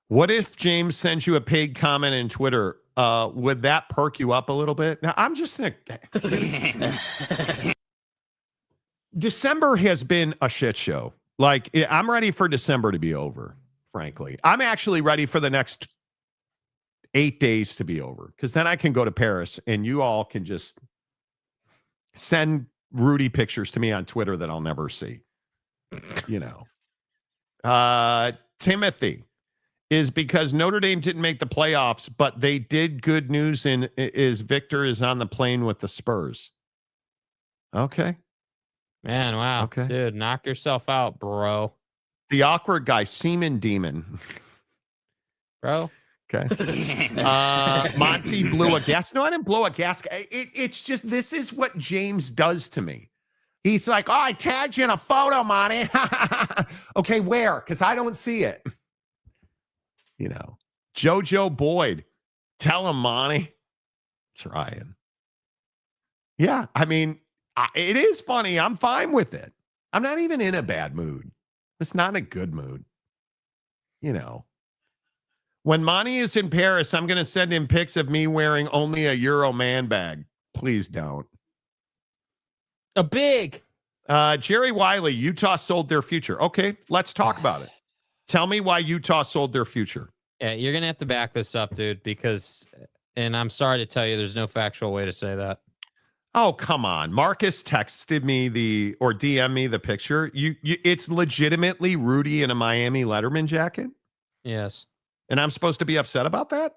What if James sends you a paid comment in Twitter? Would that perk you up a little bit? Now, I'm just December has been a shit show. Like, I'm ready for December to be over, frankly. I'm actually ready for the next 8 days to be over, because then I can go to Paris and you all can just send Rudy pictures to me on Twitter that I'll never see. Timothy is because Notre Dame didn't make the playoffs, but they did. Good news is Victor is on the plane with the Spurs. Okay. Man, wow. Okay. Dude, knock yourself out, bro. The awkward guy, Seaman Demon. Bro. Okay. Monty blew a gas. No, I didn't blow a gas. It's just, this is what James does to me. He's like, oh, I tagged you in a photo, Monty. Okay, where? Because I don't see it. JoJo Boyd. Tell him, Monty. Trying. Yeah, I mean, it is funny. I'm fine with it. I'm not even in a bad mood. It's not a good mood. When Monty is in Paris, I'm going to send him pics of me wearing only a Euro man bag. Please don't. A big. Jerry Wiley, Utah sold their future. Okay, let's talk about it. Tell me why Utah sold their future. Yeah, you're going to have to back this up, dude, because, and I'm sorry to tell you, there's no factual way to say that. Oh, come on. Marcus texted me or DM'd me the picture. It's legitimately Rudy in a Miami Letterman jacket. Yes. And I'm supposed to be upset about that?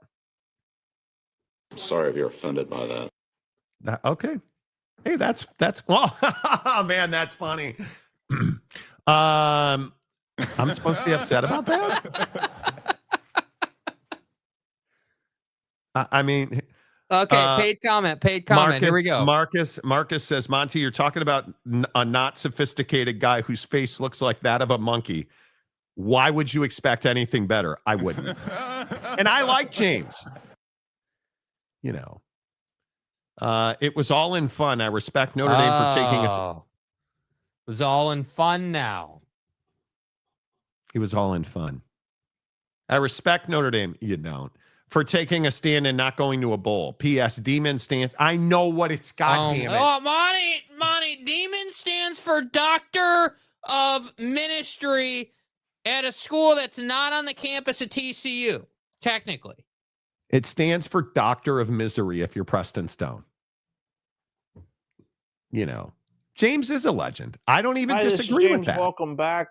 Sorry if you're offended by that. Okay. Hey, that's well, man, that's funny. I'm supposed to be upset about that? I mean, Okay, paid comment. Here we go. Marcus says, Monty, you're talking about a not sophisticated guy whose face looks like that of a monkey. Why would you expect anything better? I wouldn't. And I like James. You know. It was all in fun. I respect Notre Dame for taking It was all in fun now. It was all in fun. I respect Notre Dame. You don't. For taking a stand and not going to a bowl. P.S. Demon stands. I know what it's. God damn it. Oh, Monty. Demon stands for Doctor of Ministry at a school that's not on the campus at TCU, technically. It stands for Doctor of Misery if you're Preston Stone. You know, James is a legend. I don't even disagree with that. Welcome back.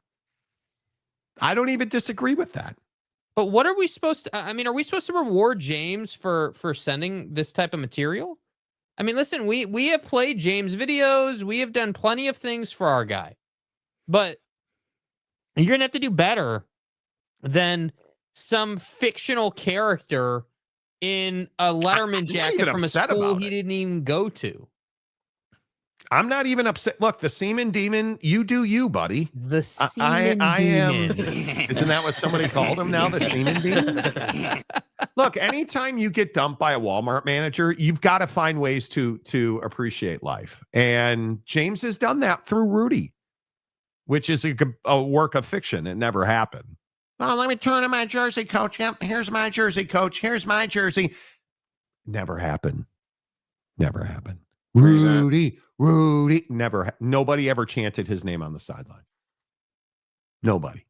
I don't even disagree with that. But what are we supposed to, are we supposed to reward James for sending this type of material? I mean, listen, we have played James videos. We have done plenty of things for our guy. But you're going to have to do better than some fictional character in a Letterman jacket from a school he didn't even go to. I'm not even upset. Look, the Semen Demon, you do you, buddy. The Semen Demon. Isn't that what somebody called him now? The Semen Demon? Look, anytime you get dumped by a Walmart manager, you've got to find ways to appreciate life. And James has done that through Rudy, which is a work of fiction. It never happened. Oh, let me turn in my jersey, coach. Yep, here's my jersey, coach. Here's my jersey. Never happened. Never happened. Rudy. Never. Nobody ever chanted his name on the sideline. Nobody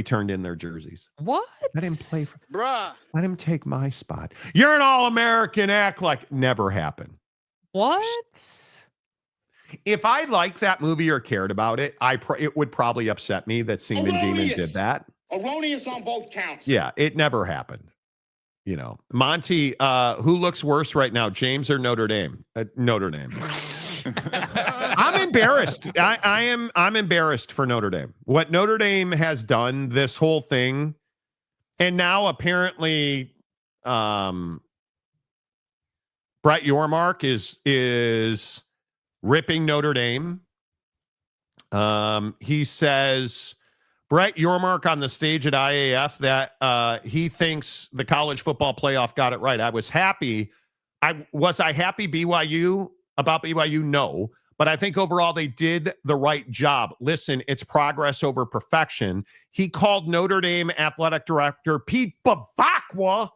turned in their jerseys. What? Let him play. Bruh. Let him take my spot. You're an All-American. Act like never happened. What? If I liked that movie or cared about it, it would probably upset me that Seaman Demon did that. Erroneous on both counts. Yeah, it never happened. You know, Monty, who looks worse right now, James or Notre Dame? Notre Dame. I'm embarrassed. I'm embarrassed for Notre Dame. What Notre Dame has done, this whole thing, and now apparently, Brett Yormark is ripping Notre Dame. He says, Brett Yormark on the stage at IAF that he thinks the college football playoff got it right. I was happy. Was I happy about BYU? No. But I think overall they did the right job. Listen, it's progress over perfection. He called Notre Dame athletic director Pete Bavacqua.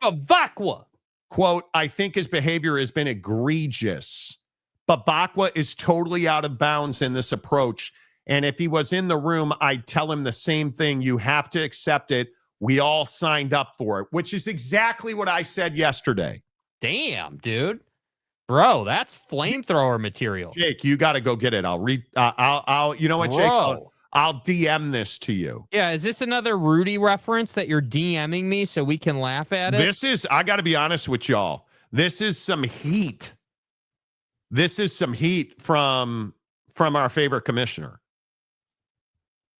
Quote, I think his behavior has been egregious. Bavacqua is totally out of bounds in this approach. And if he was in the room, I'd tell him the same thing. You have to accept it. We all signed up for it, which is exactly what I said yesterday. Damn, dude. Bro, that's flamethrower material. Jake, you got to go get it. I'll read. You know what, Jake? I'll DM this to you. Yeah. Is this another Rudy reference that you're DMing me so we can laugh at it? I got to be honest with y'all. This is some heat. This is some heat from our favorite commissioner.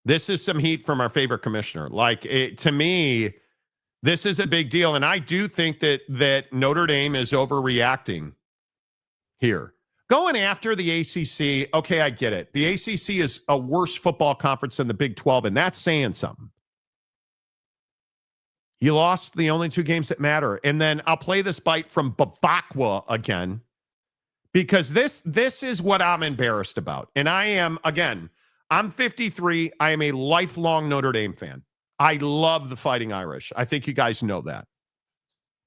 This is some heat from our favorite commissioner. To me, this is a big deal. And I do think that Notre Dame is overreacting here. Going after the ACC, okay, I get it. The ACC is a worse football conference than the Big 12, and that's saying something. You lost the only two games that matter. And then I'll play this bite from Bavacqua again, because this is what I'm embarrassed about. And I am, again, I'm 53. I am a lifelong Notre Dame fan. I love the Fighting Irish. I think you guys know that.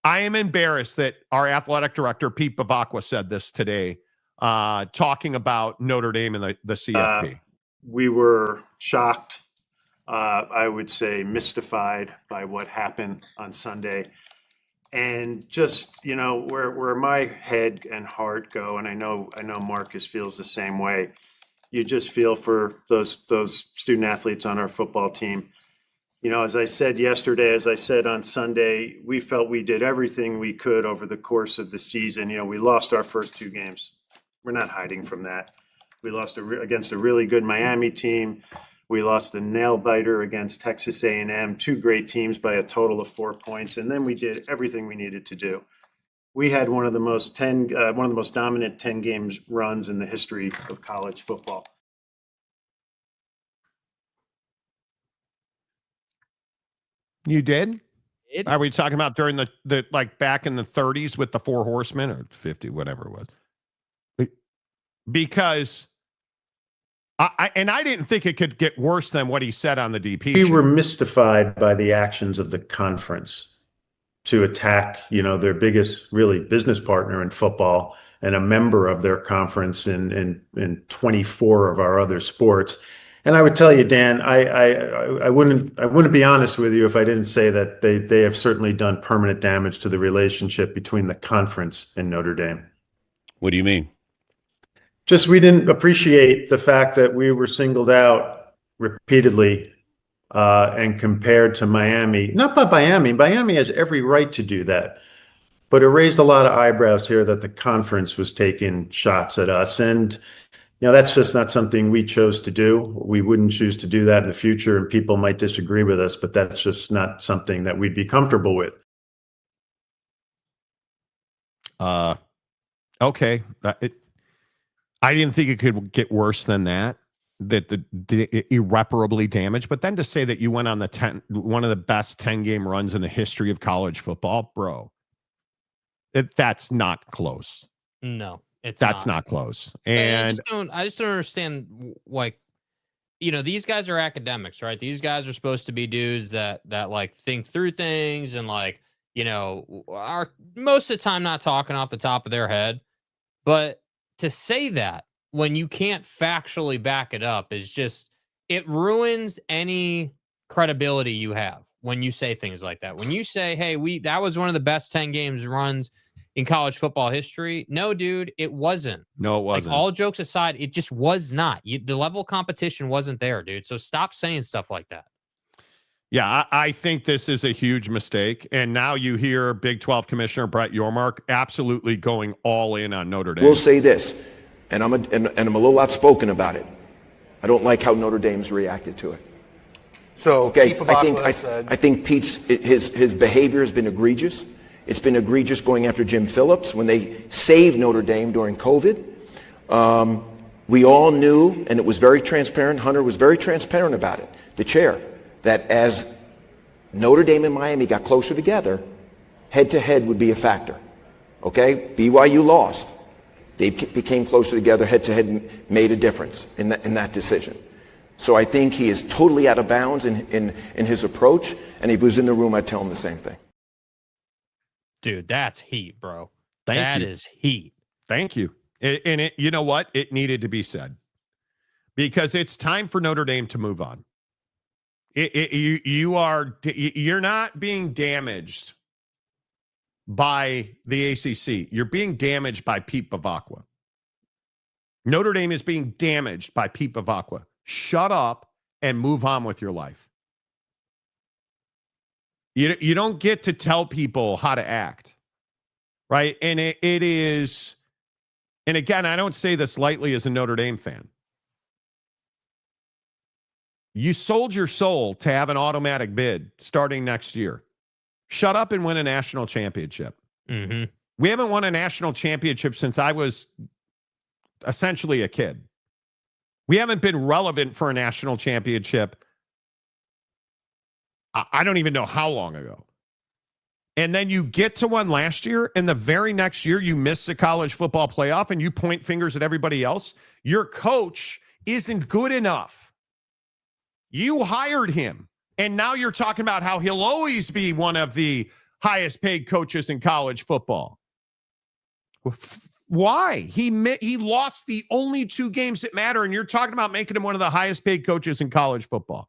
I am embarrassed that our athletic director, Pete Bavacqua, said this today, talking about Notre Dame and the CFP. We were shocked, I would say mystified by what happened on Sunday. And just, where my head and heart go, and I know Marcus feels the same way. You just feel for those student athletes on our football team. You know, as I said yesterday, as I said on Sunday, we felt we did everything we could over the course of the season. You know, we lost our first 2 games. We're not hiding from that. We lost against a really good Miami team. We lost a nail biter against Texas A&M, 2 great teams by a total of 4 points. And then we did everything we needed to do. We had one of the most dominant 10 games runs in the history of college football. You did? Are we talking about during the like back in the 30s with the 4 horsemen or 50, whatever it was? Because I didn't think it could get worse than what he said on the DP. We were mystified by the actions of the conference to attack, you know, their biggest really business partner in football and a member of their conference in 24 of our other sports. And I would tell you, Dan, I wouldn't be honest with you if I didn't say that they have certainly done permanent damage to the relationship between the conference and Notre Dame. What do you mean? Just we didn't appreciate the fact that we were singled out repeatedly and compared to Miami. Not by Miami. Miami has every right to do that. But it raised a lot of eyebrows here that the conference was taking shots at us. And, you know, that's just not something we chose to do. We wouldn't choose to do that in the future, and people might disagree with us, but that's just not something that we'd be comfortable with. Okay. I didn't think it could get worse than that the irreparably damaged. But then to say that you went on one of the best 10-game runs in the history of college football, bro, that's not close. No. That's not close. And I just don't understand, like, you know, these guys are academics, right? These guys are supposed to be dudes that like think through things and, like, you know, are most of the time not talking off the top of their head. But to say that when you can't factually back it up is just, it ruins any credibility you have when you say things like that. When you say, hey, that was one of the best 10 games runs in college football history. No, dude, it wasn't. No, it wasn't. Like, all jokes aside, it just was not. The level of competition wasn't there, dude. So stop saying stuff like that. Yeah, I think this is a huge mistake. And now you hear Big 12 Commissioner Brett Yormark absolutely going all in on Notre Dame. We'll say this, and I'm a little outspoken about it. I don't like how Notre Dame's reacted to it. So okay, I think Pete's his behavior has been egregious. It's been egregious going after Jim Phillips when they saved Notre Dame during COVID. We all knew, and it was very transparent. Hunter was very transparent about it, the chair, that as Notre Dame and Miami got closer together, head-to-head would be a factor. Okay? BYU lost. They became closer together. Head-to-head made a difference in that decision. So I think he is totally out of bounds in his approach, and if he was in the room, I'd tell him the same thing. Dude, that's heat, bro. That is heat. Thank you. And you know what? It needed to be said. Because it's time for Notre Dame to move on. You're not being damaged by the ACC. You're being damaged by Pete Bavacqua. Notre Dame is being damaged by Pete Bavacqua. Shut up and move on with your life. You don't get to tell people how to act, right? And it is, and again, I don't say this lightly as a Notre Dame fan. You sold your soul to have an automatic bid starting next year. Shut up and win a national championship. Mm-hmm. We haven't won a national championship since I was essentially a kid. We haven't been relevant for a national championship. I don't even know how long ago. And then you get to one last year, and the very next year you miss the college football playoff and you point fingers at everybody else. Your coach isn't good enough. You hired him, and now you're talking about how he'll always be one of the highest paid coaches in college football. Why? He lost the only 2 games that matter, and you're talking about making him one of the highest paid coaches in college football.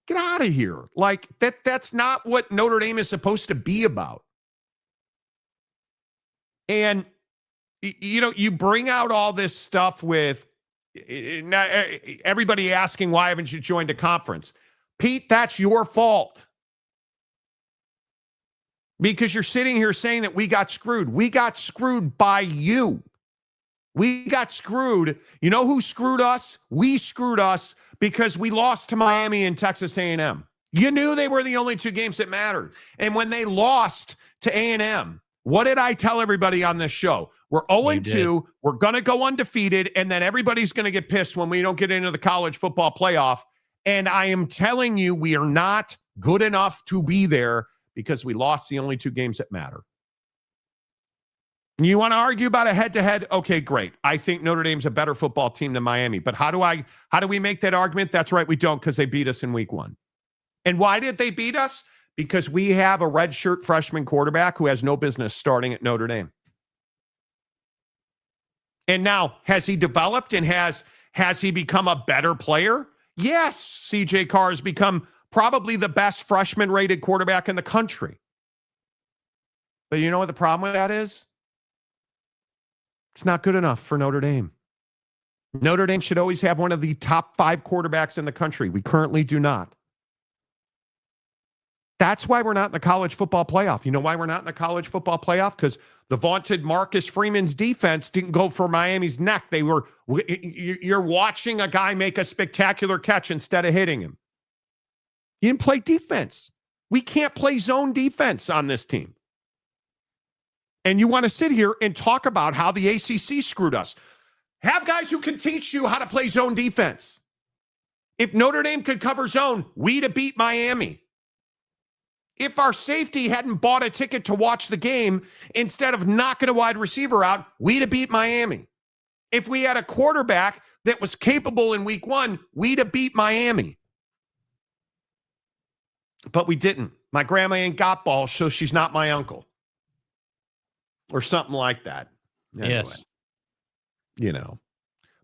Get out of here. Like, that's not what Notre Dame is supposed to be about. And, you know, you bring out all this stuff with everybody asking, why haven't you joined a conference? Pete, that's your fault. Because you're sitting here saying that we got screwed. We got screwed by you. We got screwed. You know who screwed us? We screwed us because we lost to Miami and Texas A&M. You knew they were the only two games that mattered. And when they lost to A&M, what did I tell everybody on this show? We're 0-2. We're going to go undefeated, and then everybody's going to get pissed when we don't get into the college football playoff. And I am telling you, we are not good enough to be there because we lost the only two games that matter. You want to argue about a head-to-head? Okay, great. I think Notre Dame's a better football team than Miami. But how do we make that argument? That's right, we don't, because they beat us in week 1. And why did they beat us? Because we have a redshirt freshman quarterback who has no business starting at Notre Dame. And now, has he developed and has he become a better player? Yes, CJ Carr has become probably the best freshman-rated quarterback in the country. But you know what the problem with that is? It's not good enough for Notre Dame. Notre Dame should always have one of the top 5 quarterbacks in the country. We currently do not. That's why we're not in the college football playoff. You know why we're not in the college football playoff? Because the vaunted Marcus Freeman's defense didn't go for Miami's neck. You're watching a guy make a spectacular catch instead of hitting him. You didn't play defense. We can't play zone defense on this team. And you want to sit here and talk about how the ACC screwed us. Have guys who can teach you how to play zone defense. If Notre Dame could cover zone, we'd have beat Miami. If our safety hadn't bought a ticket to watch the game, instead of knocking a wide receiver out, we'd have beat Miami. If we had a quarterback that was capable in week 1, we'd have beat Miami. But we didn't. My grandma ain't got balls, so she's not my uncle. Or something like that. Anyway, yes. You know.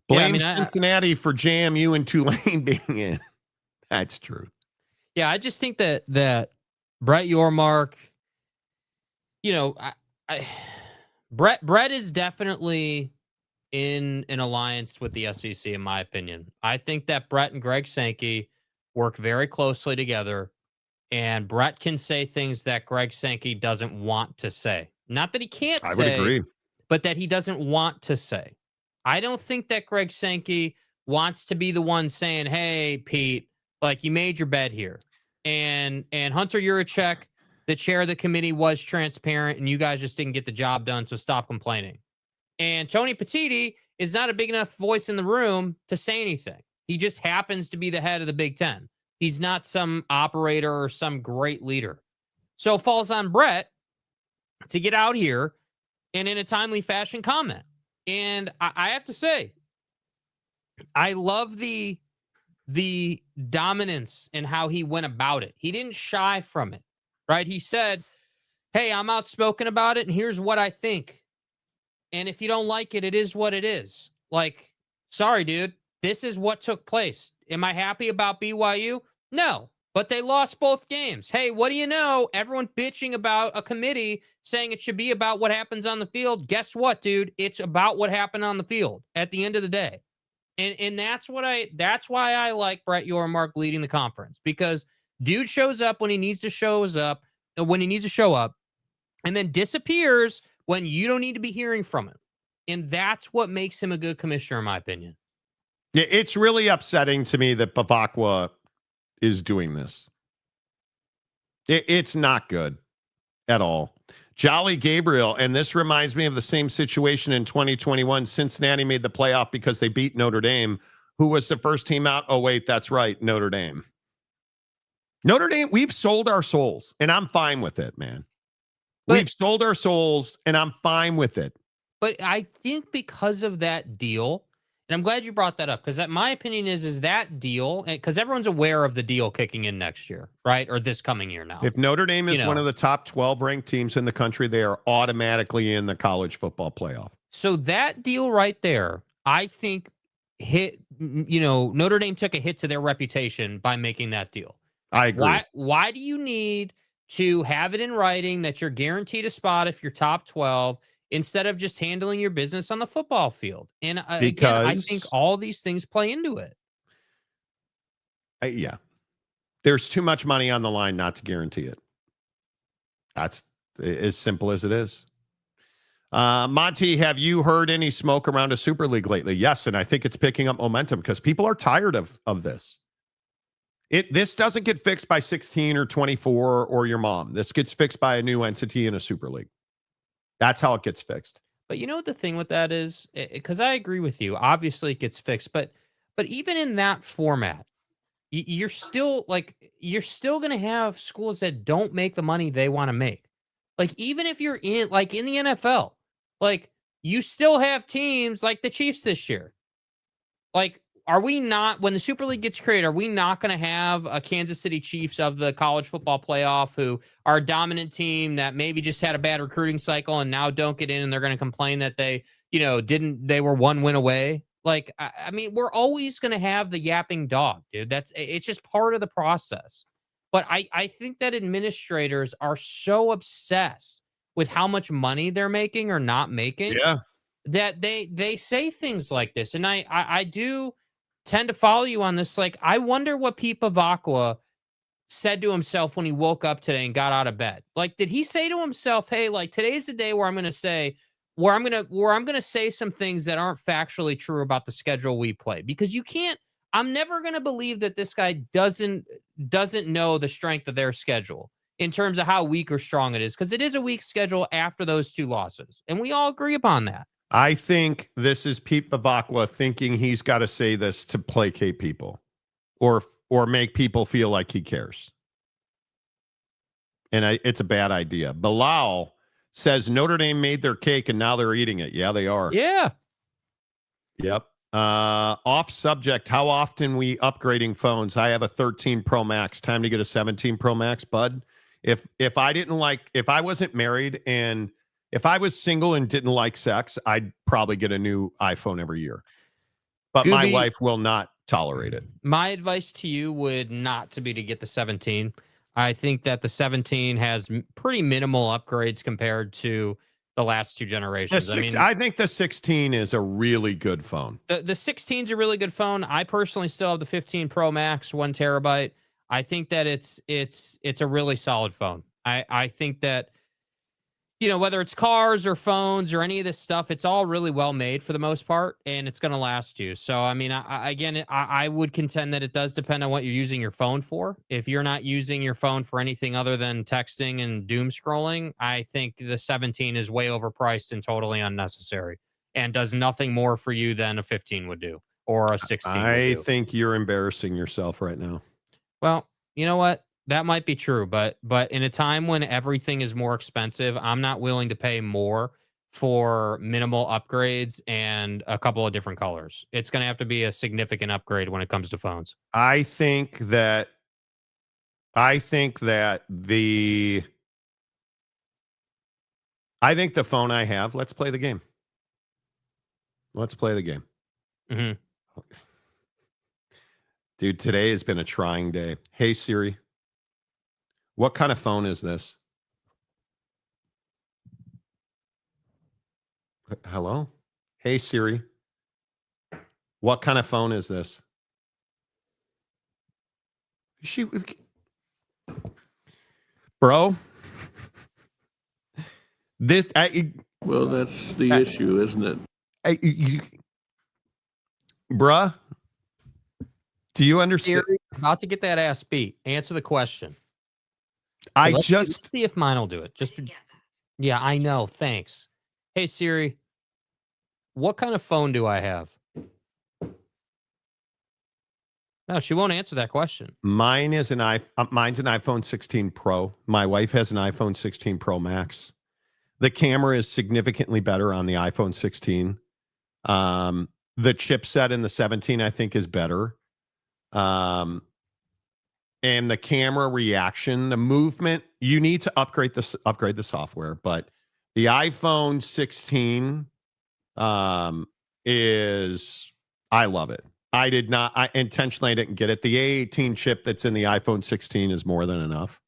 Blame Yeah, Cincinnati for JMU and Tulane being in. That's true. Yeah, I just think that Brett Yormark, you know, Brett is definitely in an alliance with the SEC, in my opinion. I think that Brett and Greg Sankey work very closely together, and Brett can say things that Greg Sankey doesn't want to say. Not that he can't say, I would agree, but that he doesn't want to say. I don't think that Greg Sankey wants to be the one saying, hey, Pete, like, you made your bed here. And Hunter Yurachek, the chair of the committee, was transparent, and you guys just didn't get the job done, so stop complaining. And Tony Petitti is not a big enough voice in the room to say anything. He just happens to be the head of the Big Ten. He's not some operator or some great leader. So it falls on Brett to get out here and in a timely fashion comment. And I have to say, I love the dominance in how he went about it. He didn't shy from it, right? He said, hey, I'm outspoken about it, and here's what I think. And if you don't like it, it is what it is. Like, sorry, dude, this is what took place. Am I happy about BYU? No, but they lost both games. Hey, what do you know? Everyone bitching about a committee saying it should be about what happens on the field. Guess what, dude? It's about what happened on the field at the end of the day. And that's why I like Brett Yormark leading the conference, because dude shows up when he needs to show up, and then disappears when you don't need to be hearing from him. And that's what makes him a good commissioner, in my opinion. Yeah, it's really upsetting to me that Bavacqua is doing this. It's not good at all. Jolly Gabriel, and this reminds me of the same situation in 2021. Cincinnati made the playoff because they beat Notre Dame. Who was the first team out? Oh, wait, that's right, Notre Dame. Notre Dame, we've sold our souls, and I'm fine with it, man. We've sold our souls, and I'm fine with it. But I think because of that deal, and I'm glad you brought that up, because my opinion is that deal, because everyone's aware of the deal kicking in next year, right? Or this coming year now. If Notre Dame is one of the top 12 ranked teams in the country, they are automatically in the college football playoff. So that deal right there, I think Notre Dame took a hit to their reputation by making that deal. I agree. Why do you need to have it in writing that you're guaranteed a spot if you're top 12 instead of just handling your business on the football field? And again, I think all these things play into it. Yeah. There's too much money on the line not to guarantee it. That's as simple as it is. Monty, have you heard any smoke around a Super League lately? Yes, and I think it's picking up momentum because people are tired of this. This doesn't get fixed by 16 or 24 or your mom. This gets fixed by a new entity in a Super League. That's how it gets fixed. But you know what the thing with that is? Because I agree with you. Obviously, it gets fixed. But even in that format, you're still going to have schools that don't make the money they want to make. Like, even if you're in the NFL, like, you still have teams like the Chiefs this year. Like, are we not, when the Super League gets created, are we not going to have a Kansas City Chiefs of the college football playoff who are a dominant team that maybe just had a bad recruiting cycle and now don't get in, and they're going to complain that they were one win away? Like, I mean, we're always going to have the yapping dog, dude. It's just part of the process. But I think that administrators are so obsessed with how much money they're making or not making that they say things like this. And I do tend to follow you on this. Like, I wonder what Pete Bavacqua said to himself when he woke up today and got out of bed. Like, did he say to himself, hey, like, today's the day where I'm going to say some things that aren't factually true about the schedule we play? Because I'm never going to believe that this guy doesn't know the strength of their schedule in terms of how weak or strong it is, because it is a weak schedule after those 2 losses. And we all agree upon that. I think this is Pete Bavacqua thinking he's got to say this to placate people or make people feel like he cares. And it's a bad idea. Bilal says Notre Dame made their cake and now they're eating it. Yeah, they are. Yeah. Yep. Off subject, how often we upgrading phones? I have a 13 Pro Max. Time to get a 17 Pro Max, bud. If I wasn't married and if I was single and didn't like sex, I'd probably get a new iPhone every year. But my wife will not tolerate it. My advice to you would not to be to get the 17. I think that the 17 has pretty minimal upgrades compared to the last 2 generations. I think the 16 is a really good phone. The 16 is a really good phone. I personally still have the 15 Pro Max, 1 terabyte. I think that it's a really solid phone. I think that, whether it's cars or phones or any of this stuff, it's all really well made for the most part, and it's going to last you. So, I mean, I would contend that it does depend on what you're using your phone for. If you're not using your phone for anything other than texting and doom scrolling, I think the 17 is way overpriced and totally unnecessary and does nothing more for you than a 15 would do or a 16 would do. I think you're embarrassing yourself right now. Well, you know what? That might be true, but in a time when everything is more expensive, I'm not willing to pay more for minimal upgrades and a couple of different colors. It's going to have to be a significant upgrade when it comes to phones. I think that the phone I have, let's play the game. Mm-hmm. Dude, today has been a trying day. Hey, Siri. What kind of phone is this? Hello? Hey, Siri. What kind of phone is this? Bro? Well, that's the issue, isn't it? Bruh? Do you understand? Siri, about to get that ass beat. Answer the question. Let's see if mine will do it. Yeah, I know. Thanks. Hey, Siri, what kind of phone do I have? No, she won't answer that question. Mine's an iPhone 16 Pro. My wife has an iPhone 16 Pro Max. The camera is significantly better on the iPhone 16. The chipset in the 17, I think, is better. And the camera reaction, the movement, you need to upgrade the software. But the iPhone 16 I love it. I didn't get it. The A18 chip that's in the iPhone 16 is more than enough.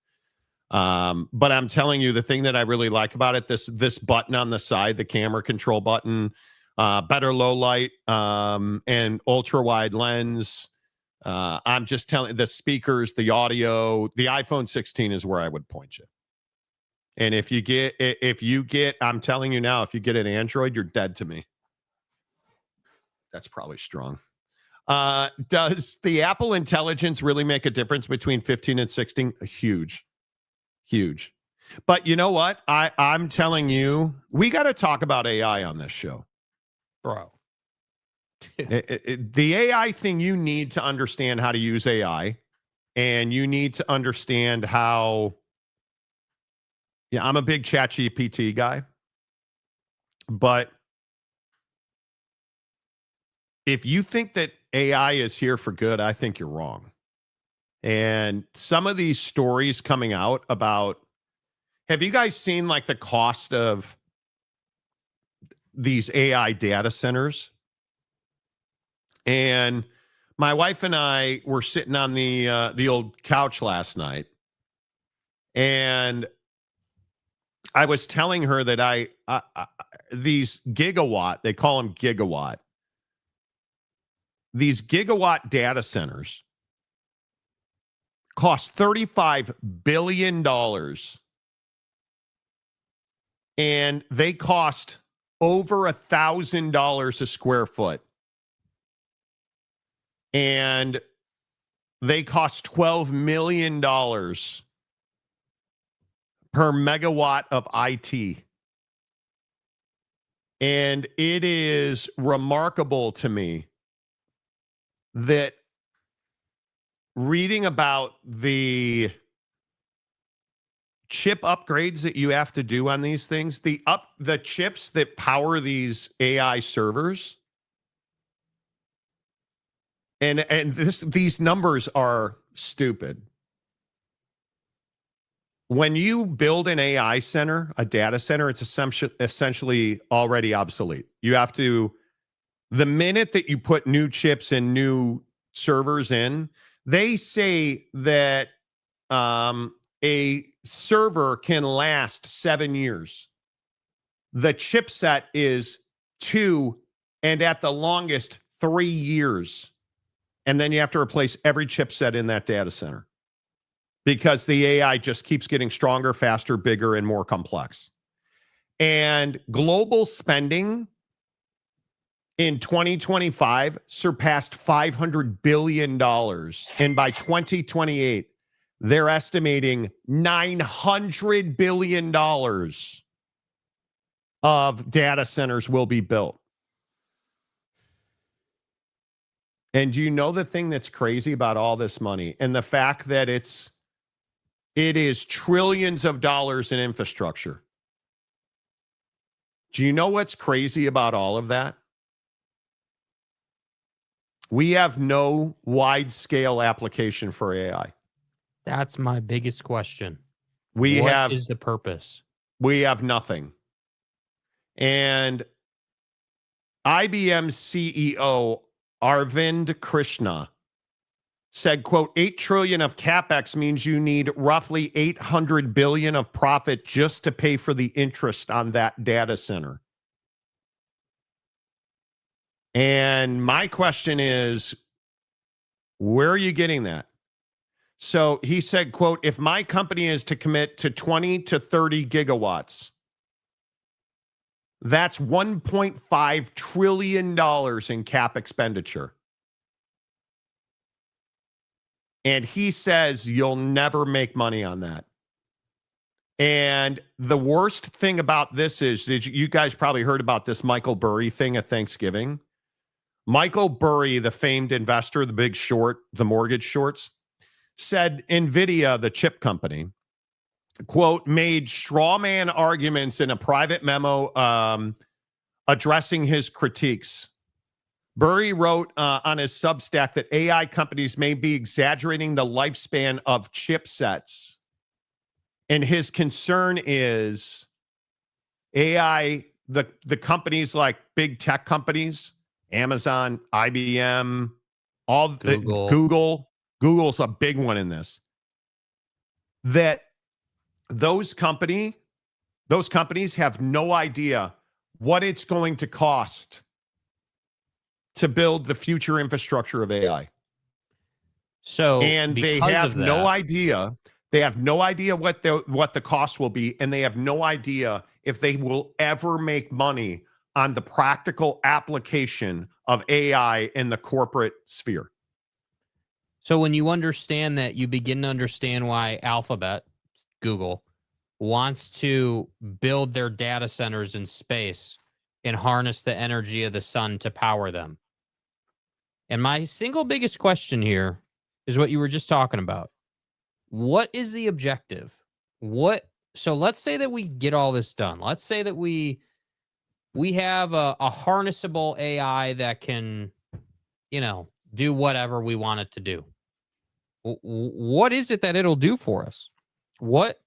But I'm telling you, the thing that I really like about it, this button on the side, the camera control button, better low light, and ultra wide lens. I'm just telling the speakers, the audio, the iPhone 16 is where I would point you. And if you get, I'm telling you now, if you get an Android, you're dead to me. That's probably strong. Does the Apple Intelligence really make a difference between 15 and 16? Huge. But you know what? I'm telling you, we got to talk about AI on this show. Bro. The AI thing, you need to understand how to use AI, and you need to understand how, I'm a big ChatGPT guy, but if you think that AI is here for good, I think you're wrong. And some of these stories coming out about, have you guys seen like the cost of these AI data centers? And my wife and I were sitting on the old couch last night, and I was telling her that I these gigawatt, they call them gigawatt, these gigawatt data centers cost $35 billion, and they cost over $1,000 a square foot. And they cost $12 million per megawatt of IT. And it is remarkable to me that reading about the chip upgrades that you have to do on these things, the chips that power these AI servers, and these numbers are stupid. When you build an AI center, a data center, it's essentially already obsolete. You have to, the minute that you put new chips and new servers in, they say that a server can last 7 years. The chipset is 2, and at the longest 3 years. And then you have to replace every chipset in that data center because the AI just keeps getting stronger, faster, bigger, and more complex. And global spending in 2025 surpassed $500 billion. And by 2028, they're estimating $900 billion of data centers will be built. And do you know the thing that's crazy about all this money and the fact that it is trillions of dollars in infrastructure? Do you know what's crazy about all of that? We have no wide-scale application for AI. That's my biggest question. What is the purpose? We have nothing. And IBM CEO Arvind Krishna said, quote, 8 trillion of capex means you need roughly 800 billion of profit just to pay for the interest on that data center. And my question is, where are you getting that? So he said, quote, if my company is to commit to 20 to 30 gigawatts, that's $1.5 trillion in cap expenditure. And he says you'll never make money on that. And the worst thing about this is, you guys probably heard about this Michael Burry thing at Thanksgiving. Michael Burry, the famed investor, the big short, the mortgage shorts, said NVIDIA, the chip company, quote, made straw man arguments in a private memo addressing his critiques. Burry wrote on his Substack that AI companies may be exaggerating the lifespan of chipsets. And his concern is AI, the companies like big tech companies, Amazon, IBM, all Google. Google's a big one in this. That those companies have no idea what it's going to cost to build the future infrastructure of AI. So and they have no idea. They have no idea what the cost will be, and they have no idea if they will ever make money on the practical application of AI in the corporate sphere. So when you understand that, you begin to understand why Alphabet, Google, wants to build their data centers in space and harness the energy of the sun to power them. And my single biggest question here is what you were just talking about. What is the objective? So let's say that we get all this done. Let's say that we have a harnessable AI that can, do whatever we want it to do. What is it that it'll do for us? What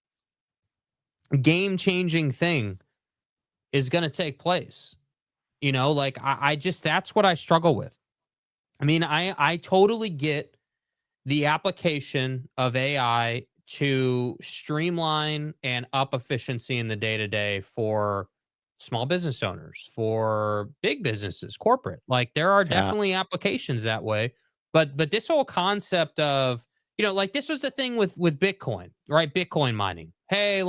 game-changing thing is going to take place? I just, that's what I struggle with. I mean, I totally get the application of AI to streamline and up efficiency in the day-to-day for small business owners, for big businesses, corporate. Like, there are definitely applications that way. But this whole concept of, this was the thing with Bitcoin, right? Bitcoin mining. Hey,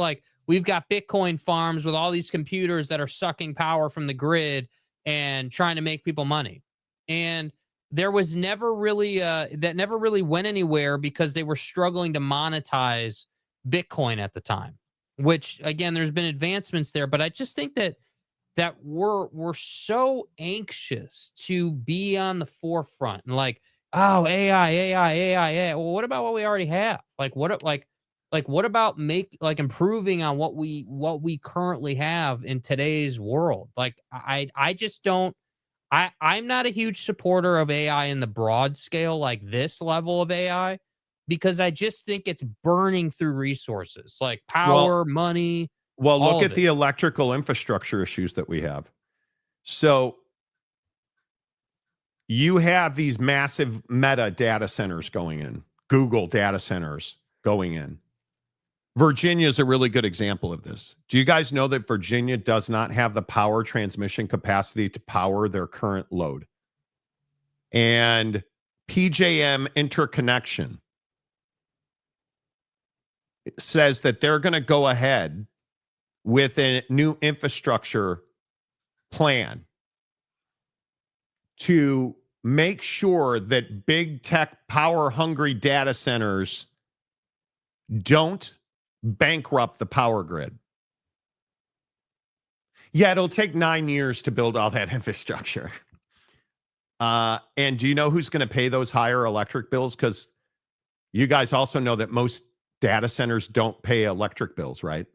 we've got Bitcoin farms with all these computers that are sucking power from the grid and trying to make people money. And there was never really that never really went anywhere because they were struggling to monetize Bitcoin at the time, which, again, there's been advancements there. But I just think that we're so anxious to be on the forefront and oh, AI. Well, what about what we already have? What about improving on what we currently have in today's world? I just don't. I'm not a huge supporter of AI in the broad scale, like this level of AI, because I just think it's burning through resources like power, money. Well, look at the electrical infrastructure issues that we have. So you have these massive Meta data centers going in, Google data centers going in. Virginia is a really good example of this. Do you guys know that Virginia does not have the power transmission capacity to power their current load? And PJM Interconnection says that they're going to go ahead with a new infrastructure plan to make sure that big tech power hungry data centers don't bankrupt the power grid. Yeah, it'll take 9 years to build all that infrastructure. And do you know who's going to pay those higher electric bills? Because you guys also know that most data centers don't pay electric bills, right?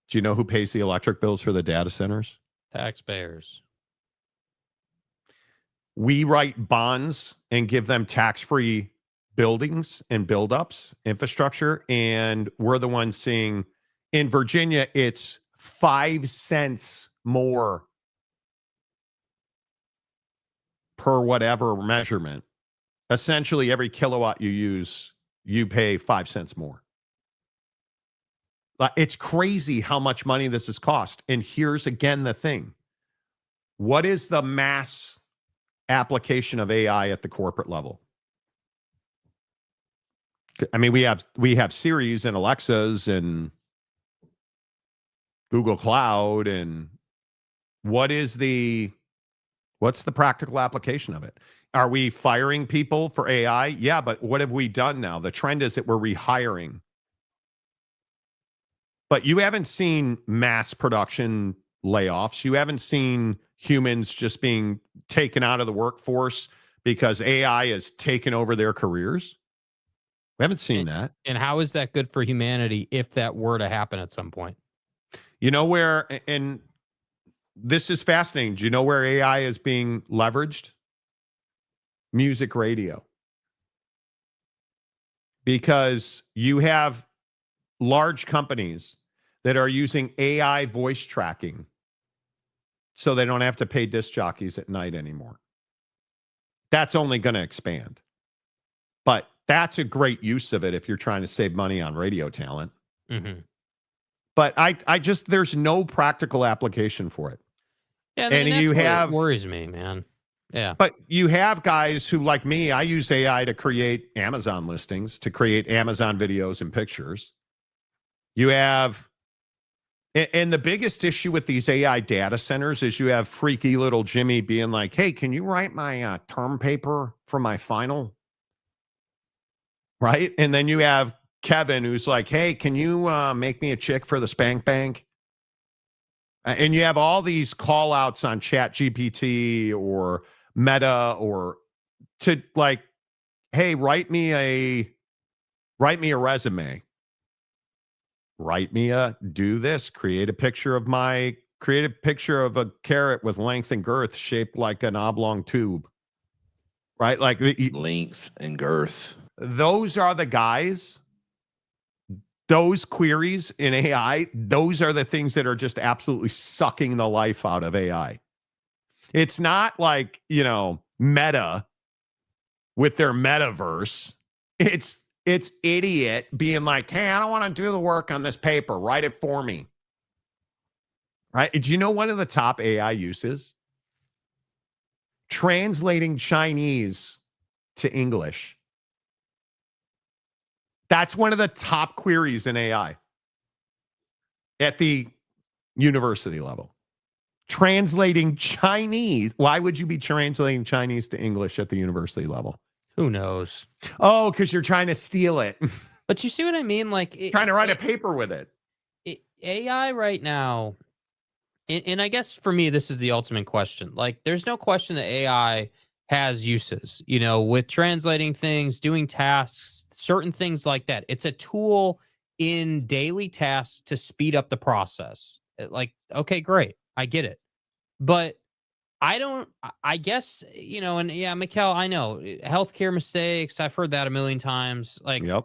Do you know who pays the electric bills for the data centers? Taxpayers. We write bonds and give them tax-free buildings and buildups, infrastructure, and we're the ones seeing, in Virginia, it's 5 cents more per whatever measurement. Essentially, every kilowatt you use, you pay 5 cents more. It's crazy how much money this has cost. And here's again the thing. What is the mass application of AI at the corporate level? I mean, we have Siris and Alexas and Google Cloud, and what's the practical application of it? Are we firing people for AI? Yeah, but what have we done now? The trend is that we're rehiring. But you haven't seen mass production layoffs. You haven't seen humans just being taken out of the workforce because AI has taken over their careers. We haven't seen that. And how is that good for humanity if that were to happen at some point? You know where, and this is fascinating. Do you know where AI is being leveraged? Music radio. Because you have large companies that are using AI voice tracking so they don't have to pay disc jockeys at night anymore. That's only going to expand. But that's a great use of it if you're trying to save money on radio talent. Mm-hmm. But I just, there's no practical application for it. Yeah, and you have, worries me, man. Yeah. But you have guys who, like me, I use AI to create Amazon listings, to create Amazon videos and pictures. You have, and the biggest issue with these AI data centers is you have freaky little Jimmy being like, hey, can you write my term paper for my final? Right? And then you have Kevin who's like, hey, can you make me a chick for the Spank Bank? And you have all these call outs on Chat GPT or Meta or to like, hey, write me a resume. Do this, create a picture of a carrot with length and girth shaped like an oblong tube. Right? Like length and girth. Those are the guys. Those queries in AI, those are the things that are just absolutely sucking the life out of AI. It's not like, Meta with their metaverse. It's idiot being like, hey, I don't want to do the work on this paper. Write it for me. Right? Do you know one of the top AI uses? Translating Chinese to English. That's one of the top queries in AI at the university level. Translating Chinese. Why would you be translating Chinese to English at the university level? Who knows? Oh, because you're trying to steal it. But you see what I mean? Like trying to write a paper with it. AI right now, and I guess for me, this is the ultimate question. Like, there's no question that AI has uses, with translating things, doing tasks, certain things like that. It's a tool in daily tasks to speed up the process. Like, okay, great. I get it. But I guess, and yeah, Mikkel, I know healthcare mistakes. I've heard that a million times. Like, yep.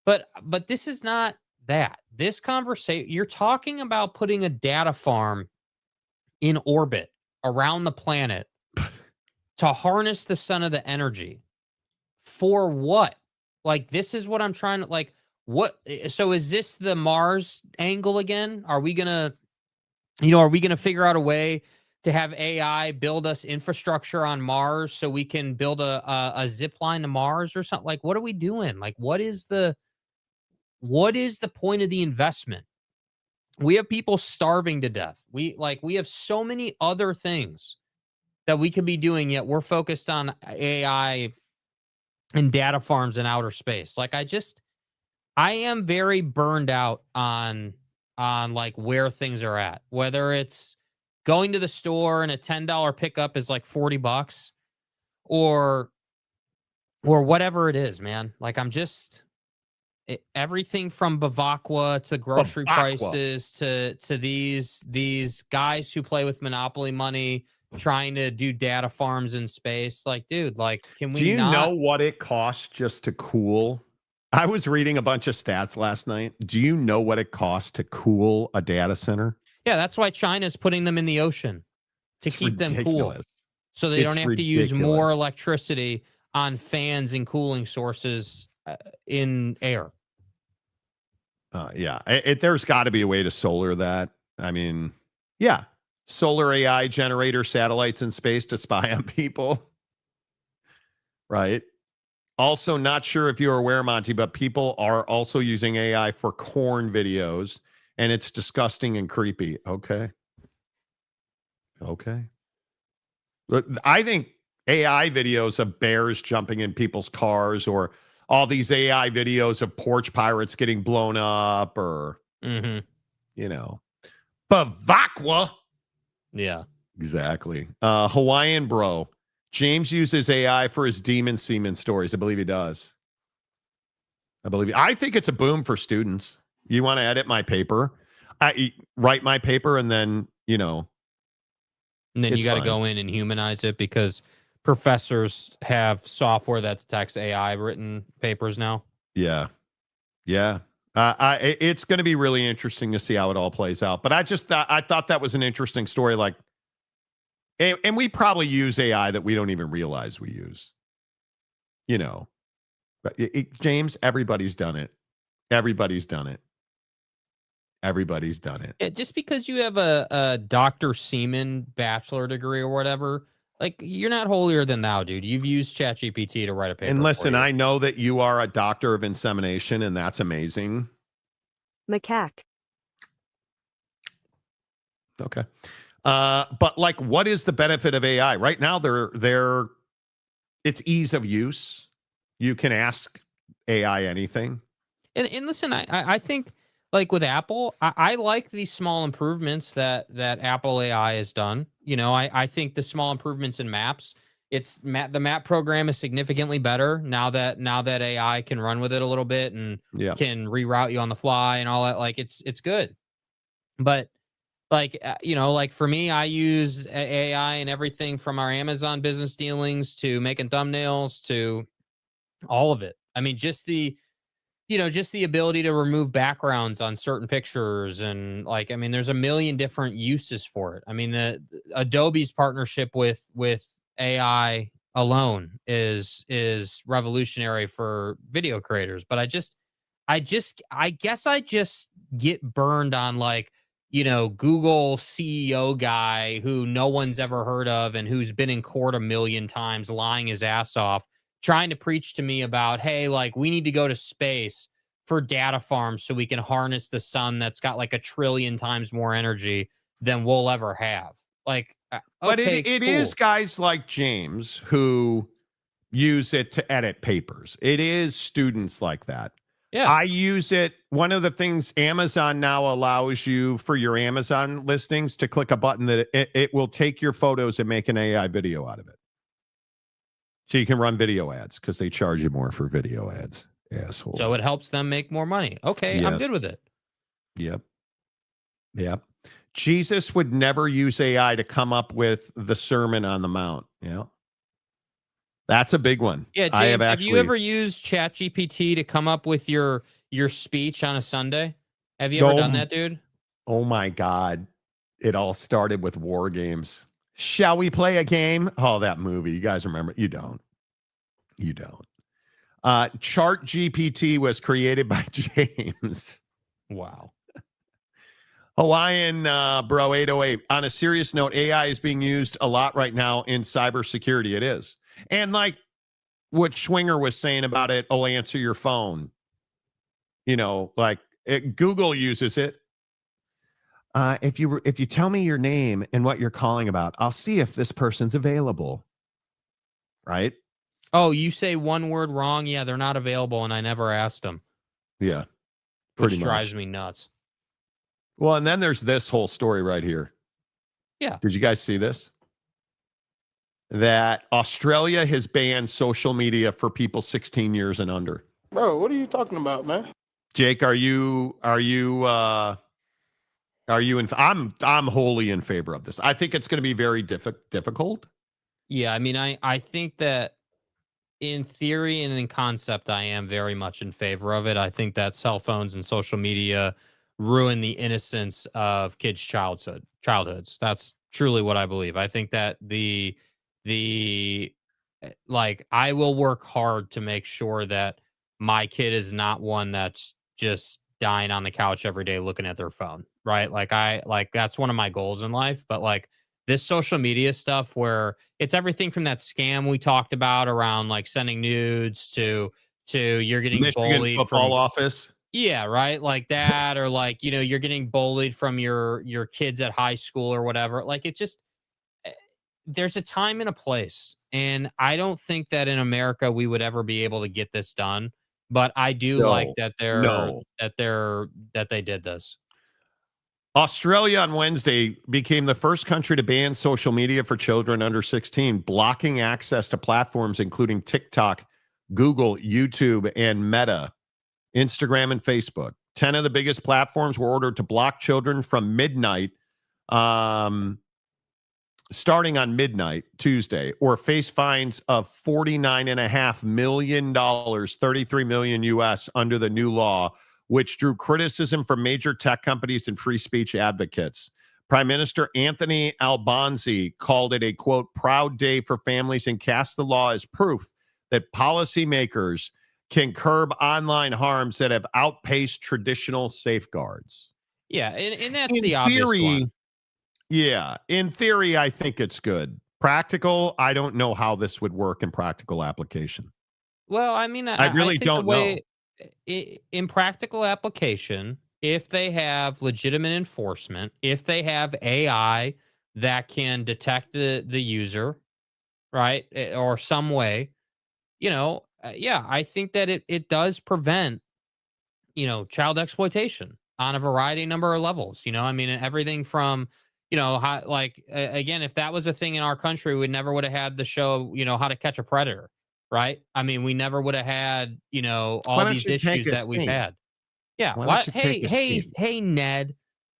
But this is not that. This conversation, you're talking about putting a data farm in orbit around the planet to harness the sun of the energy. For what? Like, this is what I'm trying to, like, what? So is this the Mars angle again? Are we going to figure out a way to have AI build us infrastructure on Mars so we can build a zip line to Mars or something? Like, what are we doing? Like, what is the point of the investment? We have people starving to death. We have so many other things that we could be doing, yet we're focused on AI and data farms in outer space. Like, I am very burned out on like where things are at, whether it's going to the store and a $10 pickup is like $40 or whatever it is, man. Like, I'm just everything from Bavacqua to grocery prices to these guys who play with Monopoly money trying to do data farms in space. Like, dude, like, can we Do you know what it costs just to cool? I was reading a bunch of stats last night. Do you know what it costs to cool a data center? Yeah, that's why China's putting them in the ocean to keep them cool. So they don't have to use more electricity on fans and cooling sources in air. Yeah, there's got to be a way to solar that. I mean, yeah, solar AI generator satellites in space to spy on people. Right. Also, not sure if you're aware, Monty, but people are also using AI for corn videos, and it's disgusting and creepy. Okay. Look, I think AI videos of bears jumping in people's cars, or all these AI videos of porch pirates getting blown up, or, Bavacqua. Yeah, exactly. Hawaiian bro. James uses AI for his demon semen stories. I believe he does. I think it's a boom for students. You want to edit my paper? I write my paper, and then, and then you got to go in and humanize it because professors have software that detects AI written papers now. Yeah. It's going to be really interesting to see how it all plays out. But I thought that was an interesting story. Like, and we probably use AI that we don't even realize we use. But James, everybody's done it. Yeah, just because you have a Dr. Seaman bachelor degree or whatever, Like, you're not holier than thou, dude. You've used ChatGPT to write a paper. And listen, for you. I know that you are a doctor of insemination, and that's amazing. Macaque. Okay. But like, what is the benefit of AI? Right now, it's ease of use. You can ask AI anything. And listen, I think like with Apple, I like these small improvements that Apple AI has done. You know, I think the small improvements in maps, the map program is significantly better now that AI can run with it a little bit and can reroute you on the fly and all that. Like it's good. But like, like for me, I use AI and everything from our Amazon business dealings to making thumbnails to all of it. I mean, just the ability to remove backgrounds on certain pictures. And like, I mean, there's a million different uses for it. I mean, the Adobe's partnership with AI alone is revolutionary for video creators. But I guess I just get burned on like, Google CEO guy who no one's ever heard of and who's been in court a million times, lying his ass off, trying to preach to me about, hey, like we need to go to space for data farms so we can harness the sun that's got like 1 trillion times more energy than we'll ever have. Like, But okay, it cool. is guys like James who use it to edit papers. It is students like that. Yeah. I use it. One of the things Amazon now allows you for your Amazon listings to click a button that it will take your photos and make an AI video out of it. So you can run video ads because they charge you more for video ads, assholes. So it helps them make more money. Okay, I'm good with it. Yep. Jesus would never use AI to come up with the Sermon on the Mount. Yeah. That's a big one. Yeah, James, have you ever used ChatGPT to come up with your speech on a Sunday? Have you ever done that, dude? Oh my God. It all started with War Games. Shall we play a game? Oh, that movie. You guys remember? You don't. Chart GPT was created by James. Wow. Hawaiian bro 808. On a serious note, AI is being used a lot right now in cybersecurity. It is. And like what Schwinger was saying about it, I'll answer your phone. Google uses it. If you tell me your name and what you're calling about, I'll see if this person's available. Right? Oh, you say one word wrong? Yeah, they're not available, and I never asked them. Yeah. Which drives me nuts. Well, and then there's this whole story right here. Yeah. Did you guys see this? That Australia has banned social media for people 16 years and under. Bro, what are you talking about, man? Jake, are you I'm wholly in favor of this. I think it's going to be very difficult. Yeah, I mean, I think that in theory and in concept, I am very much in favor of it. I think that cell phones and social media ruin the innocence of kids' childhoods. That's truly what I believe. I think that I will work hard to make sure that my kid is not one that's just dying on the couch every day looking at their phone, right? That's one of my goals in life. But like this social media stuff where it's everything from that scam we talked about around like sending nudes to you're getting Michigan bullied football from office. Yeah, right. Like that, or like, you're getting bullied from your kids at high school or whatever. Like it just, there's a time and a place. And I don't think that in America we would ever be able to get this done. But I do like that they did this. Australia on Wednesday became the first country to ban social media for children under 16, blocking access to platforms including TikTok, Google, YouTube, and Meta, Instagram, and Facebook. 10 of the biggest platforms were ordered to block children from midnight, starting on midnight Tuesday, or face fines of $49.5 million, 33 million US under the new law, which drew criticism from major tech companies and free speech advocates. Prime Minister Anthony Albanese called it a, quote, proud day for families and cast the law as proof that policymakers can curb online harms that have outpaced traditional safeguards. Yeah, and that's the obvious one. Yeah, in theory, I think it's good. practical, I don't know how this would work in practical application. Well, I mean, I really think don't know. In practical application, if they have legitimate enforcement, if they have AI that can detect the user, right, or some way, yeah, I think that it does prevent, child exploitation on a variety number of levels. I mean, everything from, how, like, again, if that was a thing in our country, we never would have had the show, How to Catch a Predator, right? I mean, we never would have had, Why all don't these you take issues a that we've seat? had. Yeah. Why don't What? you take Hey, a hey, seat? hey, Ned.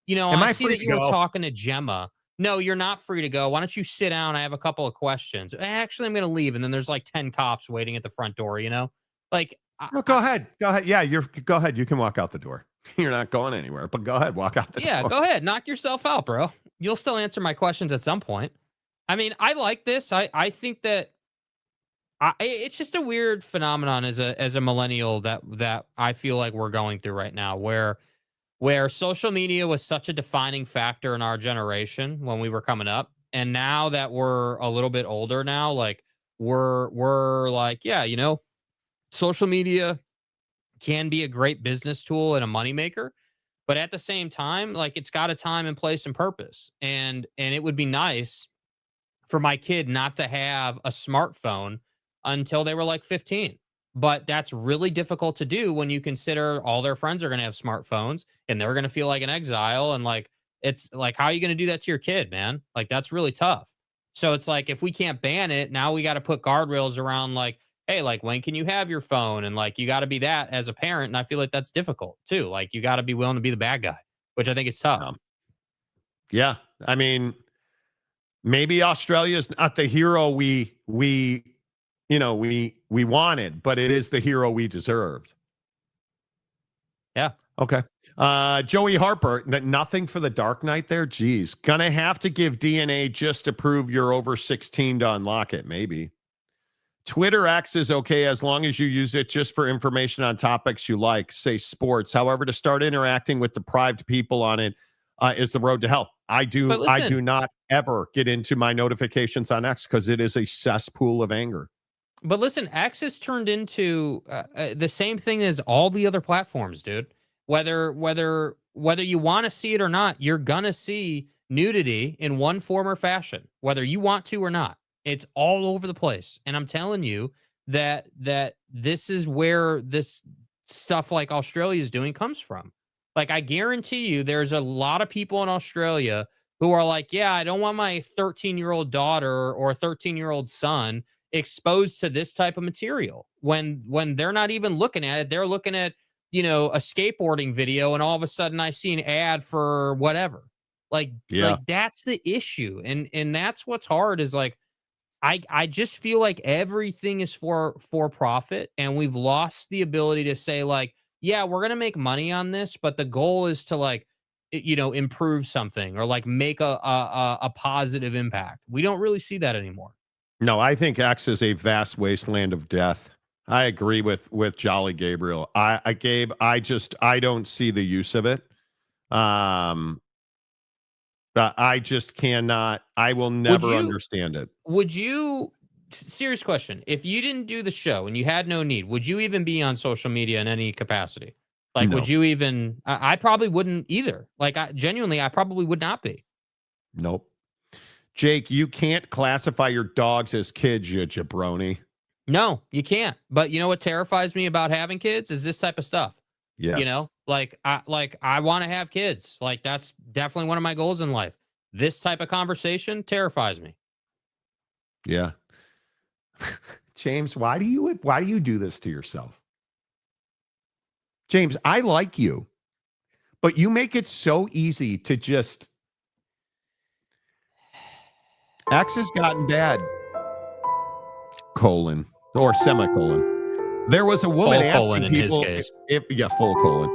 Am I I see free that to you were go? talking to Gemma. No, you're not free to go. Why don't you sit down? I have a couple of questions. Actually, I'm going to leave. And then there's like 10 cops waiting at the front door, Like, No, go ahead. Go ahead. Yeah, go ahead. You can walk out the door. You're not going anywhere, but go ahead. Walk out the yeah, door. go ahead. Knock yourself out, bro. You'll still answer my questions at some point. I mean, I like this. I think that it's just a weird phenomenon as a millennial that I feel like we're going through right now, where social media was such a defining factor in our generation when we were coming up, and now that we're a little bit older now, like we're like, yeah, social media can be a great business tool and a moneymaker, but at the same time, like it's got a time and place and purpose, and it would be nice for my kid not to have a smartphone until they were like 15. But that's really difficult to do when you consider all their friends are going to have smartphones and they're going to feel like an exile. And like, it's like, how are you going to do that to your kid, man? Like, that's really tough. So it's like, if we can't ban it, now we got to put guardrails around like, hey, like, when can you have your phone? And like, you got to be that as a parent. And I feel like that's difficult too. Like, you got to be willing to be the bad guy, which I think is tough. Yeah. I mean, maybe Australia is not the hero we wanted, but it is the hero we deserved. Yeah. Okay. Joey Harper, nothing for the Dark Knight there. Geez, gonna have to give DNA just to prove you're over 16 to unlock it. Maybe. Twitter X is okay as long as you use it just for information on topics you like, say sports. However, to start interacting with deprived people on it is the road to hell. I do not ever get into my notifications on X because it is a cesspool of anger. But listen, X has turned into the same thing as all the other platforms, dude. Whether you want to see it or not, you're gonna see nudity in one form or fashion, whether you want to or not. It's all over the place, and I'm telling you that this is where this stuff like Australia is doing comes from. Like, I guarantee you, there's a lot of people in Australia who are like, yeah, I don't want my 13-year-old daughter or 13-year-old son exposed to this type of material when they're not even looking at it. They're looking at, a skateboarding video, and all of a sudden I see an ad for whatever. Like that's the issue. And that's what's hard is like, I just feel like everything is for profit, and we've lost the ability to say like, yeah, we're going to make money on this, but the goal is to like, improve something or like make a positive impact. We don't really see that anymore. No, I think X is a vast wasteland of death. I agree with Jolly Gabriel. Gabe, I don't see the use of it. I just cannot. I will never understand it. Would you? Serious question. If you didn't do the show and you had no need, would you even be on social media in any capacity? Like, would you even? I probably wouldn't either. Like, I probably would not be. Nope. Jake, you can't classify your dogs as kids, you jabroni. No, you can't. But you know what terrifies me about having kids is this type of stuff. Yes. I want to have kids. Like, that's definitely one of my goals in life. This type of conversation terrifies me. Yeah. James, why do you do this to yourself? James, I like you, but you make it so easy to just. X has gotten bad. Colon or semicolon. There was a woman asking people full colon.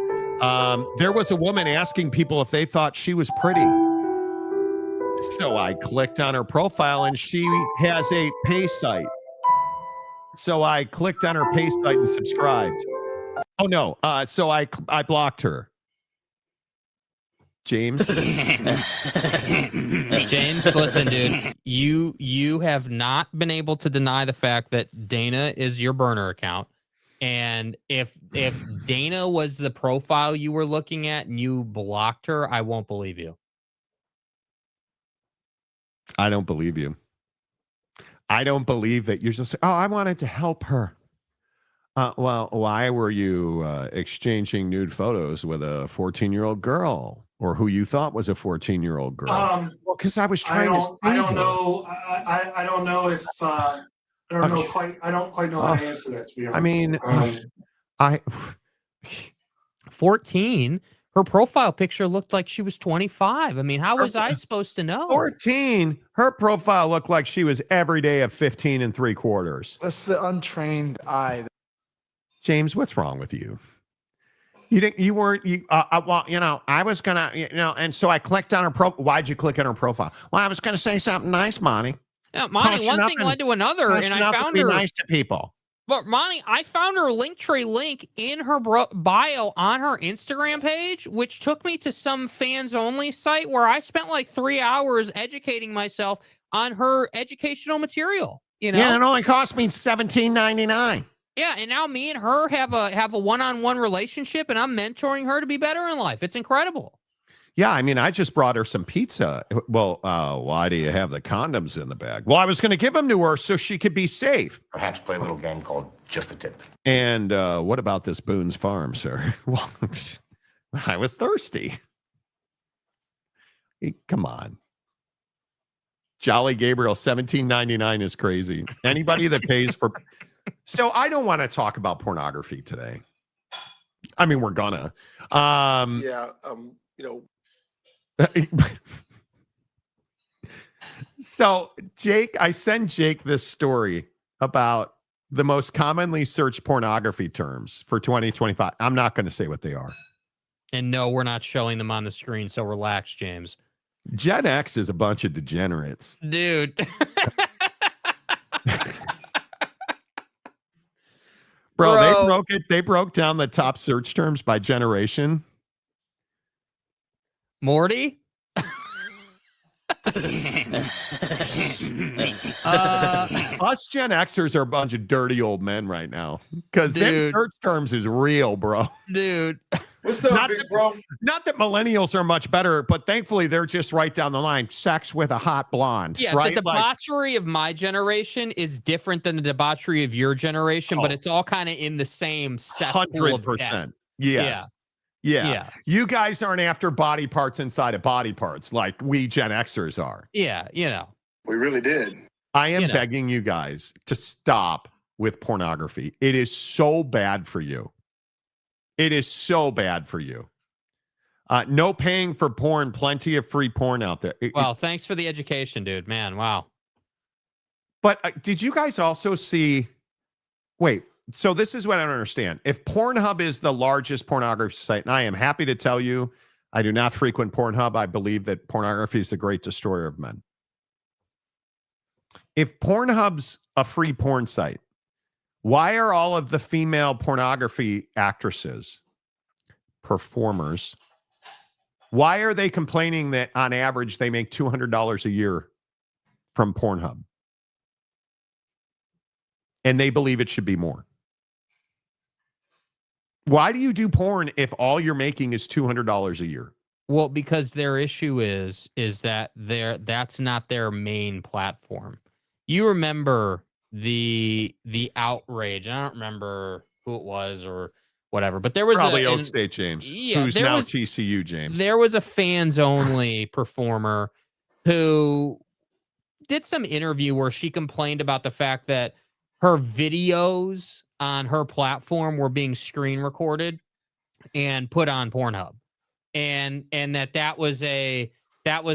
There was a woman asking people if they thought she was pretty. So I clicked on her profile and she has a pay site. So I clicked on her pay site and subscribed. Oh no. So I blocked her. James. James, listen, dude. You have not been able to deny the fact that Dana is your burner account. And if Dana was the profile you were looking at and you blocked her, I won't believe you. I don't believe you. I don't believe that you're just, I wanted to help her. Well, why were you exchanging nude photos with a 14-year-old girl or who you thought was a 14-year-old girl? Well, because I was trying to save I don't her. know. I don't know if I don't know quite. I don't quite know how to answer that. To be honest, I mean, 14. Her profile picture looked like she was 25. I mean, how was I supposed to know? 14. Her profile looked like she was every day of 15 3/4. That's the untrained eye. James, what's wrong with you? You weren't, I was going to, and so I clicked on her profile. Why'd you click on her profile? Well, I was going to say something nice, Monty. Yeah, Monty, one thing led to another, and I found her. Nice to people. But Monty, I found her Linktree link in her bio on her Instagram page, which took me to some fans-only site where I spent like 3 hours educating myself on her educational material. You know? Yeah, it only cost me $17.99. Yeah, and now me and her have a one-on-one relationship, and I'm mentoring her to be better in life. It's incredible. Yeah, I mean, I just brought her some pizza. Well, why do you have the condoms in the bag? Well, I was going to give them to her so she could be safe. Perhaps play a little game called Just the Tip. And what about this Boone's Farm, sir? Well, I was thirsty. Come on. Jolly Gabriel, $17.99 is crazy. Anybody that pays for... So I don't want to talk about pornography today. I mean, we're gonna. So Jake, I sent Jake this story about the most commonly searched pornography terms for 2025. I'm not going to say what they are. And no, we're not showing them on the screen, so relax, James. Gen X is a bunch of degenerates. Dude. Bro, they broke down the top search terms by generation. Morty? Us Gen Xers are a bunch of dirty old men right now. Because them search terms is real, bro. Dude. What's up, big bro? Not that millennials are much better, but thankfully they're just right down the line. Sex with a hot blonde. Yeah, right? The debauchery of my generation is different than the debauchery of your generation, but it's all kind of in the same cesspool of death. 100%. Yes. Yeah. You guys aren't after body parts inside of body parts like we Gen Xers are. Yeah, We really did. I am begging you guys to stop with pornography. It is so bad for you. It is so bad for you. No paying for porn, plenty of free porn out there. Well, thanks for the education, dude. Man, wow. But did you guys also see... Wait, so this is what I don't understand. If Pornhub is the largest pornography site, and I am happy to tell you, I do not frequent Pornhub. I believe that pornography is the great destroyer of men. If Pornhub's a free porn site, why are all of the female pornography actresses, performers, why are they complaining that on average they make $200 a year from Pornhub? And they believe it should be more. Why do you do porn if all you're making is $200 a year? Well, because their issue is that that's not their main platform. You remember the outrage. I don't remember who it was or whatever, but there was probably Oak State James, who's now TCU James. There was a fans only performer who did some interview where she complained about the fact that her videos on her platform were being screen recorded and put on Pornhub, and that was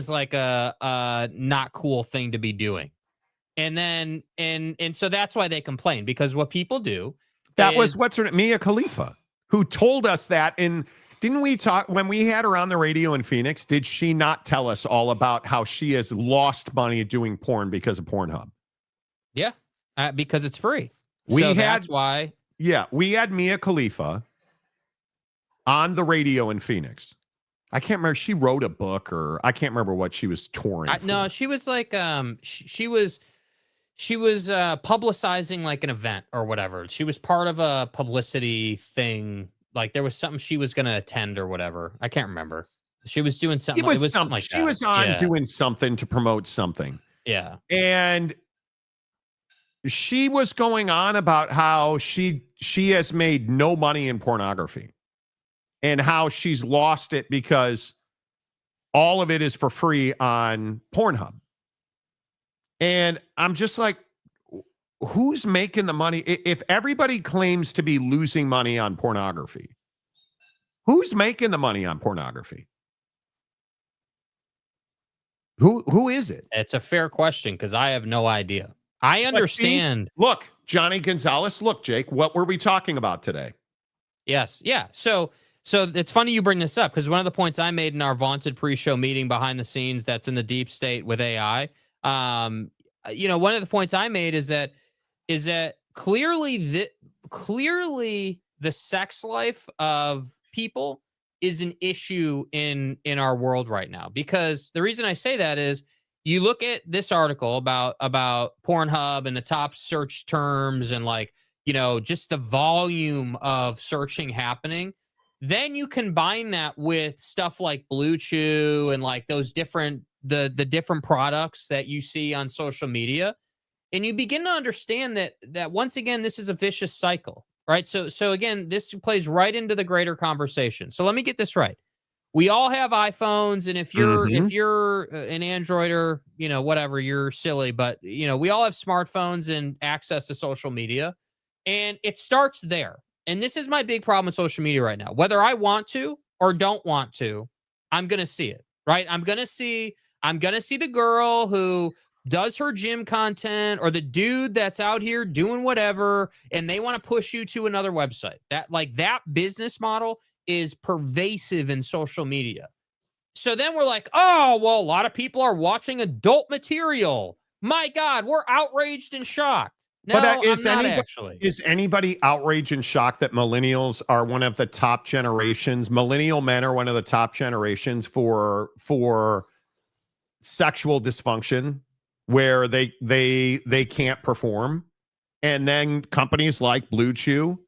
like a not cool thing to be doing. And then, and so that's why they complain, because what people do. That was what's her name, Mia Khalifa, who told us that. And didn't we talk when we had her on the radio in Phoenix? Did she not tell us all about how she has lost money doing porn because of Pornhub? Yeah, because it's free. That's why. Yeah, we had Mia Khalifa on the radio in Phoenix. I can't remember. She wrote a book, or I can't remember what she was touring. No, she was like she was publicizing like an event or whatever. She was part of a publicity thing. Like there was something she was going to attend or whatever. I can't remember. She was doing something. It was something something like she that. was on doing something to promote something. Yeah. And she was going on about how she has made no money in pornography and how she's lost it because all of it is for free on Pornhub. And I'm just like, who's making the money? If everybody claims to be losing money on pornography, who's making the money on pornography? Who is it? It's a fair question because I have no idea. I understand. See, look, Johnny Gonzalez. Look, Jake, what were we talking about today? Yes. Yeah. So it's funny you bring this up because one of the points I made in our vaunted pre-show meeting behind the scenes that's in the deep state with AI, one of the points I made is that clearly the sex life of people is an issue in our world right now. Because the reason I say that is you look at this article about Pornhub and the top search terms and just the volume of searching happening. Then you combine that with stuff like Blue Chew and like those different the different products that you see on social media, and you begin to understand that once again this is a vicious cycle, right? So again, this plays right into the greater conversation. So let me get this right. We all have iPhones, and if you're an Androider, whatever, you're silly, but we all have smartphones and access to social media, and it starts there. And this is my big problem with social media right now. Whether I want to or don't want to, I'm going to see it, right? I'm going to see the girl who does her gym content or the dude that's out here doing whatever, and they want to push you to another website. That business model is pervasive in social media. So then we're like, oh, well, a lot of people are watching adult material. My God, we're outraged and shocked. No, but is anybody outraged and shocked that millennials are one of the top generations? Millennial men are one of the top generations for sexual dysfunction, where they can't perform, and then companies like Blue Chew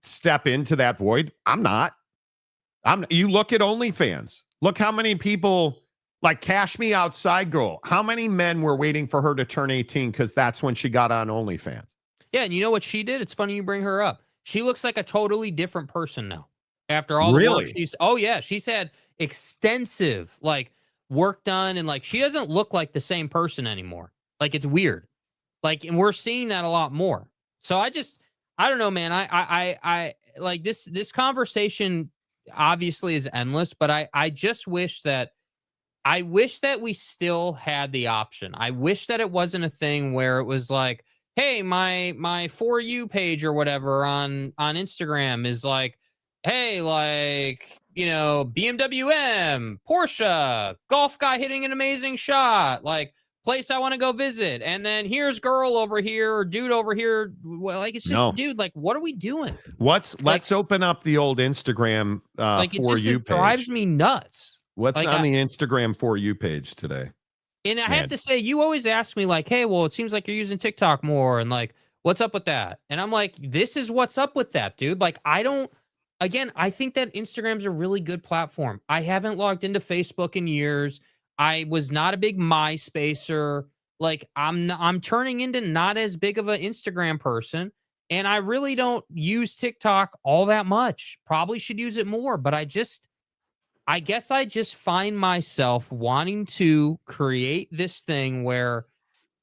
step into that void. You look at OnlyFans. Look how many people. Like Cash Me Outside girl. How many men were waiting for her to turn 18 because that's when she got on OnlyFans? Yeah, and you know what she did? It's funny you bring her up. She looks like a totally different person now. After all the work she's had extensive work done, and she doesn't look like the same person anymore. It's weird. And we're seeing that a lot more. So I don't know, man. I this conversation obviously is endless, but I just wish that we still had the option. I wish that it wasn't a thing where it was like, hey, my For You page or whatever on Instagram is like, hey, BMW M, Porsche, golf guy hitting an amazing shot, place I want to go visit. And then here's girl over here or dude over here. Well, it's just, dude, what are we doing? Let's open up the old Instagram For You page. It drives me nuts. What's on the Instagram For You page today? And I have to say, you always ask me hey, well, it seems like you're using TikTok more, and what's up with that? And I'm like, this is what's up with that, dude. I think that Instagram's a really good platform. I haven't logged into Facebook in years. I was not a big MySpacer. I'm turning into not as big of an Instagram person, and I really don't use TikTok all that much. Probably should use it more, but I guess I just find myself wanting to create this thing where,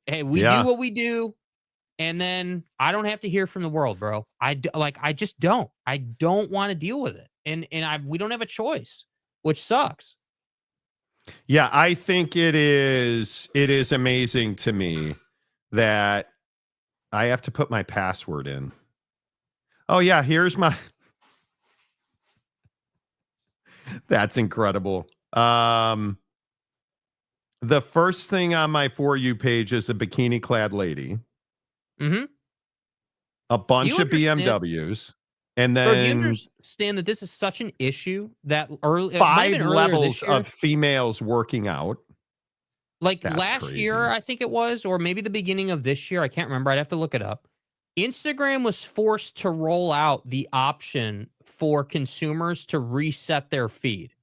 hey, we do what we do, and then I don't have to hear from the world, bro. I just don't. I don't want to deal with it, and we don't have a choice, which sucks. Yeah, I think it is amazing to me that I have to put my password in. Oh yeah, here's my. That's incredible. The first thing on my For You page is a bikini-clad lady. Mm-hmm. A bunch of BMWs. And Bro, do you then understand that this is such an issue that early, it might have 5 been earlier levels this year? of females working out. Like That's last crazy. year, I think it was, or maybe the beginning of this year. I can't remember. I'd have to look it up. Instagram was forced to roll out the option for consumers to reset their feed.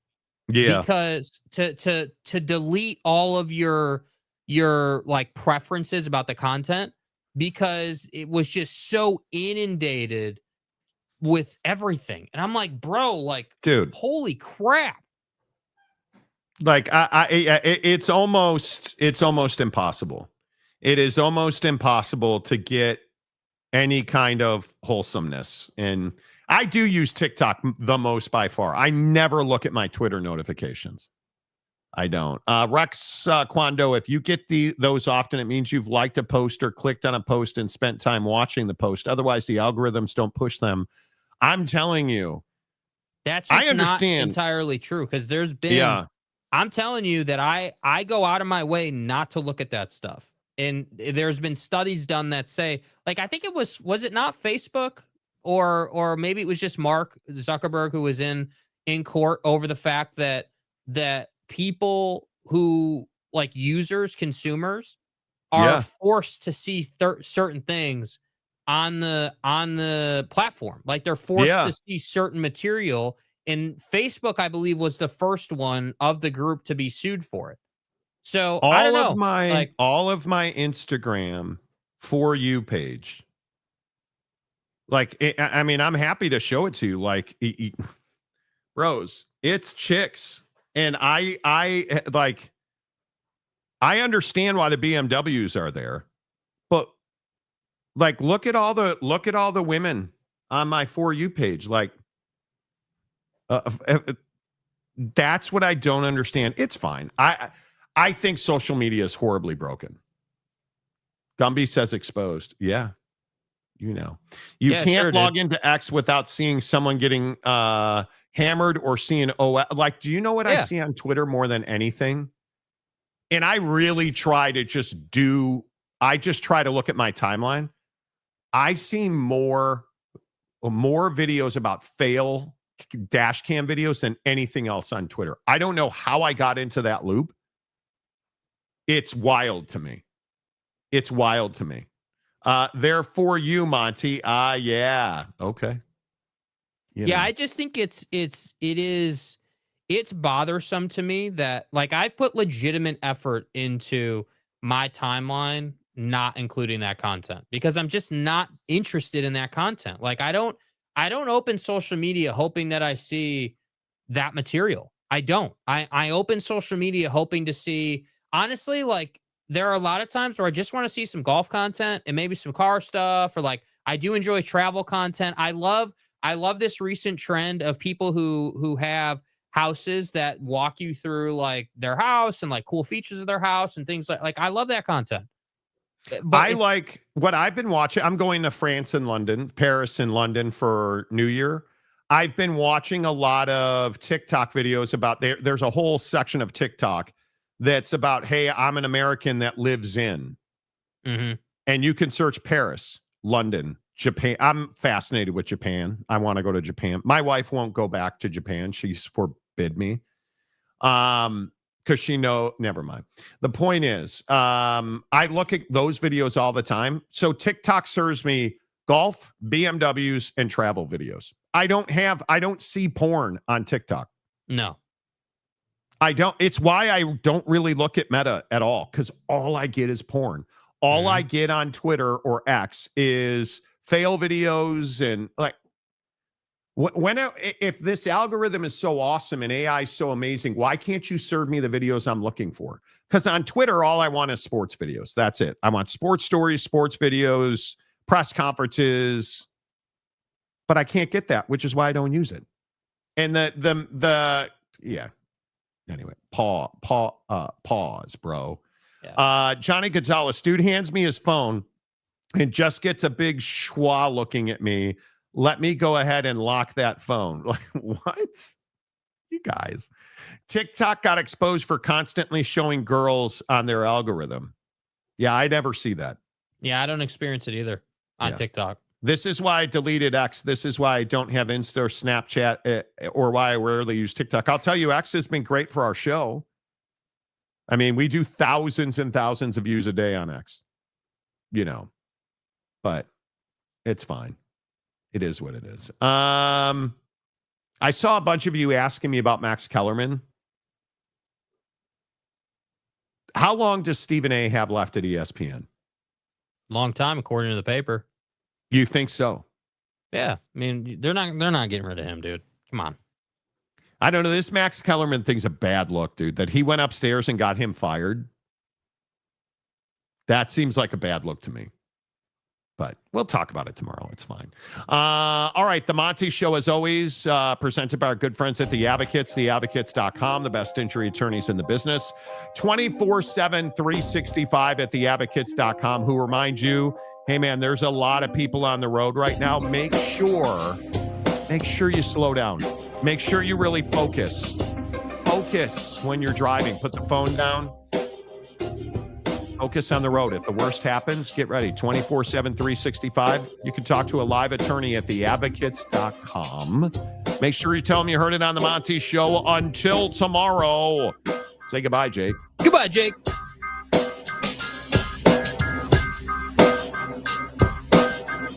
Yeah. Because to delete all of your like preferences about the content, because it was just so inundated with everything. And I'm like, bro, like, dude, holy crap. Like it's almost impossible. It is almost impossible to get any kind of wholesomeness. And I do use TikTok the most by far. I never look at my Twitter notifications. I don't. Rex Quando, if you get those often, it means you've liked a post or clicked on a post and spent time watching the post. Otherwise, the algorithms don't push them. I'm telling you. That's just I understand. Not entirely true, because there's been, I'm telling you that I go out of my way not to look at that stuff. And there's been studies done that say, like, I think it was it not Facebook or maybe it was just Mark Zuckerberg who was in court over the fact that people who, like, users, consumers are forced to see certain things on the platform. Like, they're forced to see certain material. And Facebook, I believe, was the first one of the group to be sued for it. So I don't know. All of my Instagram For You page. Like, I mean, I'm happy to show it to you. Like, bros, it's chicks. And I understand why the BMWs are there, but like, look at all the women on my For You page. Like, that's what I don't understand. It's fine. I think social media is horribly broken. Gumby says exposed. Yeah. You know. You can't log into X without seeing someone getting hammered or seeing like, do you know what I see on Twitter more than anything? And I really try to I just try to look at my timeline. I see more videos about fail dash cam videos than anything else on Twitter. I don't know how I got into that loop. It's wild to me. It's wild to me. They're For You, Monty. Yeah. Okay. I just think it's bothersome to me that, like, I've put legitimate effort into my timeline, not including that content, because I'm just not interested in that content. Like, I don't open social media hoping that I see that material. I don't. I open social media hoping to see, honestly, like, there are a lot of times where I just want to see some golf content and maybe some car stuff, or, like, I do enjoy travel content. I love this recent trend of people who have houses that walk you through, like, their house and, like, cool features of their house and things like I love that content. But I like what I've been watching. I'm going to Paris and London for New Year. I've been watching a lot of TikTok videos about there's a whole section of TikTok that's about, hey, I'm an American that lives in. Mm-hmm. And you can search Paris, London, Japan. I'm fascinated with Japan. I want to go to Japan. My wife won't go back to Japan. She's forbid me. Because never mind. The point is, I look at those videos all the time. So TikTok serves me golf, BMWs, and travel videos. I don't see porn on TikTok. No. I don't. It's why I don't really look at Meta at all, because all I get is porn. All I get on Twitter or X is fail videos and, like, if this algorithm is so awesome and AI is so amazing, why can't you serve me the videos I'm looking for? Because on Twitter, all I want is sports videos. That's it. I want sports stories, sports videos, press conferences, but I can't get that, which is why I don't use it. And anyway, pause, bro. Yeah. Johnny Gonzalez, dude hands me his phone and just gets a big schwa looking at me. Let me go ahead and lock that phone. Like, what? You guys. TikTok got exposed for constantly showing girls on their algorithm. Yeah, I never see that. Yeah, I don't experience it either on TikTok. This is why I deleted X. This is why I don't have Insta or Snapchat or why I rarely use TikTok. I'll tell you, X has been great for our show. I mean, we do thousands and thousands of views a day on X, but it's fine. It is what it is. I saw a bunch of you asking me about Max Kellerman. How long does Stephen A have left at ESPN? Long time, according to the paper. You think so? Yeah. I mean, they're not getting rid of him, dude. Come on. I don't know. This Max Kellerman thing's a bad look, dude. That he went upstairs and got him fired. That seems like a bad look to me. But we'll talk about it tomorrow. It's fine. All right. The Monty Show, as always, presented by our good friends at The Advocates, theadvocates.com, the best injury attorneys in the business. 24/7, 365 at theadvocates.com, who remind you, hey, man, there's a lot of people on the road right now. Make sure you slow down. Make sure you really focus. Focus when you're driving. Put the phone down. Focus on the road. If the worst happens, get ready. 24/7, 365. You can talk to a live attorney at theadvocates.com. Make sure you tell them you heard it on the Monty Show. Until tomorrow. Say goodbye, Jake. Goodbye, Jake.